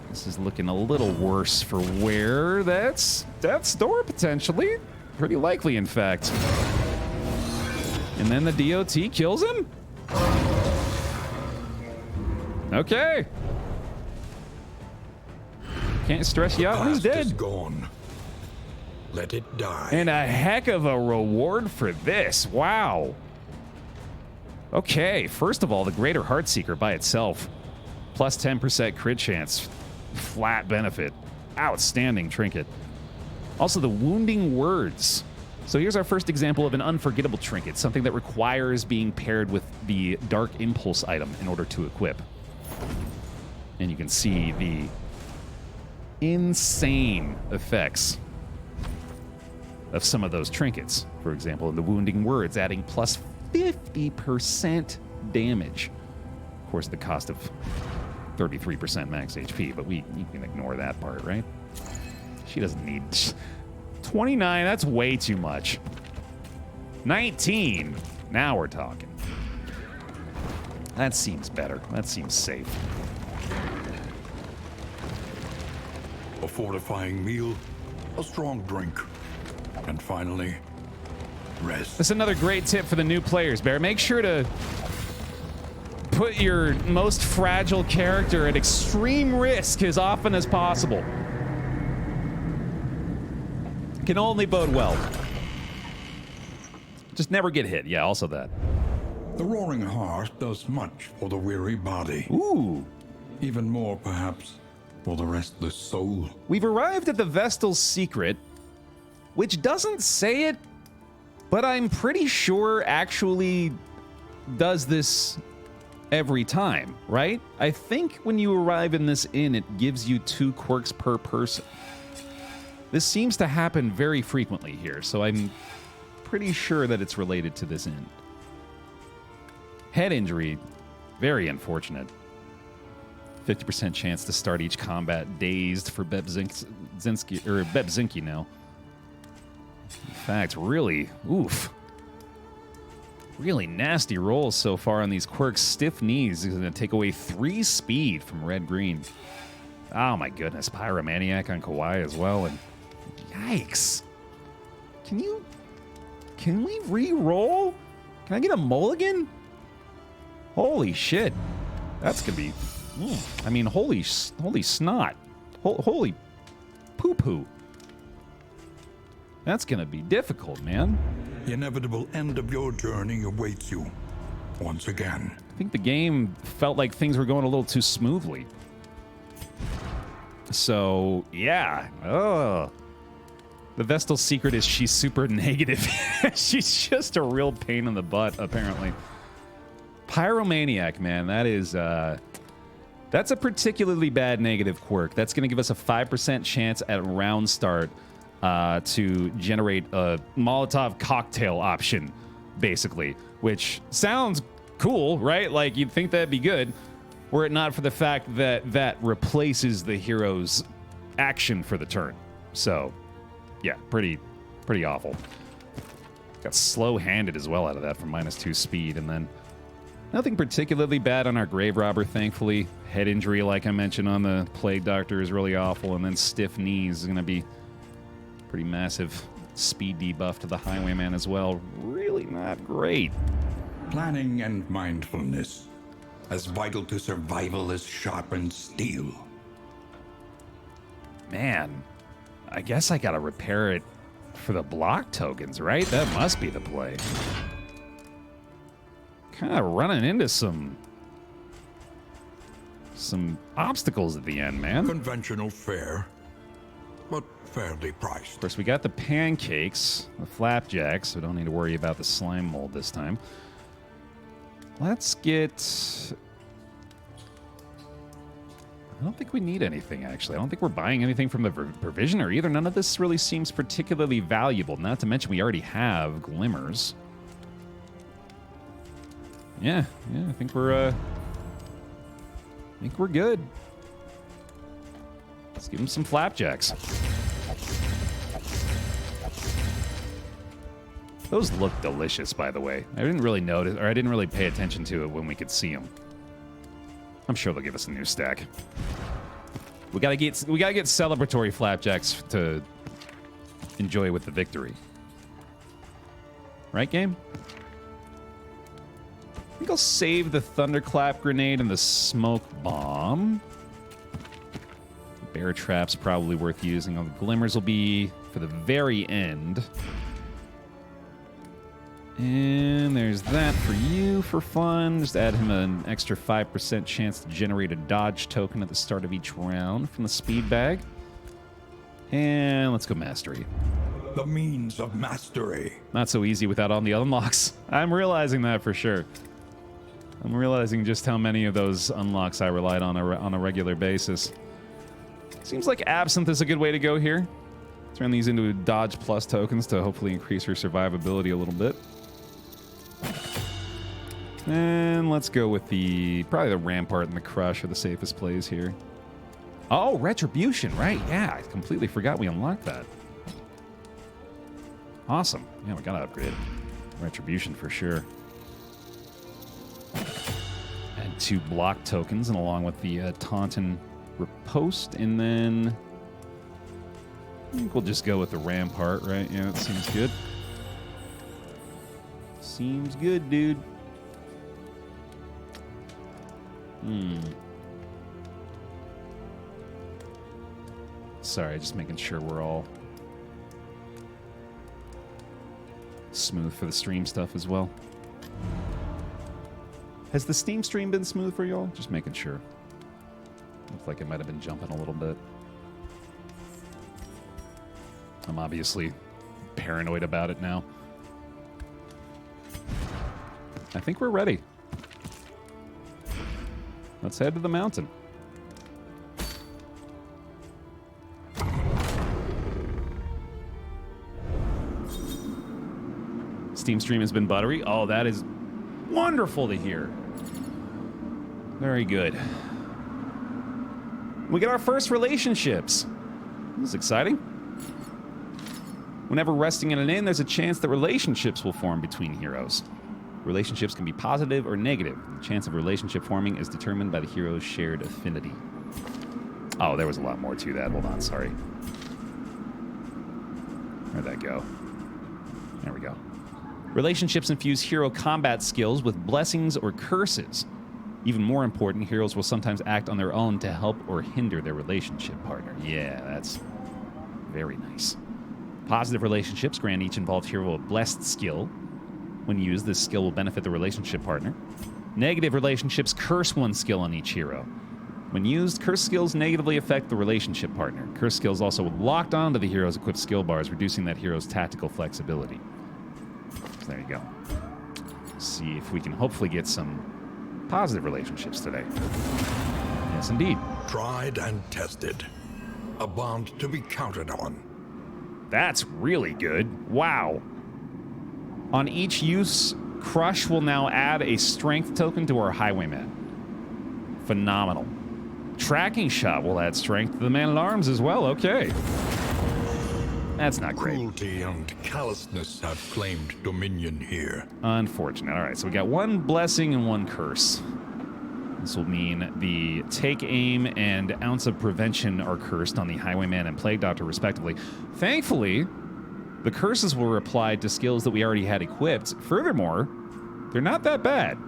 This is looking a little worse for where that's death's door, potentially. Pretty likely, in fact. And then the DOT kills him? Okay. Can't stress you out when he's dead. Is gone. Let it die. And a heck of a reward for this. Wow. Okay, first of all, the Greater Heartseeker by itself. Plus 10% crit chance. Flat benefit. Outstanding trinket. Also, the Wounding Words. So here's our first example of an unforgettable trinket, something that requires being paired with the Dark Impulse item in order to equip. And you can see the insane effects of some of those trinkets. For example, in the Wounding Words, adding plus 50% damage. Of course, the cost of 33% max HP, but you can ignore that part, right? She doesn't need 29. That's way too much. 19. Now we're talking. That seems better. That seems safe. A fortifying meal, a strong drink, and finally, rest. That's another great tip for the new players, Baer. Make sure to put your most fragile character at extreme risk as often as possible. Can only bode well. Just never get hit. Yeah, also that. The Roaring Heart does much for the weary body. Ooh. Even more, perhaps, for the restless soul. We've arrived at the Vestal's secret, which doesn't say it, but I'm pretty sure actually does this every time, right? I think when you arrive in this inn, it gives you 2 quirks per person. This seems to happen very frequently here, so I'm pretty sure that it's related to this inn. Head injury, very unfortunate. 50% chance to start each combat dazed for Bebzinski now. In fact, really, oof. Really nasty rolls so far on these quirks. Stiff Knees is going to take away 3 speed from Red-Green. Oh my goodness, Pyromaniac on Kawaii as well, and yikes. Can we re-roll? Can I get a mulligan? Holy shit. That's going to be, I mean, holy snot. Holy poo-poo. That's going to be difficult, man. The inevitable end of your journey awaits you, once again. I think the game felt like things were going a little too smoothly. So, yeah. Oh. The Vestal's secret is she's super negative. She's just a real pain in the butt, apparently. Pyromaniac, man, that is, that's a particularly bad negative quirk. That's going to give us a 5% chance at round start to generate a Molotov cocktail option, basically, which sounds cool, right? Like, you'd think that'd be good, were it not for the fact that that replaces the hero's action for the turn. So, yeah, pretty awful. Got slow-handed as well out of that for -2 speed, and then nothing particularly bad on our Grave Robber, thankfully. Head injury, like I mentioned on the Plague Doctor, is really awful, and then Stiff Knees is going to be pretty massive speed debuff to the Highwayman as well. Really not great. Planning and mindfulness, as vital to survival as sharpened steel. Man, I guess I gotta repair it for the block tokens, right? That must be the play. Kind of running into some obstacles at the end, man. Conventional fare, but fairly priced. Of course, we got the pancakes, the flapjacks, so don't need to worry about the slime mold this time. Let's get... I don't think we need anything, actually. I don't think we're buying anything from the provisioner either. None of this really seems particularly valuable. Not to mention we already have glimmers. Yeah, I think we're good. Let's give him some flapjacks. Those look delicious, by the way. I didn't really notice, or I didn't really pay attention to it when we could see them. I'm sure they'll give us a new stack. We gotta get celebratory flapjacks to enjoy with the victory. Right, game? I think I'll save the thunderclap grenade and the smoke bomb. Bear trap's probably worth using. All the glimmers will be for the very end. And there's that for you for fun. Just add him an extra 5% chance to generate a dodge token at the start of each round from the speed bag. And let's go mastery. The means of mastery. Not so easy without all the unlocks. I'm realizing that for sure. I'm realizing just how many of those unlocks I relied on a regular basis. Seems like Absinthe is a good way to go here. Turn these into dodge plus tokens to hopefully increase her survivability a little bit. And let's go with probably the Rampart and the Crush are the safest plays here. Oh, Retribution, right. Yeah, I completely forgot we unlocked that. Awesome. Yeah, we gotta upgrade Retribution for sure. Add 2 block tokens and along with the Taunton Riposte, and then I think we'll just go with the Rampart, right? Yeah, that seems good. Seems good, dude. Sorry, just making sure we're all smooth for the stream stuff as well. Has the Steam stream been smooth for y'all? Just making sure. Looks like it might have been jumping a little bit. I'm obviously paranoid about it now. I think we're ready. Let's head to the mountain. Steam stream has been buttery. Oh, that is wonderful to hear. Very good. We get our first relationships. This is exciting. Whenever resting in an inn, there's a chance that relationships will form between heroes. Relationships can be positive or negative. The chance of relationship forming is determined by the hero's shared affinity. Oh, there was a lot more to that. Hold on, sorry. Where'd that go? There we go. Relationships infuse hero combat skills with blessings or curses. Even more important, heroes will sometimes act on their own to help or hinder their relationship partner. Yeah, that's very nice. Positive relationships grant each involved hero a blessed skill. When used, this skill will benefit the relationship partner. Negative relationships curse one skill on each hero. When used, curse skills negatively affect the relationship partner. Curse skills also locked onto the hero's equipped skill bars, reducing that hero's tactical flexibility. So there you go. See if we can hopefully get some positive relationships today. Yes, indeed. Tried and tested. A bond to be counted on. That's really good. Wow. On each use, Crush will now add a strength token to our Highwayman. Phenomenal. Tracking Shot will add strength to the Man-at-Arms as well. Okay. That's not great. Cruelty and callousness have claimed dominion here. Unfortunate. All right, so we got 1 blessing and 1 curse. This will mean the Take Aim and Ounce of Prevention are cursed on the Highwayman and Plague Doctor, respectively. Thankfully, the curses were applied to skills that we already had equipped. Furthermore, they're not that bad.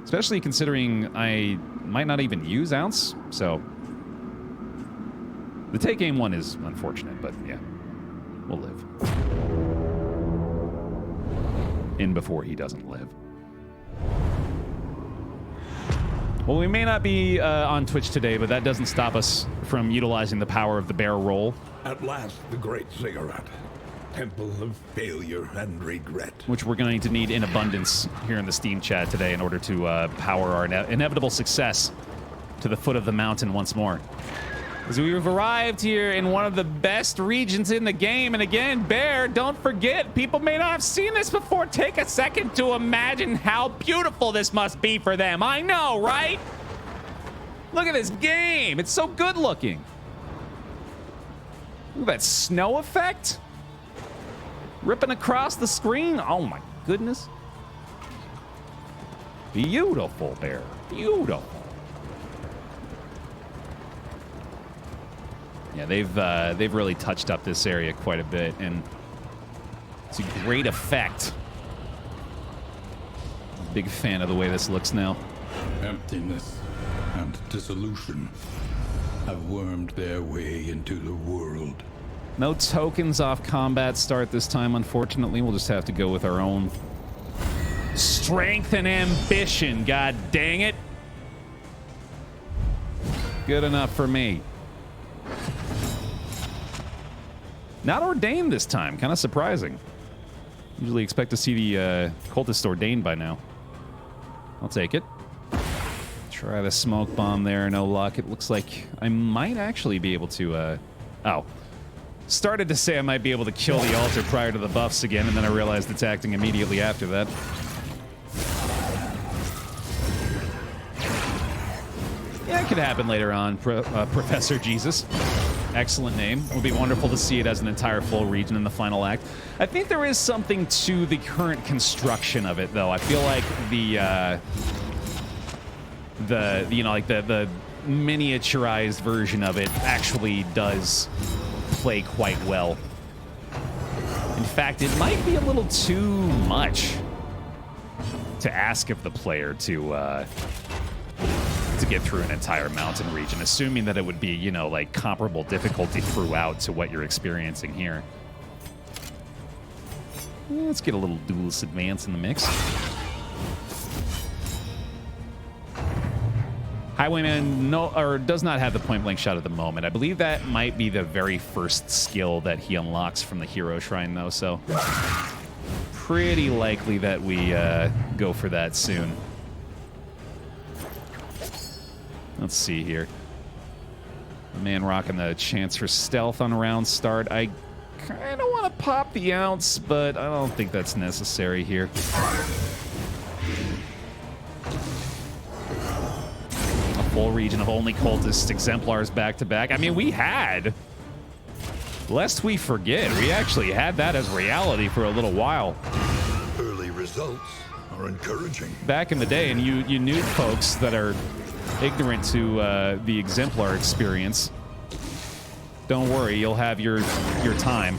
Especially considering I might not even use Ounce, so... The Take Aim one is unfortunate, but yeah, we'll live. In before he doesn't live. Well, we may not be on Twitch today, but that doesn't stop us from utilizing the power of the Baer roll. At last, the great cigarette. Temple of failure and regret. Which we're going to need in abundance here in the Steam chat today in order to power our inevitable success to the foot of the mountain once more. As we've arrived here in one of the best regions in the game. And again, Baer, don't forget, people may not have seen this before. Take a second to imagine how beautiful this must be for them. I know, right? Look at this game. It's so good looking. Look at that snow effect. Ripping across the screen. Oh my goodness. Beautiful, Baer. Beautiful. Yeah, they've really touched up this area quite a bit, and it's a great effect. Big fan of the way this looks now. Emptiness and dissolution have wormed their way into the world. No tokens off combat start this time, unfortunately. We'll just have to go with our own strength and ambition. God dang it. Good enough for me. Not ordained this time. Kind of surprising. Usually expect to see the cultist ordained by now. I'll take it. Try the smoke bomb there. No luck. It looks like I might actually be able to... Oh. Started to say I might be able to kill the altar prior to the buffs again, and then I realized it's acting immediately after that. Yeah, it could happen later on, Professor Jesus. Excellent name. It would be wonderful to see it as an entire full region in the final act. I think there is something to the current construction of it, though. I feel like the miniaturized version of it actually does play quite well. In fact, it might be a little too much to ask of the player to get through an entire mountain region, assuming that it would be, you know, like comparable difficulty throughout to what you're experiencing here. Let's get a little duelist advance in the mix. Highwayman does not have the point-blank shot at the moment. I believe that might be the very first skill that he unlocks from the hero shrine, though, so pretty likely that we go for that soon. Let's see here. The man rocking the chance for stealth on round start. I kind of want to pop the ounce, but I don't think that's necessary here. A full region of only cultist exemplars back-to-back. I mean, we had... Lest we forget, we actually had that as reality for a little while. Early results are encouraging. Back in the day, and you knew folks that are ignorant to the exemplar experience. Don't worry, you'll have your time.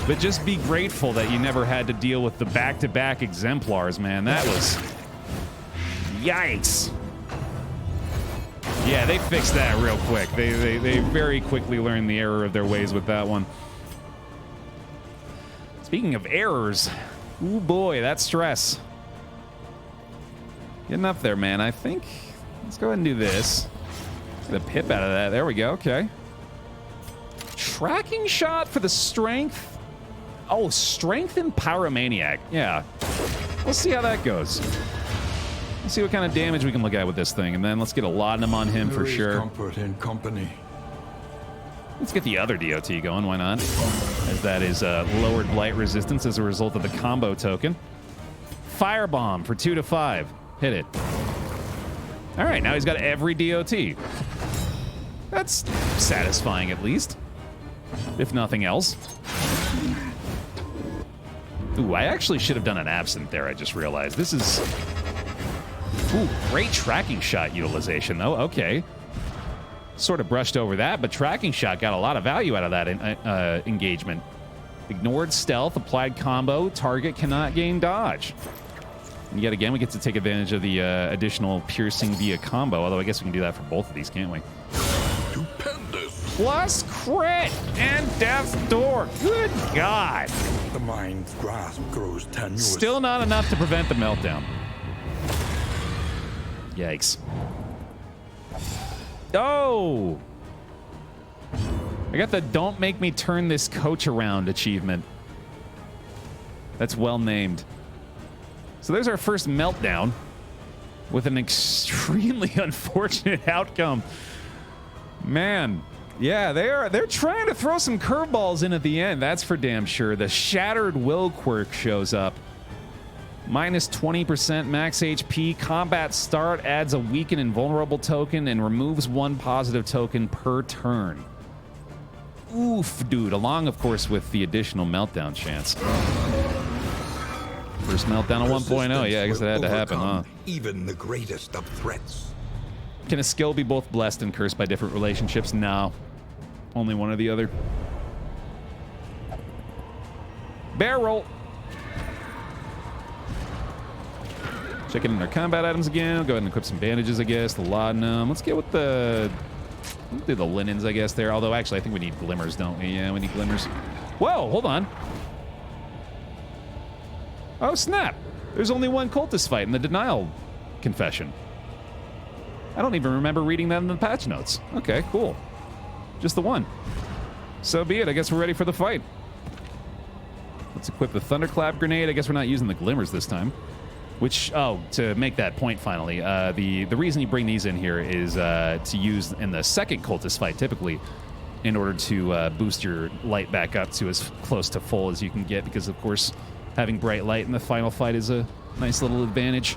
But just be grateful that you never had to deal with the back-to-back exemplars, man. That was... Yikes. Yeah, they fixed that real quick. They very quickly learned the error of their ways with that one. Speaking of errors, ooh boy, that stress. Getting up there, man. I think let's go ahead and do this. Get a pip out of that. There we go. Okay. Tracking shot for the strength. Oh, strength and pyromaniac. Yeah. We'll see how that goes. Let's see what kind of damage we can look at with this thing, and then let's get a laudanum on him for sure. Comfort in company. Let's get the other DOT going. Why not? As that is lowered blight resistance as a result of the combo token. Firebomb for 2 to 5. Hit it. All right, now he's got every DOT. That's satisfying, at least. If nothing else. Ooh, I actually should have done an absent there, I just realized. This is... Ooh, great tracking shot utilization, though. Okay. Sort of brushed over that, but tracking shot got a lot of value out of that engagement. Ignored stealth, applied combo, target cannot gain dodge. And yet again, we get to take advantage of the additional piercing via combo, although I guess we can do that for both of these, can't we? Stupendous. Plus crit and death's door. Good God. The mind's grasp grows tenuous. Still not enough to prevent the meltdown. Yikes. Oh! I got the "Don't make me turn this coach around" achievement. That's well named. So there's our first meltdown. with an extremely unfortunate outcome. Man, yeah, they're trying to throw some curveballs in at the end. That's for damn sure. The Shattered Will quirk shows up. Minus 20% max HP. Combat start adds a weaken and vulnerable token and removes one positive token per turn. Oof, dude. Along, of course, with the additional meltdown chance. First meltdown of 1.0. Yeah, I guess it had to happen, huh? Even the greatest of threats. Can a skill be both blessed and cursed by different relationships? No. Only one or the other. Bear roll. Checking in our combat items again. Go ahead and equip some bandages, I guess. The laudanum. Let's get with the... Let's do the linens, I guess, there. Although, actually, I think we need glimmers, don't we? Yeah, we need glimmers. Whoa, hold on. Oh, snap. There's only one cultist fight in the denial confession. I don't even remember reading that in the patch notes. Okay, cool. Just the one. So be it. I guess we're ready for the fight. Let's equip the Thunderclap grenade. I guess we're not using the glimmers this time. Which, oh, to make that point finally, the reason you bring these in here is to use in the second cultist fight, typically, in order to boost your light back up to as close to full as you can get, because, of course, having bright light in the final fight is a nice little advantage.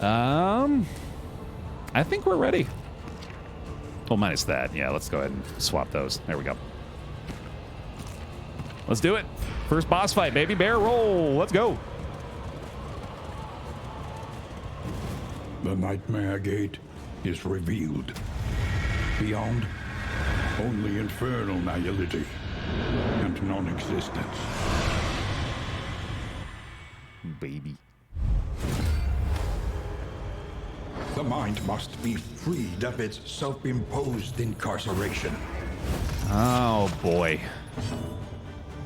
I think we're ready. Oh, minus that. Yeah, let's go ahead and swap those. There we go. Let's do it. First boss fight, baby. Bear roll. Let's go. The Nightmare Gate is revealed. Beyond, only infernal nihility and non-existence. Baby. The mind must be freed of its self-imposed incarceration. Oh, boy.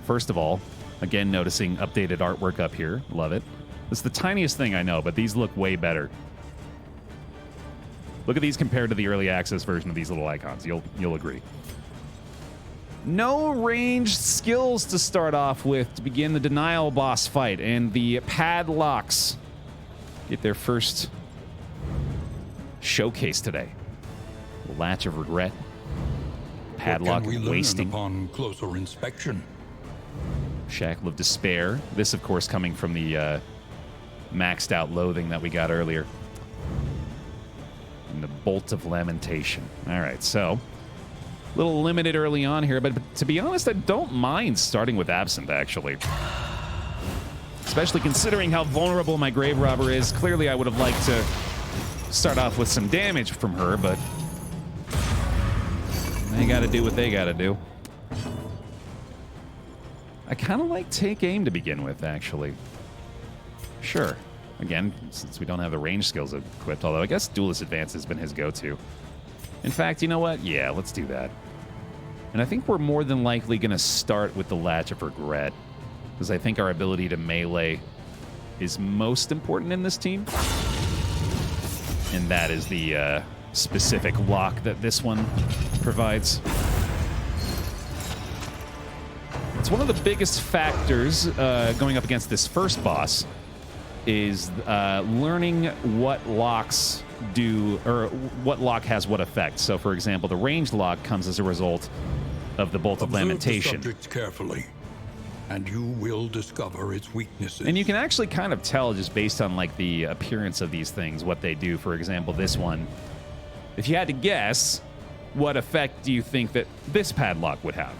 First of all, again, noticing updated artwork up here. Love it. It's the tiniest thing I know, but these look way better. Look at these compared to the early access version of these little icons. You'll agree. No ranged skills to start off with to begin the Denial boss fight, and the Padlocks get their first showcase today. The Latch of Regret. Padlock what can we Wasting. learn upon closer inspection? Shackle of Despair. This, of course, coming from the maxed out Loathing that we got earlier. And the Bolt of Lamentation. All right, so a little limited early on here, but to be honest, I don't mind starting with Absinthe, actually. Especially considering how vulnerable my Grave Robber is. Clearly, I would have liked to start off with some damage from her, but they gotta do what they gotta do. I kind of like Take Aim to begin with, actually. Sure. Again, since we don't have the range skills equipped, although I guess Duelist Advance has been his go-to. In fact, you know what? Yeah, let's do that. And I think we're more than likely going to start with the Latch of Regret, because I think our ability to melee is most important in this team. And that is the specific lock that this one provides. It's one of the biggest factors going up against this first boss is learning what locks do, or what lock has what effect. So, for example, the ranged lock comes as a result of the Bolt of Lamentation. Observe the subject carefully, and you will discover its weaknesses. And you can actually kind of tell just based on like the appearance of these things what they do. For example, this one. If you had to guess, what effect do you think that this padlock would have?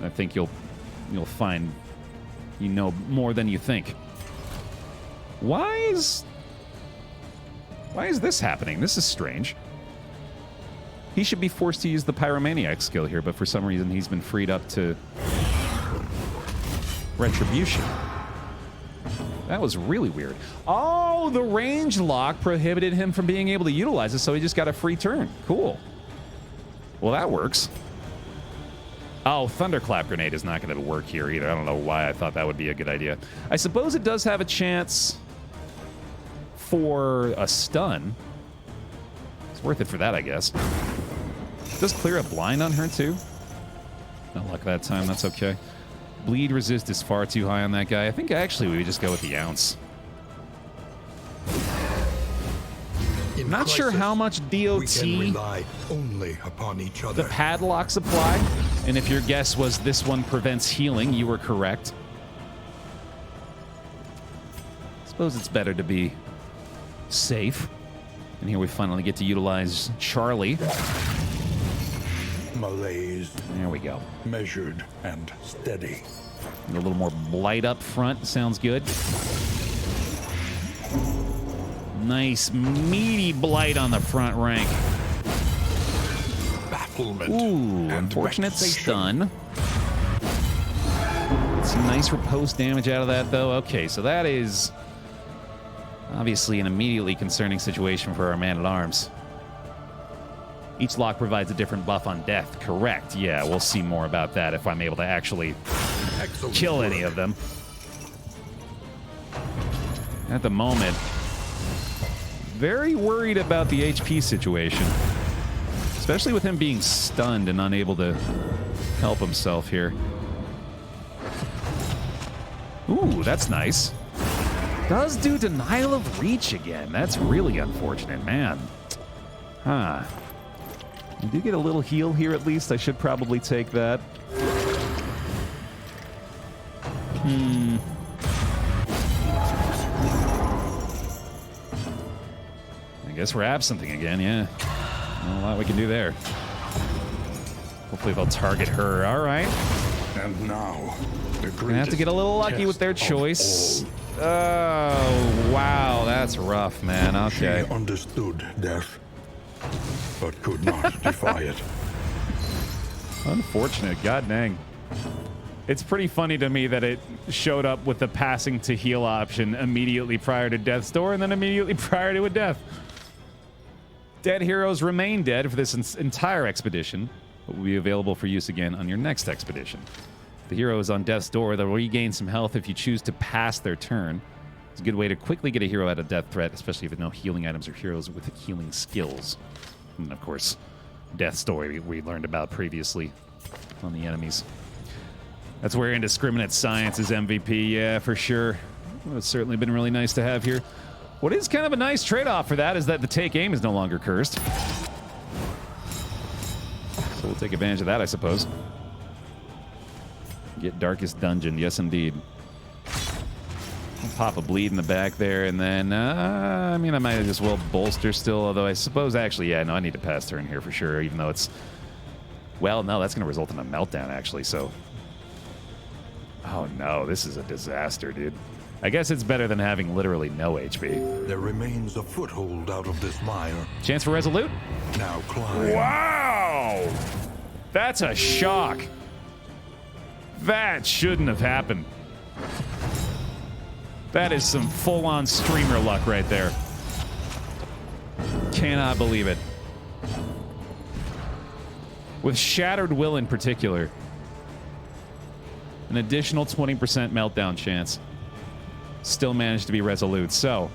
I think you'll find you know more than you think. Why is this happening? This is strange. He should be forced to use the Pyromaniac skill here, but for some reason he's been freed up to Retribution. That was really weird. Oh, the range lock prohibited him from being able to utilize it, so he just got a free turn. Cool. Well, that works. Oh, Thunderclap Grenade is not going to work here either. I don't know why I thought that would be a good idea. I suppose it does have a chance for a stun. It's worth it for that, I guess. Does clear a blind on her, too? No luck that time. That's okay. Bleed resist is far too high on that guy. I think, actually, we would just go with the ounce. Not sure crisis, how much we can DOT rely only upon each other. the padlocks apply. And if your guess was this one prevents healing, you were correct. Suppose it's better to be safe. And here we finally get to utilize Charlie. Malaise, There we go. measured and steady. A little more blight up front. Sounds good. Nice, meaty blight on the front rank. Bafflement. Ooh, and unfortunate vexation. stun. Some nice riposte damage out of that, though. Okay, so that is obviously an immediately concerning situation for our man-at-arms. Each lock provides a different buff on death. Correct. Yeah, we'll see more about that if I'm able to actually Excellent kill any work. of them. At the moment, very worried about the HP situation. Especially with him being stunned and unable to help himself here. Ooh, that's nice. Does do denial of reach again. That's really unfortunate, man. Huh. I do get a little heal here at least. I should probably take that. I guess we're absenting again, yeah. Not a lot we can do there. Hopefully they'll target her. All right. And now, the Gonna have to get a little lucky with their choice. Oh, wow. That's rough, man. Okay. She understood death, but could not defy it. Unfortunate. God dang. It's pretty funny to me that it showed up with the passing to heal option immediately prior to death's door and then immediately prior to a death. Dead heroes remain dead for this entire expedition, but will be available for use again on your next expedition. The hero is on death's door. They'll regain some health if you choose to pass their turn. It's a good way to quickly get a hero out of death threat, especially if there are no healing items or heroes with healing skills. And of course, death's door we learned about previously on the enemies. That's where Indiscriminate Science is MVP, yeah, for sure. Well, it's certainly been really nice to have here. What is kind of a nice trade-off for that is that the take aim is no longer cursed. So we'll take advantage of that, I suppose. Get Darkest Dungeon, yes indeed. I'll pop a bleed in the back there, and then, I mean, I might as well bolster still, although I suppose actually, yeah, no, I need to pass turn here for sure, even though it's... Well, no, that's going to result in a meltdown, actually, so... Oh no, this is a disaster, dude. I guess it's better than having literally no HP. There remains a foothold out of this mire. Chance for Resolute? Now climb. Wow! That's a shock. That shouldn't have happened. That is some full-on streamer luck right there. Cannot believe it. With Shattered Will in particular, an additional 20% meltdown chance. Still managed to be resolute. So,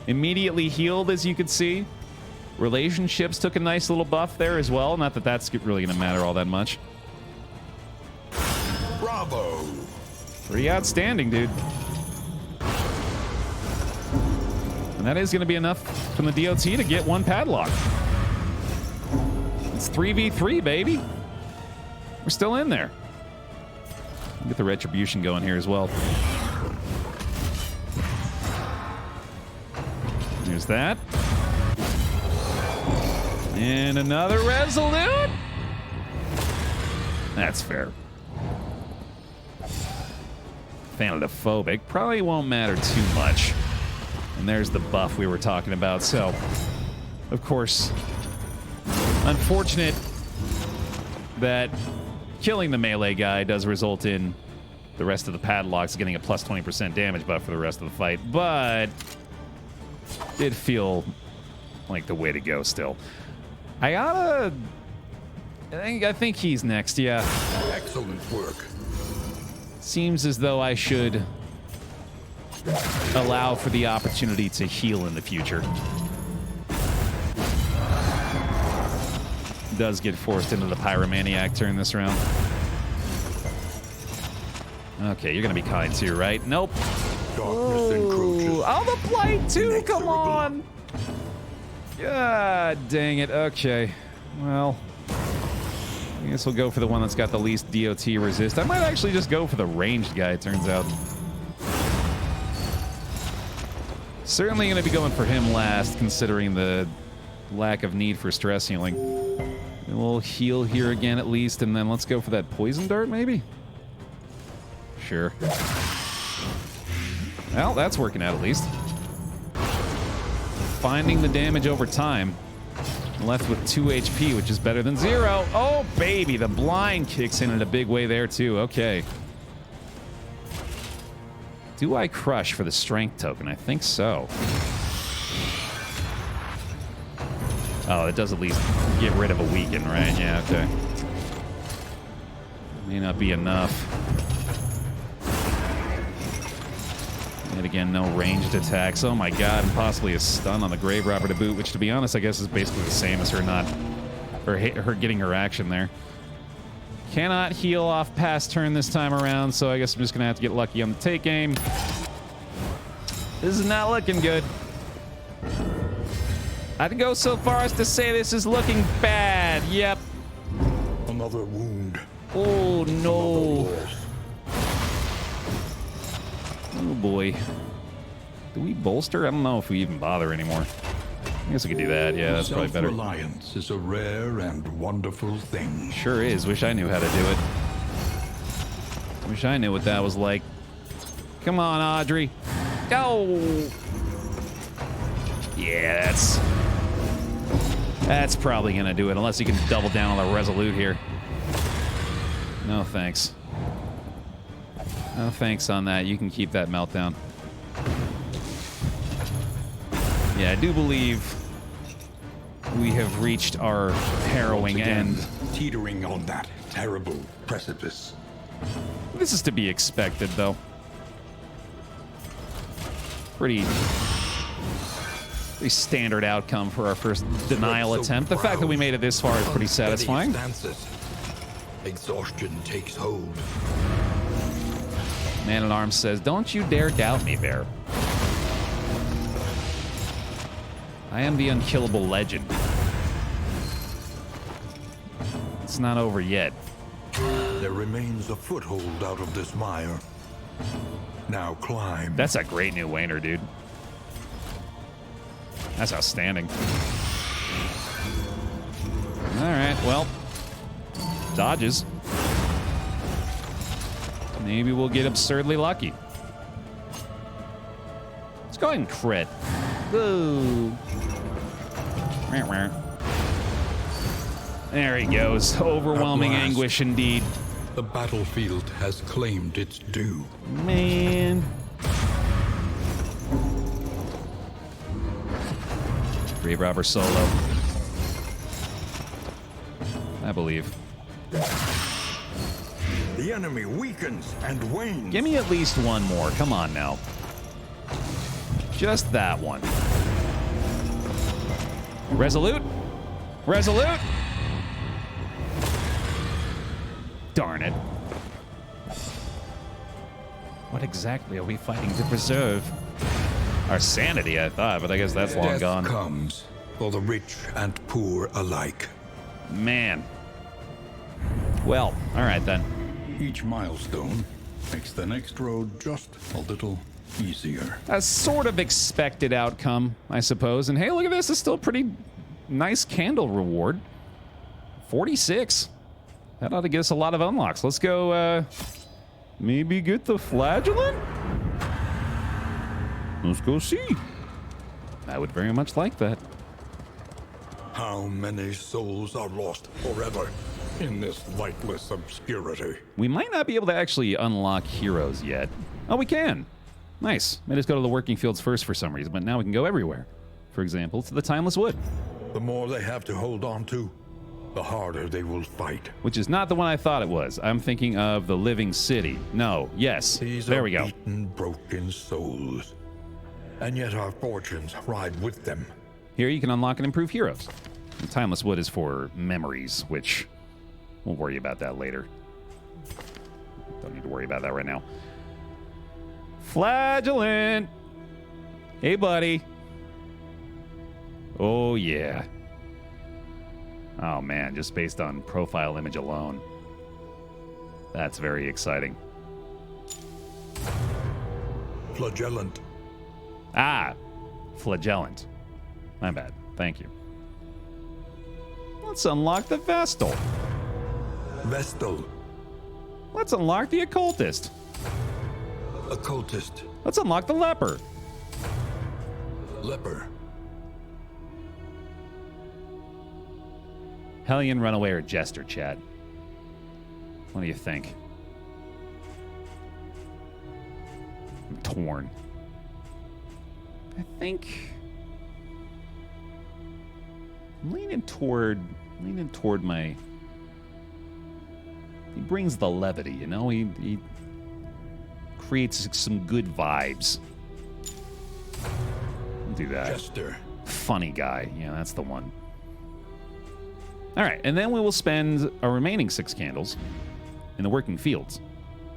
immediately healed, as you could see. Relationships took a nice little buff there as well. Not that that's really going to matter all that much. Bravo! Pretty outstanding, dude. And that is going to be enough from the DOT to get one padlock. It's 3v3, baby. We're still in there. Get the retribution going here as well. There's that. And another resolute. That's fair. Thanatophobic probably won't matter too much. And there's the buff we were talking about. So, of course, unfortunate that killing the melee guy does result in the rest of the padlocks getting a plus 20% damage buff for the rest of the fight, but did feel like the way to go still. I think he's next, yeah. Excellent work. Seems as though I should allow for the opportunity to heal in the future. Does get forced into the Pyromaniac turn this round. Okay, you're gonna be kind too, right? Nope. Darkness encroaches. Oh, the blight too, come on! God dang it. Okay. Well, I guess we'll go for the one that's got the least DOT resist. I might actually just go for the ranged guy, it turns out. Certainly going to be going for him last, considering the lack of need for stress healing. And we'll heal here again at least, and then let's go for that poison dart, maybe? Sure. Well, that's working out at least. Finding the damage over time. Left with 2 HP, which is better than 0. Oh, baby, the blind kicks in a big way there, too. Okay. Do I crush for the strength token? I think so. Oh, it does at least get rid of a weaken, right? Yeah, okay. May not be enough. And again, no ranged attacks. Oh my god, and possibly a stun on the Grave Robber to boot, which to be honest, I guess is basically the same as her not... or her getting her action there. Cannot heal off past turn this time around, so I guess I'm just gonna have to get lucky on the take aim. This is not looking good. I'd go so far as to say this is looking bad. Yep. Another wound. Oh no. Oh boy. Do we bolster? I don't know if we even bother anymore. I guess we could do that. Yeah, that's probably better. Self-reliance is a rare and wonderful thing. Sure is. Wish I knew how to do it. Wish I knew what that was like. Come on, Audrey. Go! Yeah, that's probably gonna do it, unless you can double down on the Resolute here. No thanks. No thanks on that. You can keep that meltdown. Yeah, I do believe we have reached our harrowing end. Teetering on that terrible precipice. This is to be expected, though. Pretty standard outcome for our first denial attempt. The fact that we made it this far is pretty satisfying. Exhaustion takes hold. Man-at-Arms says, "Don't you dare doubt me, Baer. I am the unkillable legend. It's not over yet." There remains a foothold out of this mire. Now climb. That's a great new Wainer, dude. That's outstanding. All right, well, dodges. Maybe we'll get absurdly lucky. Let's go ahead and crit. Ooh. There he goes. Overwhelming anguish indeed. The battlefield has claimed its due. Man. Grave Robber solo. I believe. The enemy weakens and wanes. Give me at least one more. Come on now. Just that one. Resolute? Resolute? Darn it. What exactly are we fighting to preserve? Our sanity, I thought, but I guess that's long Death gone. Comes for the rich and poor alike. Man. Well, all right then. Each milestone makes the next road just a little easier. A sort of expected outcome, I suppose. And hey, look at this. It's still a pretty nice candle reward. 46. That ought to get us a lot of unlocks. Let's go, maybe get the flagellant? Let's go see. I would very much like that. How many souls are lost forever in this lightless obscurity? We might not be able to actually unlock heroes yet. Oh, we can. Nice. Made us go to the working fields first for some reason, but now we can go everywhere. For example, to the Timeless Wood. The more they have to hold on to, the harder they will fight. Which is not the one I thought it was. I'm thinking of the Living City. No, yes. These there are we go. beaten, broken souls. And yet our fortunes ride with them. Here you can unlock and improve heroes. The Timeless Wood is for memories, which we'll worry about that later. Don't need to worry about that right now. Flagellant! Hey, buddy. Oh, yeah. Oh, man, just based on profile image alone. That's very exciting. Flagellant. Ah, flagellant. My bad. Thank you. Let's unlock the Vestal. Vestal. Let's unlock the Occultist. Occultist. Let's unlock the Leper. Leper. Hellion, Runaway, or Jester, Chad? What do you think? I'm torn. I think I'm leaning toward my. He brings the levity, you know. He creates some good vibes. I'll do that. Jester. Funny guy. Yeah, that's the one. All right, and then we will spend our remaining 6 candles in the working fields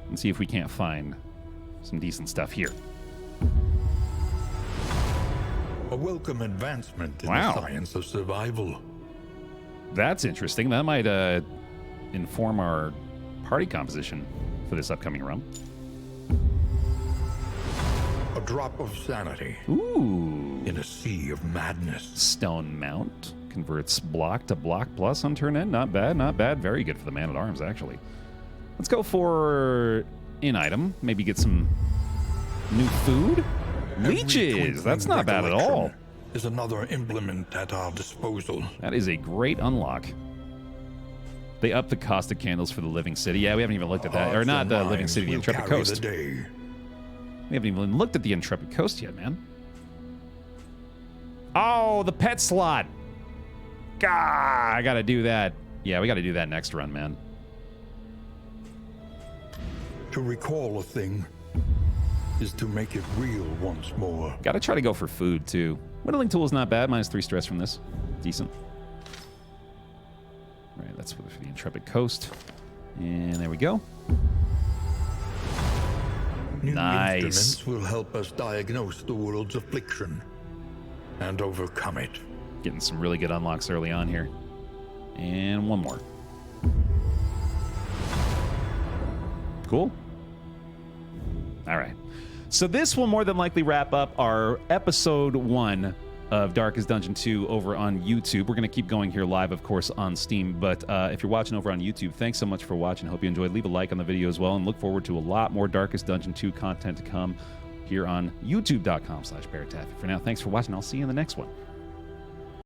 and see if we can't find some decent stuff here. A welcome advancement in Wow. the science of survival. That's interesting. That might inform our party composition for this upcoming run. A drop of sanity Ooh. in a sea of madness. Stone Mount converts block to block plus on turn end. Not bad, not bad. Very good for the Man-at-Arms, actually. Let's go for an item. Maybe get some new food. Every Leeches. twinkling That's not bad at all. recollection is another implement at our disposal. That is a great unlock. They upped the cost of candles for the Living City. Yeah, we haven't even looked at that. Or not the Living City, the Intrepid Coast. The day. We haven't even looked at the Intrepid Coast yet, man. Oh, the pet slot. Gah, I gotta do that. Yeah, we gotta do that next run, man. To recall a thing is to make it real once more. Gotta try to go for food, too. Whittling tool is not bad. -3 stress from this. Decent. All right, that's for the Intrepid Coast. And there we go. New Nice. instruments will help us diagnose the world's affliction and overcome it. Getting some really good unlocks early on here. And one more. Cool. All right. So this will more than likely wrap up our episode 1 of Darkest Dungeon 2 over on YouTube. We're going to keep going here live, of course, on Steam. But if you're watching over on YouTube, thanks so much for watching. Hope you enjoyed. Leave a like on the video as well. And look forward to a lot more Darkest Dungeon 2 content to come here on youtube.com/BaerTaffy. For now, thanks for watching. I'll see you in the next one.